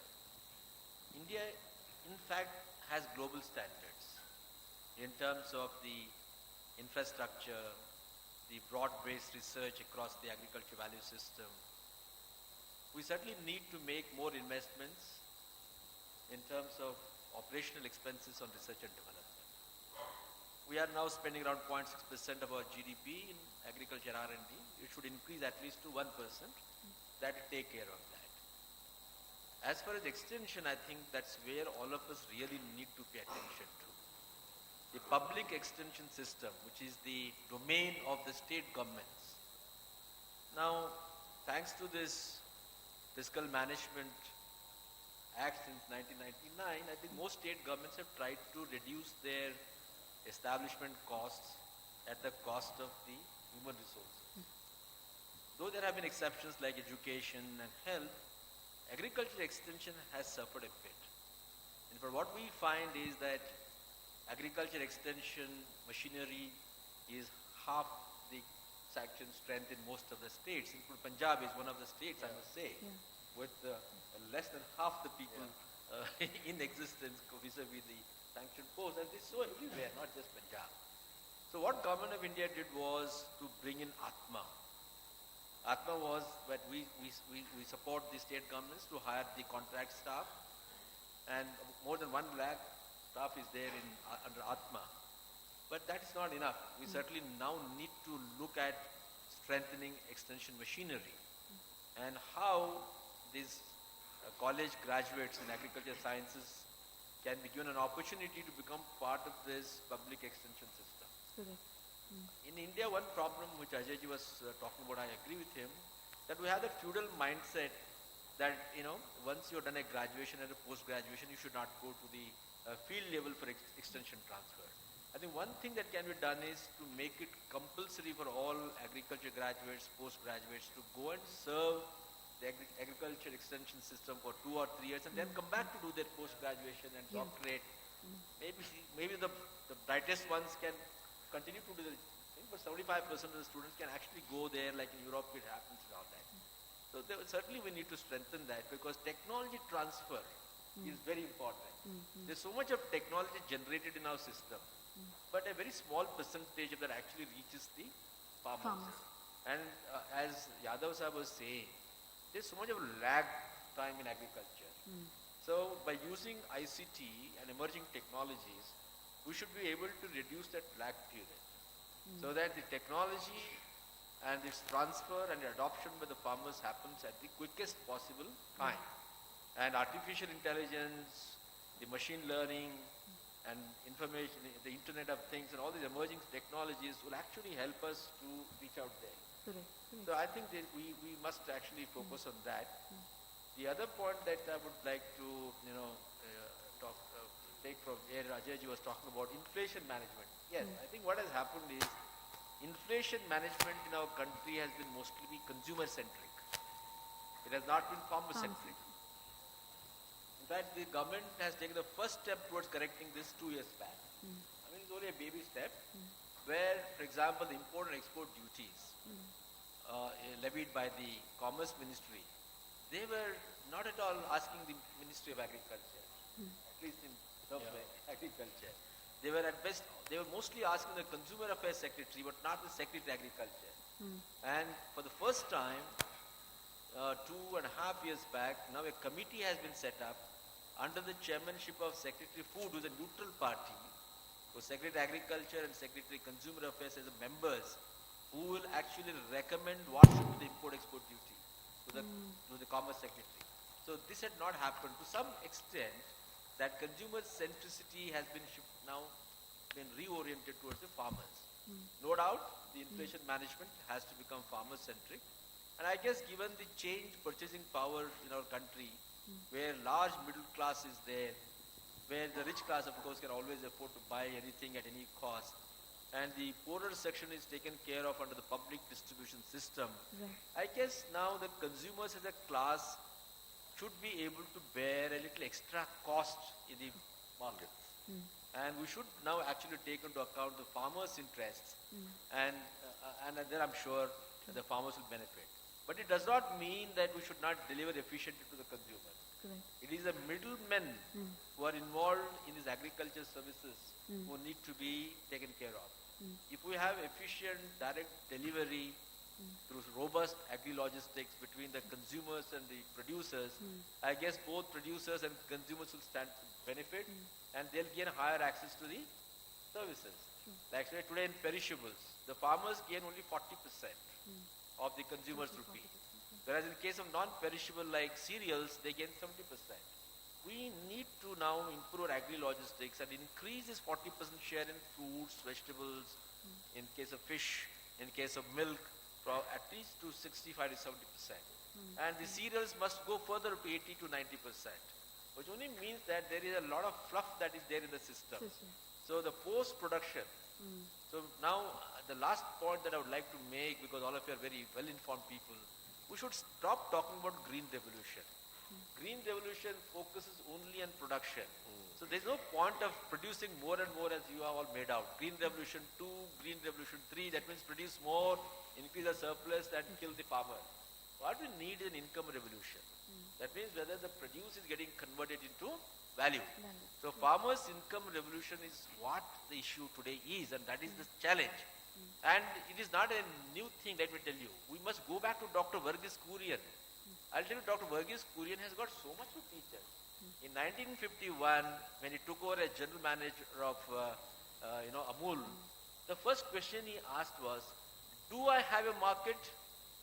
India, in fact, has global standards in terms of the infrastructure, the broad-based research across the agriculture value system. We certainly need to make more investments in terms of operational expenses on research and development. We are now spending around 0.6% of our GDP in agriculture R&D. It should increase at least to 1%. That will take care of that. As far as extension, I think that's where all of us really need to pay attention to. The public extension system, which is the domain of the state governments. Now, thanks to this fiscal management act since 1999, I think most state governments have tried to reduce their establishment costs at the cost of the human resources. Though there have been exceptions like education and health, agriculture extension has suffered a bit. And for what we find is that agriculture extension machinery is half the sanction strength in most of the states. Including Punjab is one of the states, I must say, with less than half the people in existence vis-a-vis the sanction post. And this is so everywhere, not just Punjab. So what Government of India did was to bring in Atma. Atma was that we support the state governments to hire the contract staff, and more than 1 lakh staff is there in under Atma. But that is not enough. We certainly now need to look at strengthening extension machinery and how these college graduates in agriculture sciences can be given an opportunity to become part of this public extension system. Correct. In India, one problem which Ajayji was talking about, I agree with him, that we have that feudal mindset that, once you've done a graduation and a post-graduation, you should not go to the field level for extension transfer. I think one thing that can be done is to make it compulsory for all agriculture graduates, post-graduates to go and serve the agriculture extension system for 2 or 3 years and then come back to do their post-graduation and doctorate. Maybe the brightest ones can continue to do the thing, but 75% of the students can actually go there, like in Europe it happens and all that. So certainly we need to strengthen that, because technology transfer is very important. There's so much of technology generated in our system, but a very small percentage of that actually reaches the farmers. And as Yadav Sahab was saying, there's so much of lag time in agriculture. So by using ICT and emerging technologies, we should be able to reduce that lag period so that the technology and its transfer and adoption by the farmers happens at the quickest possible time. And artificial intelligence, the machine learning and information, the Internet of Things and all these emerging technologies will actually help us to reach out there. Correct. So I think that we must actually focus on that. The other point that I would like to take from where Ajayji was talking about inflation management. Yes, I think what has happened is inflation management in our country has been mostly consumer centric. It has not been farmer centric. In fact, the government has taken the first step towards correcting this 2 years back. I mean, it's only a baby step where, for example, the import and export duties levied by the Commerce Ministry, they were not at all asking the Ministry of Agriculture, at least in terms of agriculture. They were at best, they were mostly asking the Consumer Affairs Secretary, but not the Secretary of Agriculture. And for the first time, 2.5 years back, now a committee has been set up under the chairmanship of Secretary Food, who is a neutral party, so Secretary Agriculture and Secretary Consumer Affairs as members, who will actually recommend what should be the import-export duty to the Commerce Secretary. So this had not happened. To some extent, that consumer centricity has been reoriented towards the farmers. No doubt, the inflation management has to become farmer-centric. And I guess given the changed purchasing power in our country, where large middle class is there, where the rich class, of course, can always afford to buy anything at any cost, and the poorer section is taken care of under the public distribution system. I guess now the consumers as a class should be able to bear a little extra cost in the market. And we should now actually take into account the farmers' interests, and then I'm sure the farmers will benefit. But it does not mean that we should not deliver efficiently to the consumers. Correct. It is the middlemen who are involved in these agriculture services who need to be taken care of. If we have efficient direct delivery through robust agri-logistics between the consumers and the producers, I guess both producers and consumers will stand to benefit, and they'll gain higher access to the services. Like today in perishables, the farmers gain only 40% of the consumer's rupee. Whereas in case of non-perishable like cereals, they gain 70%. We need to now improve agri-logistics and increase this 40% share in fruits, vegetables, in case of fish, in case of milk, at least to 65 to 70%. And the cereals must go further to 80 to 90%, which only means that there is a lot of fluff that is there in the system. So the post-production. So now the last point that I would like to make, because all of you are very well-informed people, we should stop talking about green revolution. Green revolution focuses only on production. So there's no point of producing more and more as you have all made out. Green revolution 2, green revolution 3, that means produce more, increase the surplus and kill the farmer. What we need is an income revolution. That means whether the produce is getting converted into value. So farmers' income revolution is what the issue today is, and that is the challenge. And it is not a new thing, let me tell you. We must go back to Dr. Verghese Kurian. I'll tell you, Dr. Verghese Kurian has got so much to teach us. In 1951, when he took over as general manager of Amul, the first question he asked was, do I have a market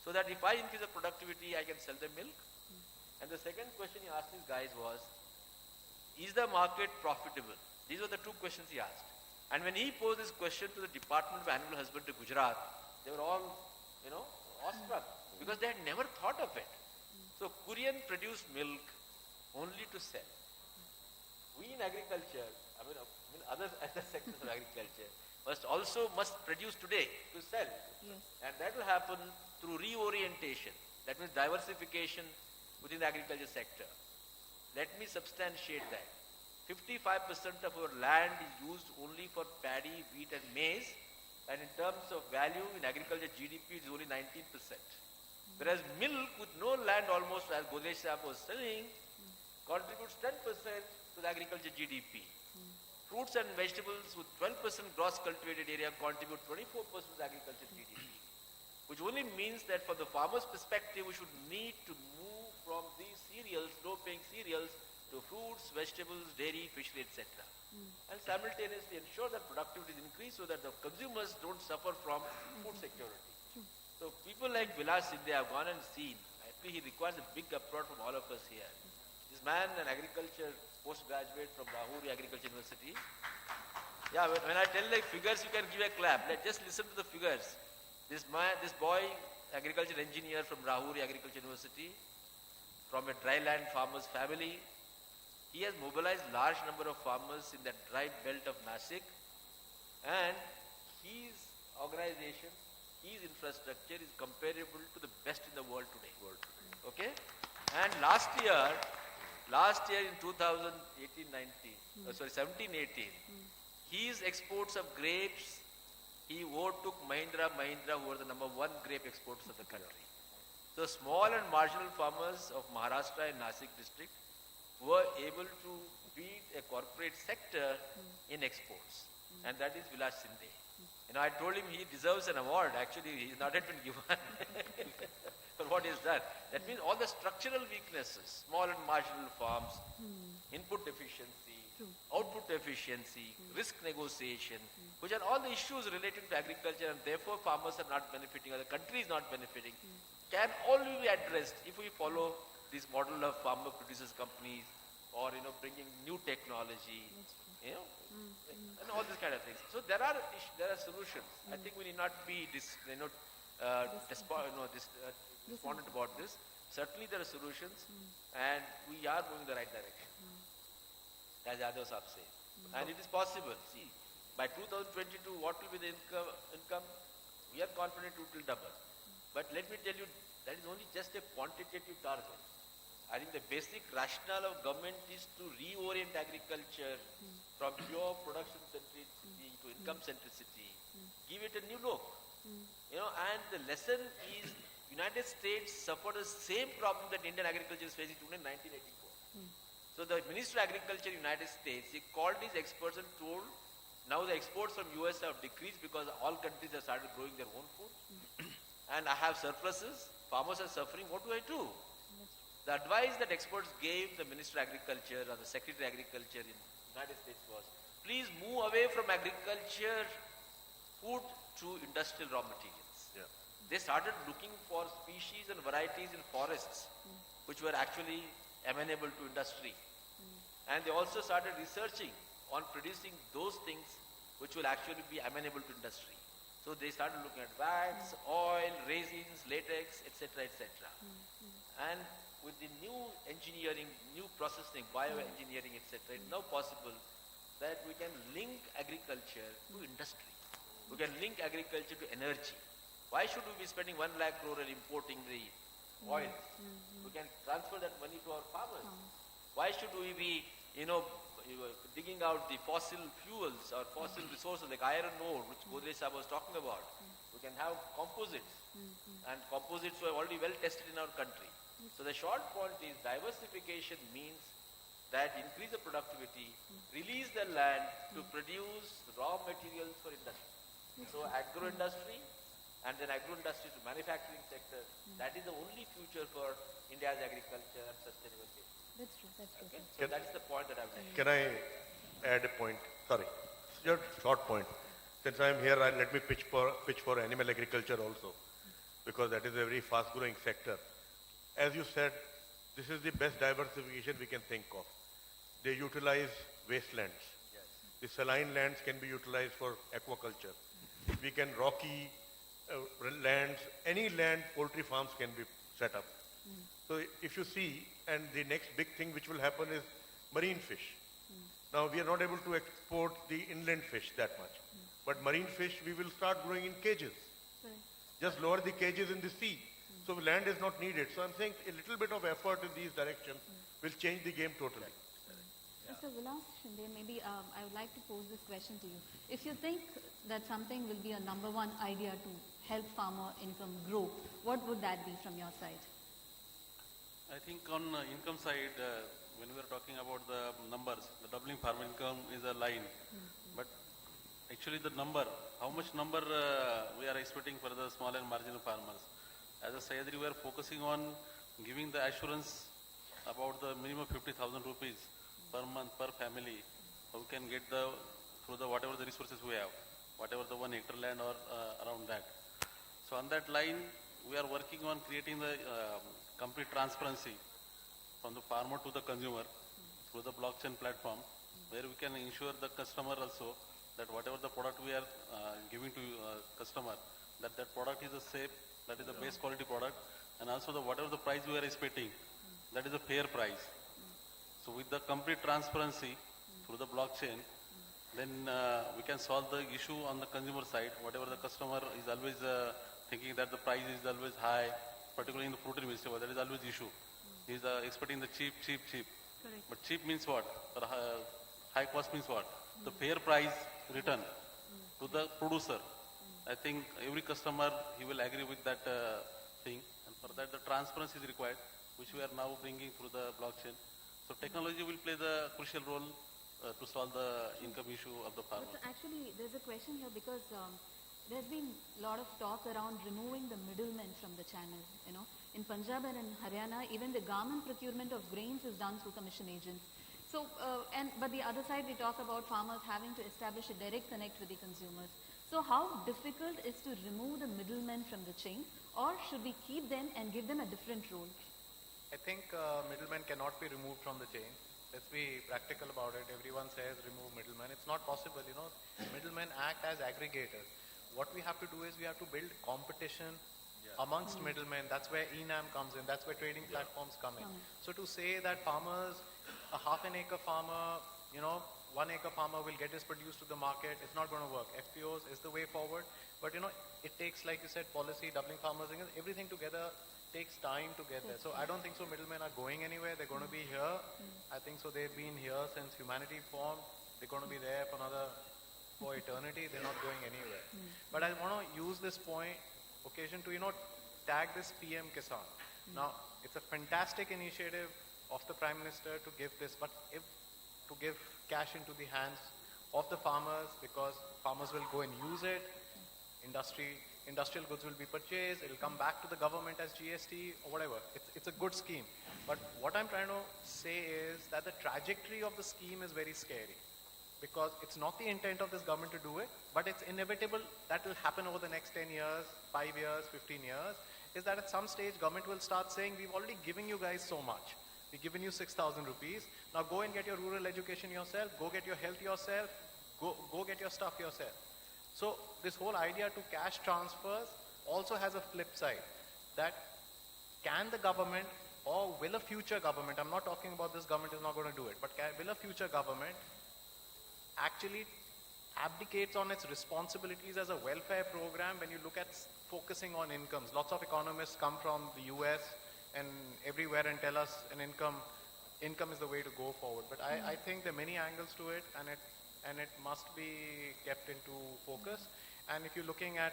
so that if I increase the productivity, I can sell the milk? And the second question he asked his guys was, is the market profitable? These were the two questions he asked. And when he posed this question to the Department of Animal Husbandry, Gujarat, they were all, awestruck because they had never thought of it. So Kurian produced milk only to sell. We in agriculture, other sectors of agriculture, must produce today to sell. Yes. And that will happen through reorientation. That means diversification within the agriculture sector. Let me substantiate that. 55% of our land is used only for paddy, wheat and maize, and in terms of value in agriculture GDP it is only 19%. Whereas milk with no land almost, as Godesh Sahab was saying, contributes 10% to the agriculture GDP. Fruits and vegetables with 12% gross cultivated area contribute 24% to the agriculture GDP. Which only means that from the farmer's perspective, we should need to move from these cereals, low-paying cereals, to fruits, vegetables, dairy, fishery, etc. And simultaneously ensure that productivity is increased so that the consumers don't suffer from food security. So people like Vilas Sindhe have gone and seen. Actually, he requires a big applaud from all of us here. This man, an agriculture postgraduate from Lahore Agriculture University. Yeah, when I tell like figures, you can give a clap. Just listen to the figures. This boy, agriculture engineer from Lahore Agriculture University, from a dryland farmer's family, he has mobilized large number of farmers in that dry belt of Nasik, and his organization, his infrastructure is comparable to the best in the world today. Okay? And last year in 17-18, his exports of grapes, he overtook Mahindra, who were the number 1 grape exporters of the country. So small and marginal farmers of Maharashtra and Nasik district were able to beat a corporate sector in exports. And that is Vilas Sindhe. I told him he deserves an award. Actually, he's not yet been given for what he's done. That means all the structural weaknesses, small and marginal farms, input efficiency, output efficiency, risk negotiation, which are all the issues relating to agriculture, and therefore farmers are not benefiting, or the country is not benefiting, can all be addressed if we follow this model of farmer producers companies, or bringing new technology, and all these kind of things. So there are solutions. I think we need not be despondent about this. Certainly there are solutions, and we are moving in the right direction, as others have said. And it is possible. See, by 2022, what will be the income? We are confident it will double. But let me tell you, that is only just a quantitative target. I think the basic rationale of government is to reorient agriculture from pure production centricity to income centricity, give it a new look. And the lesson is United States suffered the same problem that Indian agriculture is facing today in 1984. So the Minister of Agriculture in the United States, he called his experts and told, now the exports from US have decreased because all countries have started growing their own food. And I have surpluses, farmers are suffering, what do I do? The advice that experts gave the Minister of Agriculture or the Secretary of Agriculture in the United States was, please move away from agriculture, food to industrial raw materials. Yeah. They started looking for species and varieties in forests which were actually amenable to industry. And they also started researching on producing those things which will actually be amenable to industry. So So they started looking at wax, oil, resins, latex, etc., etc. And with the new engineering, new processing, bioengineering, etc., it's now possible that we can link agriculture to industry. We can link agriculture to energy. Why should we be spending 1 lakh crore and importing the oil? We can transfer that money to our farmers. Why should we be, digging out the fossil fuels or fossil resources like iron ore, which Godrej Sahab was talking about? We can have composites, and composites were already well tested in our country. So the short point is diversification means that increase the productivity, release the land to produce raw materials for industry. So agro-industry and then agro-industry to manufacturing sector, that is the only future for India's agriculture and sustainability. That's true, that's true. Okay? So that is the point that I've made. Can I add a point? Sorry, just short point. Since I'm here, let me pitch for animal agriculture also, because that is a very fast-growing sector. As you said, this is the best diversification we can think of. They utilize wastelands. Yes. The saline lands can be utilized for aquaculture. We can rocky lands, any land, poultry farms can be set up. So if you see, and the next big thing which will happen is marine fish. Now we are not able to export the inland fish that much, but marine fish we will start growing in cages. Just lower the cages in the sea. So land is not needed. So I'm saying a little bit of effort in these directions will change the game totally. Mr. Vilas Shinde, maybe I would like to pose this question to you. If you think that something will be a number one idea to help farmer income grow, what would that be from your side? I think on income side, when we are talking about the numbers, the doubling farm income is a line. But actually the number, how much number we are expecting for the small and marginal farmers. As a Sahyadri, we are focusing on giving the assurance about the minimum 50,000 rupees per month per family. So we can get through the whatever the resources we have, whatever the 1 hectare land or around that. So on that line, we are working on creating the complete transparency from the farmer to the consumer through the blockchain platform, where we can ensure the customer also that whatever the product we are giving to customer, that product is a safe, that is the best quality product, and also the whatever the price we are expecting, that is a fair price. So with the complete transparency through the blockchain, then we can solve the issue on the consumer side. Whatever the customer is always thinking that the price is always high, particularly in the fruit and vegetable, that is always issue. He is expecting the cheap. Correct. But cheap means what? Or high cost means what? The fair price return to the producer. I think every customer, he will agree with that thing. And for that, the transparency is required, which we are now bringing through the blockchain. So technology will play the crucial role to solve the income issue of the farmer. But actually, there's a question here because there's been a lot of talk around removing the middlemen from the channel. In Punjab and in Haryana, even the government procurement of grains is done through commission agents. So, but the other side, we talk about farmers having to establish a direct connect with the consumers. So how difficult is to remove the middlemen from the chain, or should we keep them and give them a different role? I think middlemen cannot be removed from the chain. Let's be practical about it. Everyone says remove middlemen. It's not possible, Middlemen act as aggregators. What we have to do is we have to build competition amongst middlemen. That's where ENAM comes in. That's where trading platforms come in. So to say that farmers, a half an acre farmer, 1 acre farmer will get his produce to the market, it's not going to work. FPOs is the way forward. But it takes, like you said, policy, doubling farmers, everything together takes time to get there. So I don't think so middlemen are going anywhere. They're going to be here. I think so they've been here since humanity formed. They're going to be there for eternity. They're not going anywhere. But I want to use this occasion to, tag this PM Kisan. Now, it's a fantastic initiative of the Prime Minister to give this, but to give cash into the hands of the farmers, because farmers will go and use it. Industrial goods will be purchased. It'll come back to the government as GST or whatever. It's a good scheme. But what I'm trying to say is that the trajectory of the scheme is very scary, because it's not the intent of this government to do it, but it's inevitable that will happen over the next 10 years, 5 years, 15 years, is that at some stage government will start saying, we've already given you guys so much. We've given you 6,000 rupees. Now go and get your rural education yourself. Go get your health yourself. Go get your stuff yourself. So this whole idea to cash transfers also has a flip side, that can the government or will a future government, I'm not talking about this government is not going to do it, but will a future government actually abdicates on its responsibilities as a welfare program when you look at focusing on incomes? Lots of economists come from the US and everywhere and tell us an income is the way to go forward. But I think there are many angles to it, and it must be kept into focus. And if you're looking at,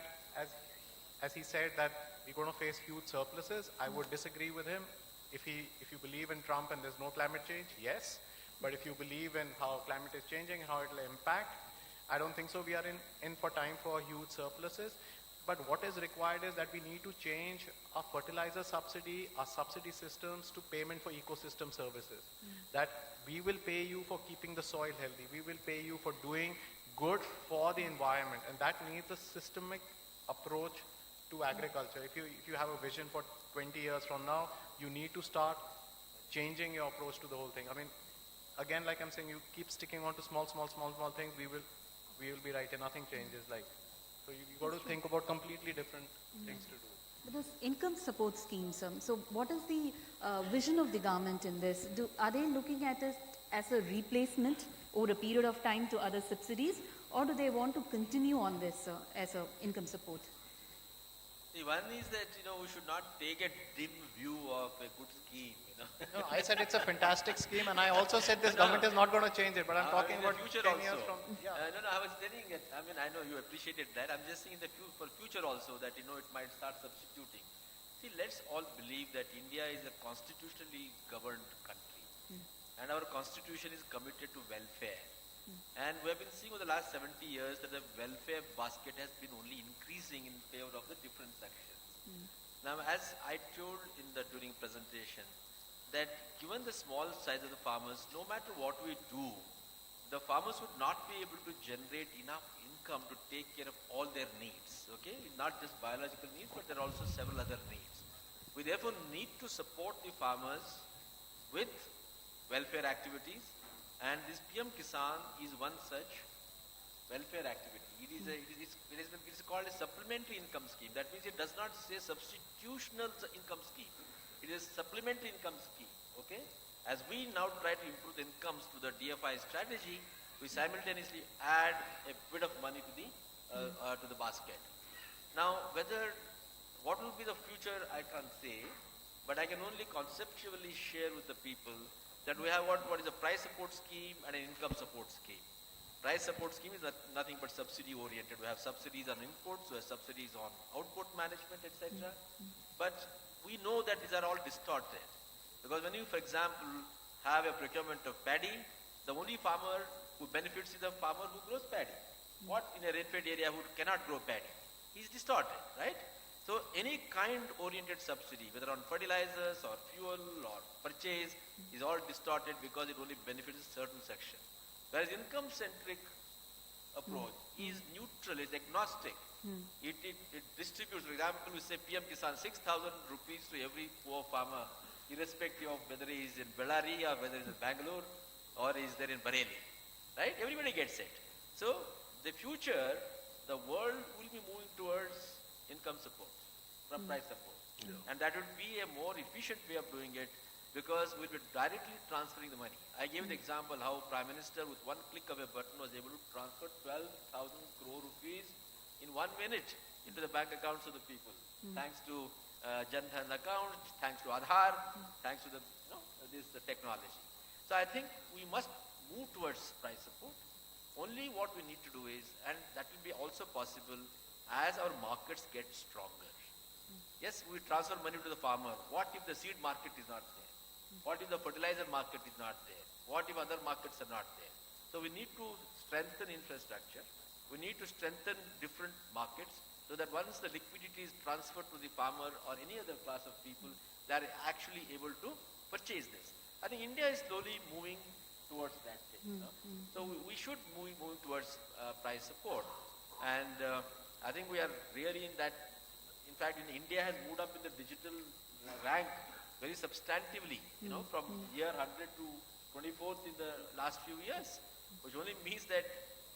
as he said, that we're going to face huge surpluses, I would disagree with him. If you believe in Trump and there's no climate change, yes. But if you believe in how climate is changing, how it will impact, I don't think so. We are in for time for huge surpluses. But what is required is that we need to change our fertilizer subsidy, our subsidy systems to payment for ecosystem services. That we will pay you for keeping the soil healthy. We will pay you for doing good for the environment. And that needs a systemic approach to agriculture. If you have a vision for 20 years from now, you need to start changing your approach to the whole thing. I mean, again, like I'm saying, you keep sticking on to small things, we will be right and nothing changes. So you got to think about completely different things to do. But this income support schemes, so what is the vision of the government in this? Are they looking at it as a replacement over a period of time to other subsidies, or do they want to continue on this as an income support? The one is that, we should not take a dim view of a good scheme, No, I said it's a fantastic scheme, and I also said this government is not going to change it, but I'm talking about future 10 also. years from... Yeah. I was telling it, I know you appreciated that. I'm just saying for future also that, it might start substituting. See, let's all believe that India is a constitutionally governed country. And our constitution is committed to welfare. And we have been seeing over the last 70 years that the welfare basket has been only increasing in favor of the different sections. Now, as I told during presentation, that given the small size of the farmers, no matter what we do, the farmers would not be able to generate enough income to take care of all their needs, okay? Not just biological needs, but there are also several other needs. We therefore need to support the farmers with welfare activities, and this PM Kisan is one such welfare activity. It is called a supplementary income scheme. That means it does not say substitutional income scheme. It is supplementary income scheme, okay? As we now try to improve the incomes to the DFI strategy, we simultaneously add a bit of money to the basket. Now, what will be the future, I can't say, but I can only conceptually share with the people that we have what is a price support scheme and an income support scheme. Price support scheme is nothing but subsidy oriented. We have subsidies on imports, we have subsidies on output management, etc. But we know that these are all distorted. Because when you, for example, have a procurement of paddy, the only farmer who benefits is the farmer who grows paddy. What in a rainfed area who cannot grow paddy? He's distorted, right? So any kind oriented subsidy, whether on fertilizers or fuel or purchase, is all distorted because it only benefits a certain section. Whereas income centric approach is neutral, is agnostic. It distributes. For example, we say PM Kisan 6,000 rupees to every poor farmer, irrespective of whether he is in Bellary or whether he is in Bangalore or is there in Bareilly. Right? Everybody gets it. So the future, the world will be moving towards income support from price support. And that would be a more efficient way of doing it, because we'll be directly transferring the money. I gave the example how Prime Minister with one click of a button was able to transfer 12,000 crore rupees in 1 minute into the bank accounts of the people. Thanks to Jan Dhan account, thanks to Aadhaar, thanks to the technology. So I think we must move towards price support. Only what we need to do is, and that will be also possible as our markets get stronger. Yes, we transfer money to the farmer. What if the seed market is not there? What if the fertilizer market is not there? What if other markets are not there? So we need to strengthen infrastructure. We need to strengthen different markets so that once the liquidity is transferred to the farmer or any other class of people, they are actually able to purchase this. I think India is slowly moving towards that thing. So we should move towards price support. And I think we are really in that. In fact, India has moved up in the digital rank very substantively, from year 100 to 24th in the last few years, which only means that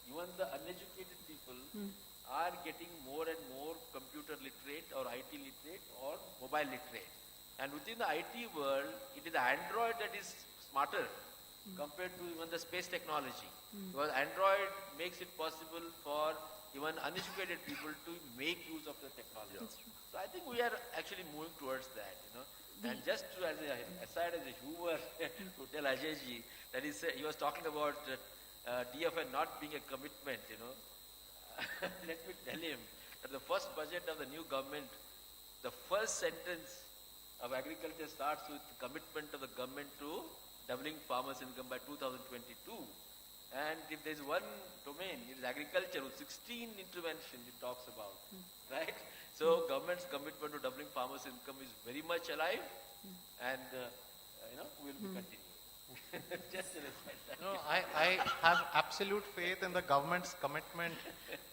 even the uneducated people are getting more and more computer literate or IT literate or mobile literate. And within the IT world, it is Android that is smarter compared to even the space technology. Because Android makes it possible for even uneducated people to make use of the technology. So I think we are actually moving towards that, you know. And just to, as a aside, as a humor, to tell Ajayji that he was talking about DFI not being a commitment, you know. Let me tell him that the first budget of the new government, the first sentence of agriculture starts with the commitment of the government to doubling farmers' income by 2022. And if there's one domain, it is agriculture, with 16 interventions it talks about, right? So government's commitment to doubling farmers' income is very much alive, and you know, we'll be continuing. Just an aside. No, I have absolute faith in the government's commitment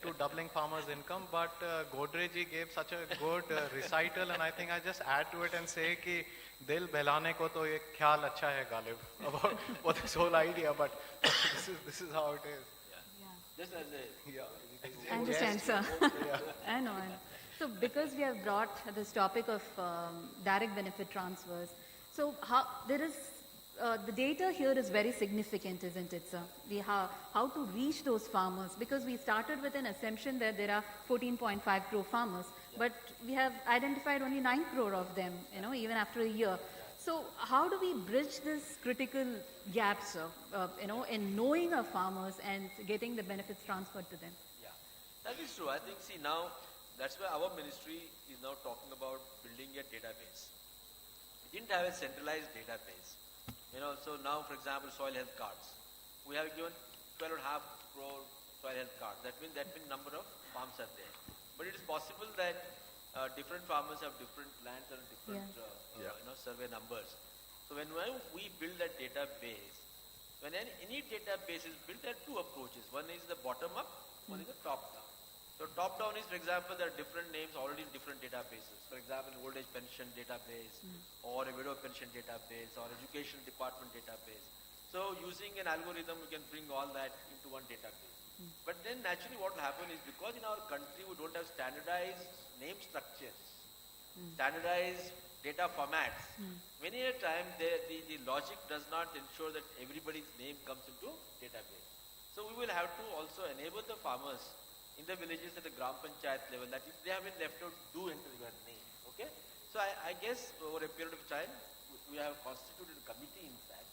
to doubling farmers' income, but Godrej gave such a good recital, and I think I just add to it and say कि दिल बहलाने को तो ये ख्याल अच्छा है Ghalib about what this whole idea, but this is how it is. Just as a I understand, sir. I know. So because we have brought this topic of direct benefit transfers, so how there is the data here is very significant, isn't it, sir? How to reach those farmers, because we started with an assumption that there are 14.5 crore farmers, but we have identified only 9 crore of them, you know, even after a year. So how do we bridge this critical gap, sir, you know, in knowing our farmers and getting the benefits transferred to them? Yeah, that is true. I think, see, now that's why our ministry is now talking about building a database. We didn't have a centralized database. You know, so now, for example, soil health cards. We have given 12.5 crore soil health cards. That means number of farms are there. But it is possible that different farmers have different lands and different you know, survey numbers. So when we build that database, when any database is built, there are two approaches. One is the bottom up, one is the top down. So top down is, for example, there are different names already in different databases. For example, old age pension database, or a widow pension database, or education department database. So using an algorithm, we can bring all that into one database. But then naturally what will happen is, because in our country we don't have standardized name structures, standardized data formats, many a time the logic does not ensure that everybody's name comes into database. So we will have to also enable the farmers in the villages at the Gram Panchayat level, that if they have been left out, do enter your name, okay? So I guess over a period of time, we have constituted a committee, in fact,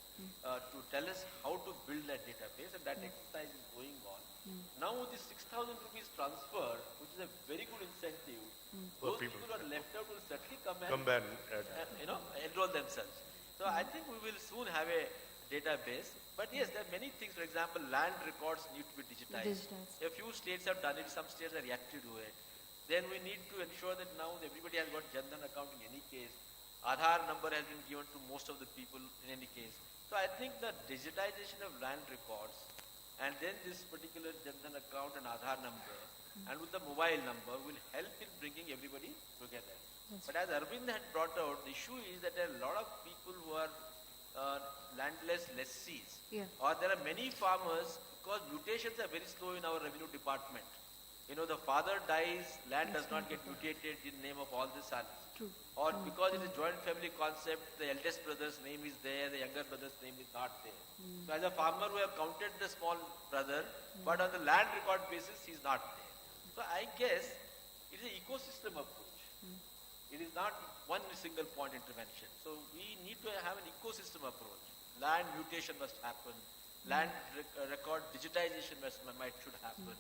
to tell us how to build that database, and that exercise is going on. Now with this 6,000 rupees transfer, which is a very good incentive, those people who are left out will certainly come and you know, enroll themselves. So I think we will soon have a database. But yes, there are many things. For example, land records need to be digitized. A few states have done it, some states are yet to do it. Then we need to ensure that now everybody has got Jan Dhan account in any case. Aadhaar number has been given to most of the people in any case. So I think the digitization of land records, and then this particular Jan Dhan account and Aadhaar number, and with the mobile number, will help in bringing everybody together. But as Arvind had brought out, the issue is that there are a lot of people who are landless lessees, or there are many farmers, because mutations are very slow in our revenue department. You know, the father dies, land does not get mutated in name of all the sons. Or because it is joint family concept, the eldest brother's name is there, the younger brother's name is not there. So as a farmer, we have counted the small brother, but on the land record basis, he is not there. So I guess it is an ecosystem approach. It is not one single point intervention. So we need to have an ecosystem approach. Land mutation must happen. Land record digitization should happen.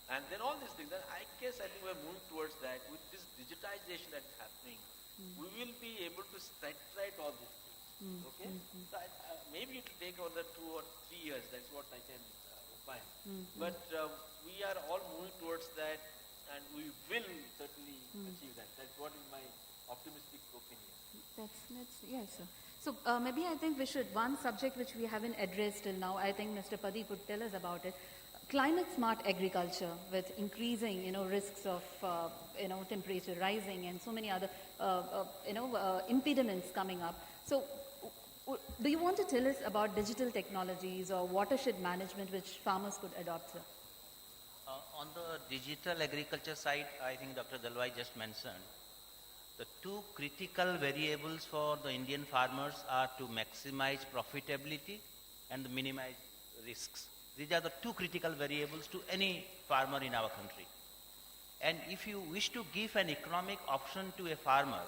And then all these things. And I guess I think we're moving towards that. With this digitization that's happening, we will be able to set right all these things. Okay? So maybe it will take another 2 or 3 years. That's what I can opine. But we are all moving towards that, and we will certainly achieve that. That's what is my optimistic opinion. That's yes, sir. So maybe I think we should, one subject which we haven't addressed till now, I think Mr. Padi could tell us about it. Climate smart agriculture, with increasing, you know, risks of, you know, temperature rising and so many other, you know, impediments coming up. So do you want to tell us about digital technologies or watershed management which farmers could adopt, sir? On the digital agriculture side, I think Dr. Dalwai just mentioned, the two critical variables for the Indian farmers are to maximize profitability and minimize risks. These are the two critical variables to any farmer in our country. And if you wish to give an economic option to a farmer,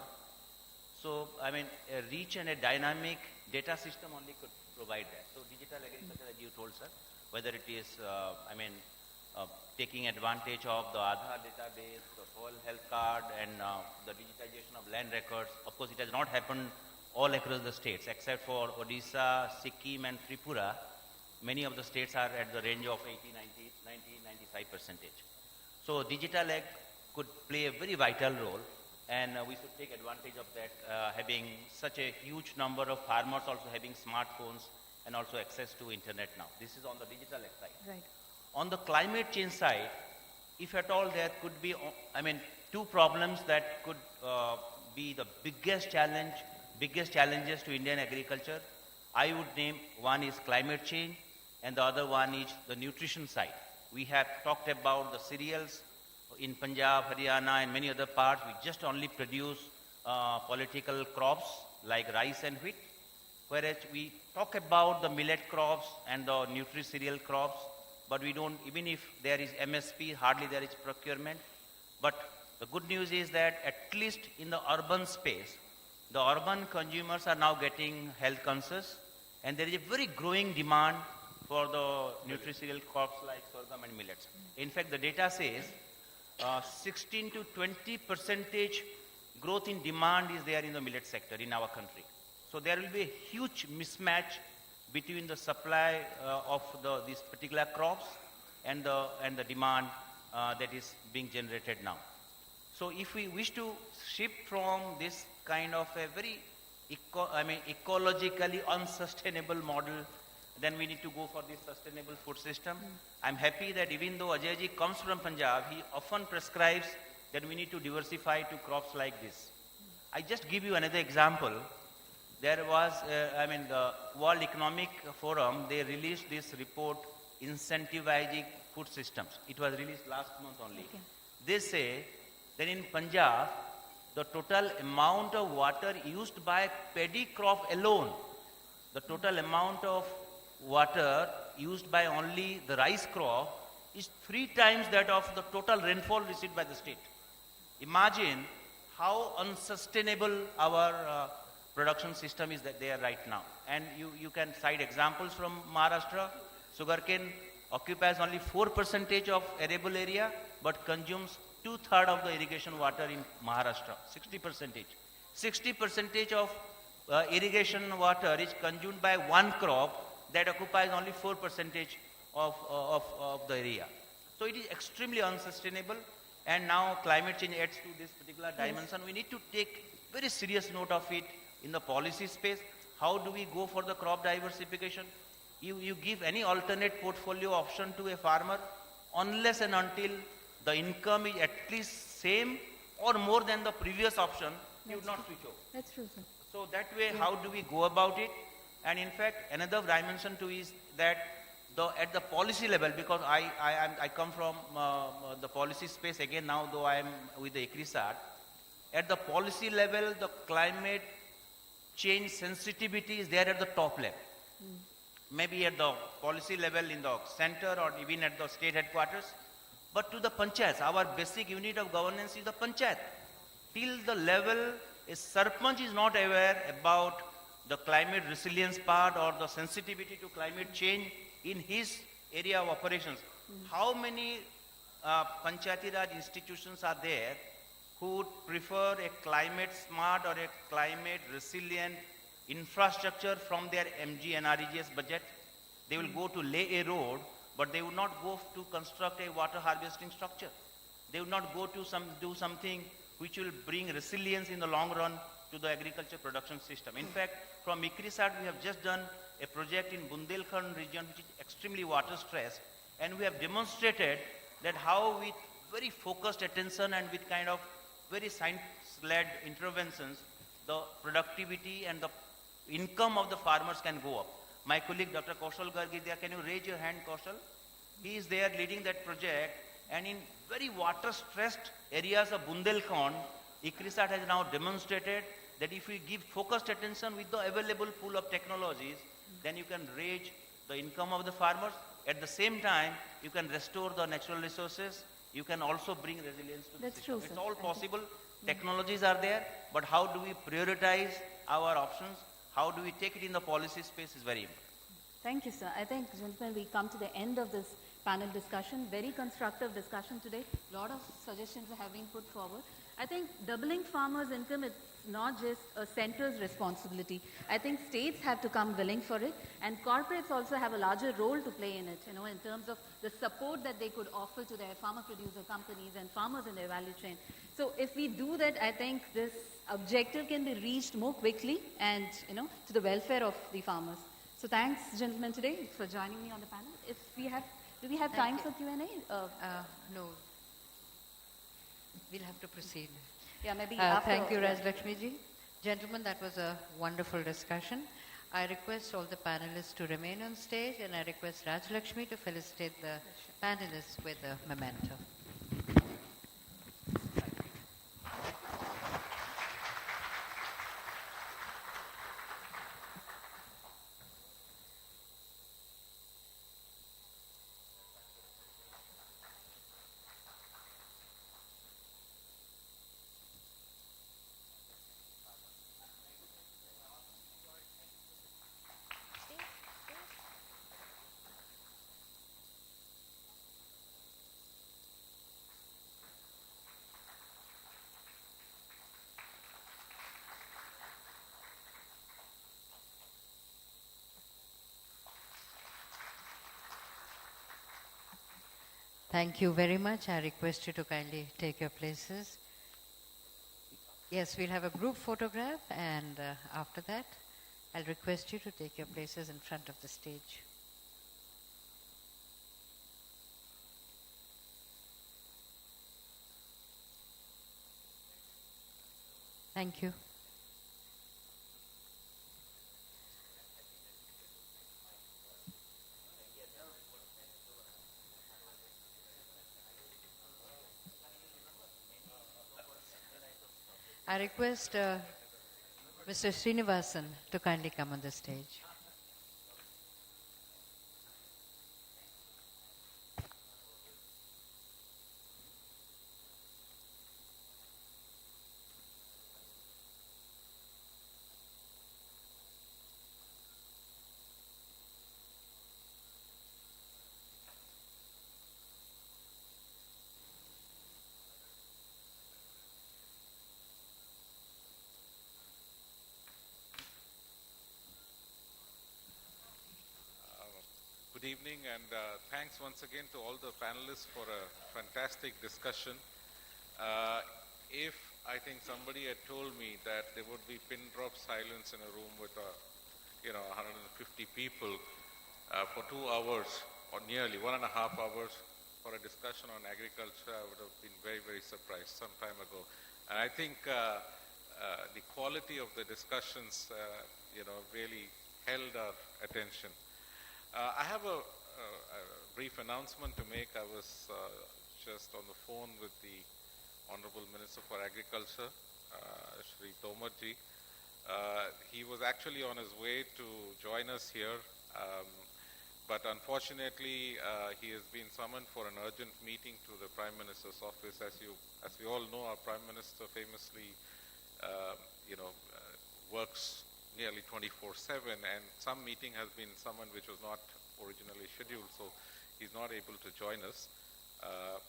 so I mean a rich and a dynamic data system only could provide that. So digital agriculture, as you told, sir, whether it is, taking advantage of the Aadhaar database, the soil health card, and the digitization of land records. Of course, it has not happened all across the states, except for Odisha, Sikkim, and Tripura. Many of the states are at the range of 80, 90, 95%. So digital ag could play a very vital role, and we should take advantage of that, having such a huge number of farmers also having smartphones and also access to internet now. This is on the digital ag side. Right. On the climate change side, if at all there could be, two problems that could be the biggest challenges to Indian agriculture. I would name one is climate change and the other one is the nutrition side. We have talked about the cereals in Punjab, Haryana and many other parts. We just only produce political crops like rice and wheat, whereas we talk about the millet crops and the nutri-cereal crops, but we don't, even if there is MSP, hardly there is procurement. But the good news is that at least in the urban space, the urban consumers are now getting health conscious, and there is a very growing demand for the nutri-cereal crops like sorghum and millets. In fact, the data says 16 to 20% growth in demand is there in the millet sector in our country. So there will be a huge mismatch between the supply of these particular crops and the demand that is being generated now. So if we wish to shift from this kind of a very ecologically unsustainable model, then we need to go for this sustainable food system. I'm happy that even though Ajay ji comes from Punjab, he often prescribes that we need to diversify to crops like this. I just give you another example. There was, the World Economic Forum, they released this report, Incentivizing Food Systems. It was released last month only. Okay. They say that in Punjab, the total amount of water used by paddy crop alone, the total amount of water used by only the rice crop is 3 times that of the total rainfall received by the state. Imagine how unsustainable our production system is that there right now. And you can cite examples from Maharashtra. Sugarcane occupies only 4% of arable area, but consumes 2/3 of the irrigation water in Maharashtra, 60%. 60% of irrigation water is consumed by one crop that occupies only 4% of the area. So it is extremely unsustainable, and now climate change adds to this particular dimension. We need to take very serious note of it in the policy space. How do we go for the crop diversification? You give any alternate portfolio option to a farmer unless and until the income is at least same or more than the previous option, you would not switch over. That's true, sir. So that way, how do we go about it? And in fact, another dimension too is that at the policy level, because I come from the policy space again now, though I am with the ICRISAT, at the policy level, the climate change sensitivity is there at the top level. Maybe at the policy level in the center or even at the state headquarters. But to the panchayats, our basic unit of governance is the panchayat. Till the level a sarpanch is not aware about the climate resilience part or the sensitivity to climate change in his area of operations, how many Panchayati Raj institutions are there who would prefer a climate smart or a climate resilient infrastructure from their MG and REGS budget? They will go to lay a road, but they would not go to construct a water harvesting structure. They would not go to do something which will bring resilience in the long run to the agriculture production system. In fact, from ICRISAT, we have just done a project in Bundelkhand region, which is extremely water stressed, and we have demonstrated that how with very focused attention and with kind of very science-led interventions, the productivity and the income of the farmers can go up. My colleague Dr. Kaushal Garg is there. Can you raise your hand, Kaushal? He is there leading that project, And in very water-stressed areas of Bundelkhand, ICRISAT has now demonstrated that if we give focused attention with the available pool of technologies, then you can raise the income of the farmers. At the same time, you can restore the natural resources. You can also bring resilience to the system. True, It's sir. all possible. Technologies are there, but how do we prioritize our options? How do we take it in the policy space is very important. Thank you, sir. I think, gentlemen, we come to the end of this panel discussion. Very constructive discussion today. A lot of suggestions have been put forward. I think doubling farmers' income is not just a center's responsibility. I think states have to come willing for it, and corporates also have a larger role to play in it, in terms of the support that they could offer to their farmer producer companies and farmers in their value chain. So if we do that, I think this objective can be reached more quickly and, to the welfare of the farmers. So thanks, gentlemen, today for joining me on the panel. Do we have time for Q&A? No. We'll have to proceed. Yeah, maybe Thank you, yeah. Rajlakshmi ji. Gentlemen, that was a wonderful discussion. I request all the panelists to remain on stage, and I request Rajlakshmi to felicitate the panelists with a memento. Thank you very much. I request you to kindly take your places. Yes, we'll have a group photograph, and after that, I'll request you to take your places in front of the stage. Thank you. I request Mr. Srinivasan to kindly come on the stage. Good evening, and thanks once again to all the panelists for a fantastic discussion. If I think somebody had told me that there would be pin drop silence in a room with 150 people for 2 hours, or nearly 1.5 hours, for a discussion on agriculture, I would have been very, very surprised some time ago. And I think the quality of the discussions, really held our attention. I have a brief announcement to make. I was just on the phone with the Honorable Minister for Agriculture, Shri Tomarji. He was actually on his way to join us here, but unfortunately he has been summoned for an urgent meeting to the Prime Minister's office. As we all know, our Prime Minister famously works nearly 24/7, and some meeting has been summoned which was not originally scheduled, so he's not able to join us,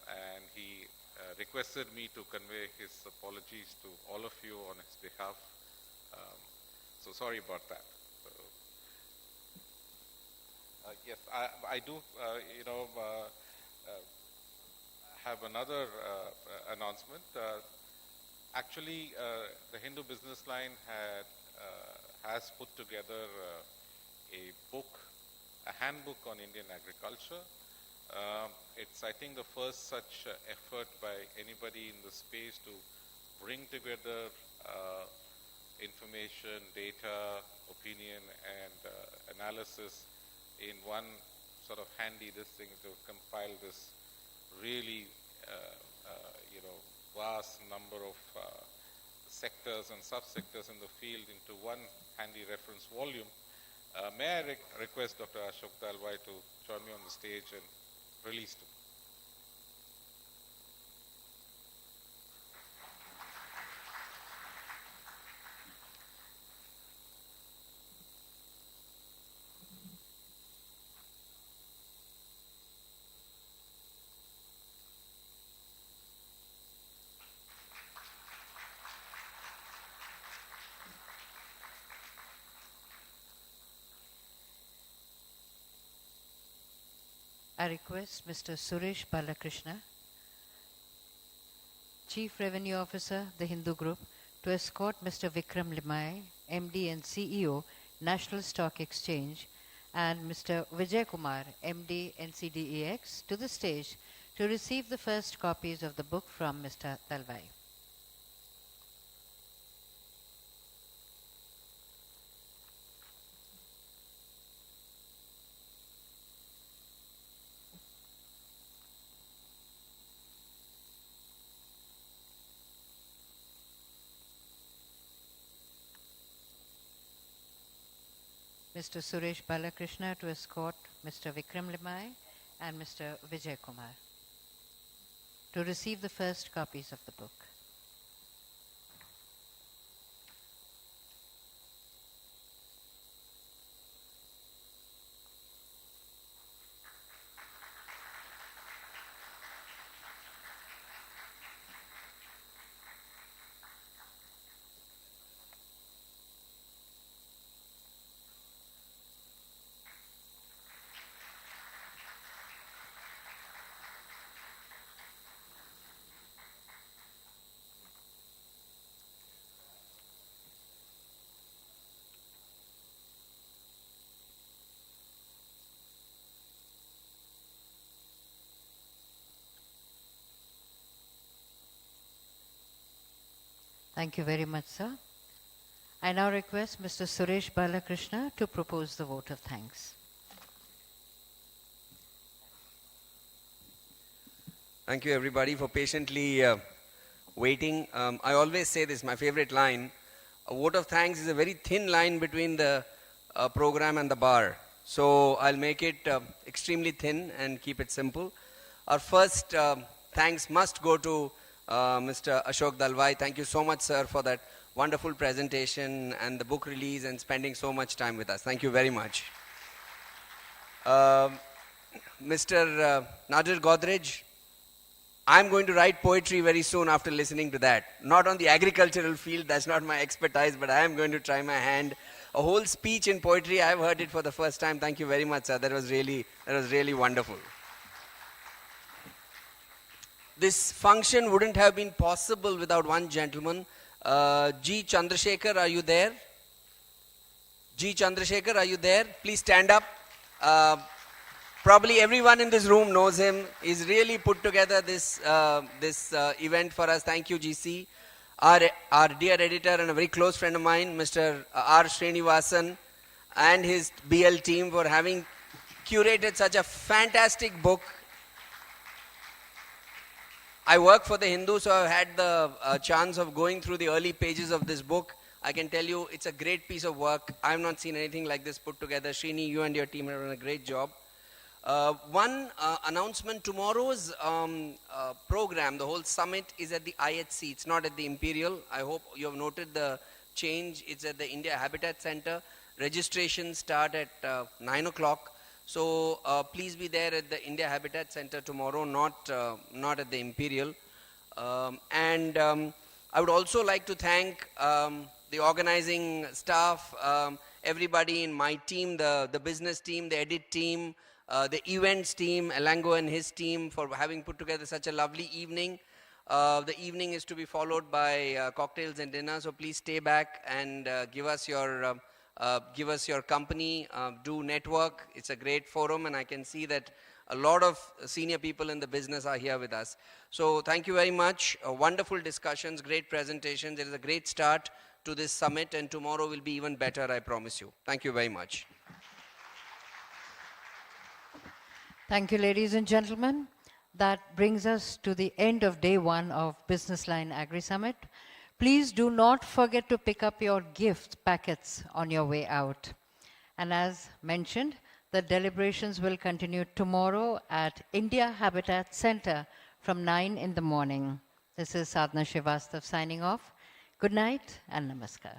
and he requested me to convey his apologies to all of you on his behalf. So sorry about that. Yes, I do have another announcement. Actually, the Hindu Business Line has put together a handbook on Indian agriculture. It's, I think, the first such effort by anybody in the space to bring together information, data, opinion, and analysis in one sort of handy thing to compile this really, vast number of sectors and subsectors in the field into one handy reference volume. May I request Dr. Ashok Dalwai to join me on the stage and release them. I request Mr. Suresh Balakrishna, Chief Revenue Officer, The Hindu Group, to escort Mr. Vikram Limai, MD and CEO, National Stock Exchange, and Mr. Vijay Kumar, MD, NCDEX, to the stage to receive the first copies of the book from Mr. Dalwai. Mr. Suresh Balakrishna to escort Mr. Vikram Limai and Mr. Vijay Kumar to receive the first copies of the book. Thank you very much, sir. I now request Mr. Suresh Balakrishna to propose the vote of thanks. Thank you, everybody, for patiently waiting. I always say this, my favorite line, a vote of thanks is a very thin line between the program and the bar. So I'll make it extremely thin and keep it simple. Our first thanks must go to Mr. Ashok Dalwai. Thank you so much, sir, for that wonderful presentation and the book release and spending so much time with us. Thank you very much. Mr. Nadir Godrej, I'm going to write poetry very soon after listening to that. Not on the agricultural field, that's not my expertise, but I am going to try my hand. A whole speech in poetry, I've heard it for the first time. Thank you very much, sir. That was really wonderful. This function wouldn't have been possible without one gentleman. G. Chandrasekhar, are you there? G. Chandrasekhar, are you there? Please stand up. Probably everyone in this room knows him. He's really put together this event for us. Thank you, GC. Our dear editor and a very close friend of mine, Mr. R. Srinivasan, and his BL team for having curated such a fantastic book. I work for the Hindu, so I've had the chance of going through the early pages of this book. I can tell you it's a great piece of work. I've not seen anything like this put together. Srini, you and your team have done a great job. One announcement, tomorrow's program, the whole summit is at the IHC. It's not at the Imperial. I hope you have noted the change. It's at the India Habitat Center. Registrations start at 9 o'clock. So please be there at the India Habitat Center tomorrow, not at the Imperial. I would also like to thank the organizing staff, everybody in my team, the business team, the edit team, the events team, Elango and his team for having put together such a lovely evening. The evening is to be followed by cocktails and dinner, so please stay back and give us your company, do network. It's a great forum, and I can see that a lot of senior people in the business are here with us. So thank you very much. Wonderful discussions, great presentations. It is a great start to this summit, and tomorrow will be even better, I promise you. Thank you very much. Thank you, ladies and gentlemen. that brings us to the end of day one of BusinessLine Agri Summit. Please do not forget to pick up your gift packets on your way out. And as mentioned, the deliberations will continue tomorrow at India Habitat Center from 9 in the morning. This is Sadhna Srivastav signing off. Good night and namaskar.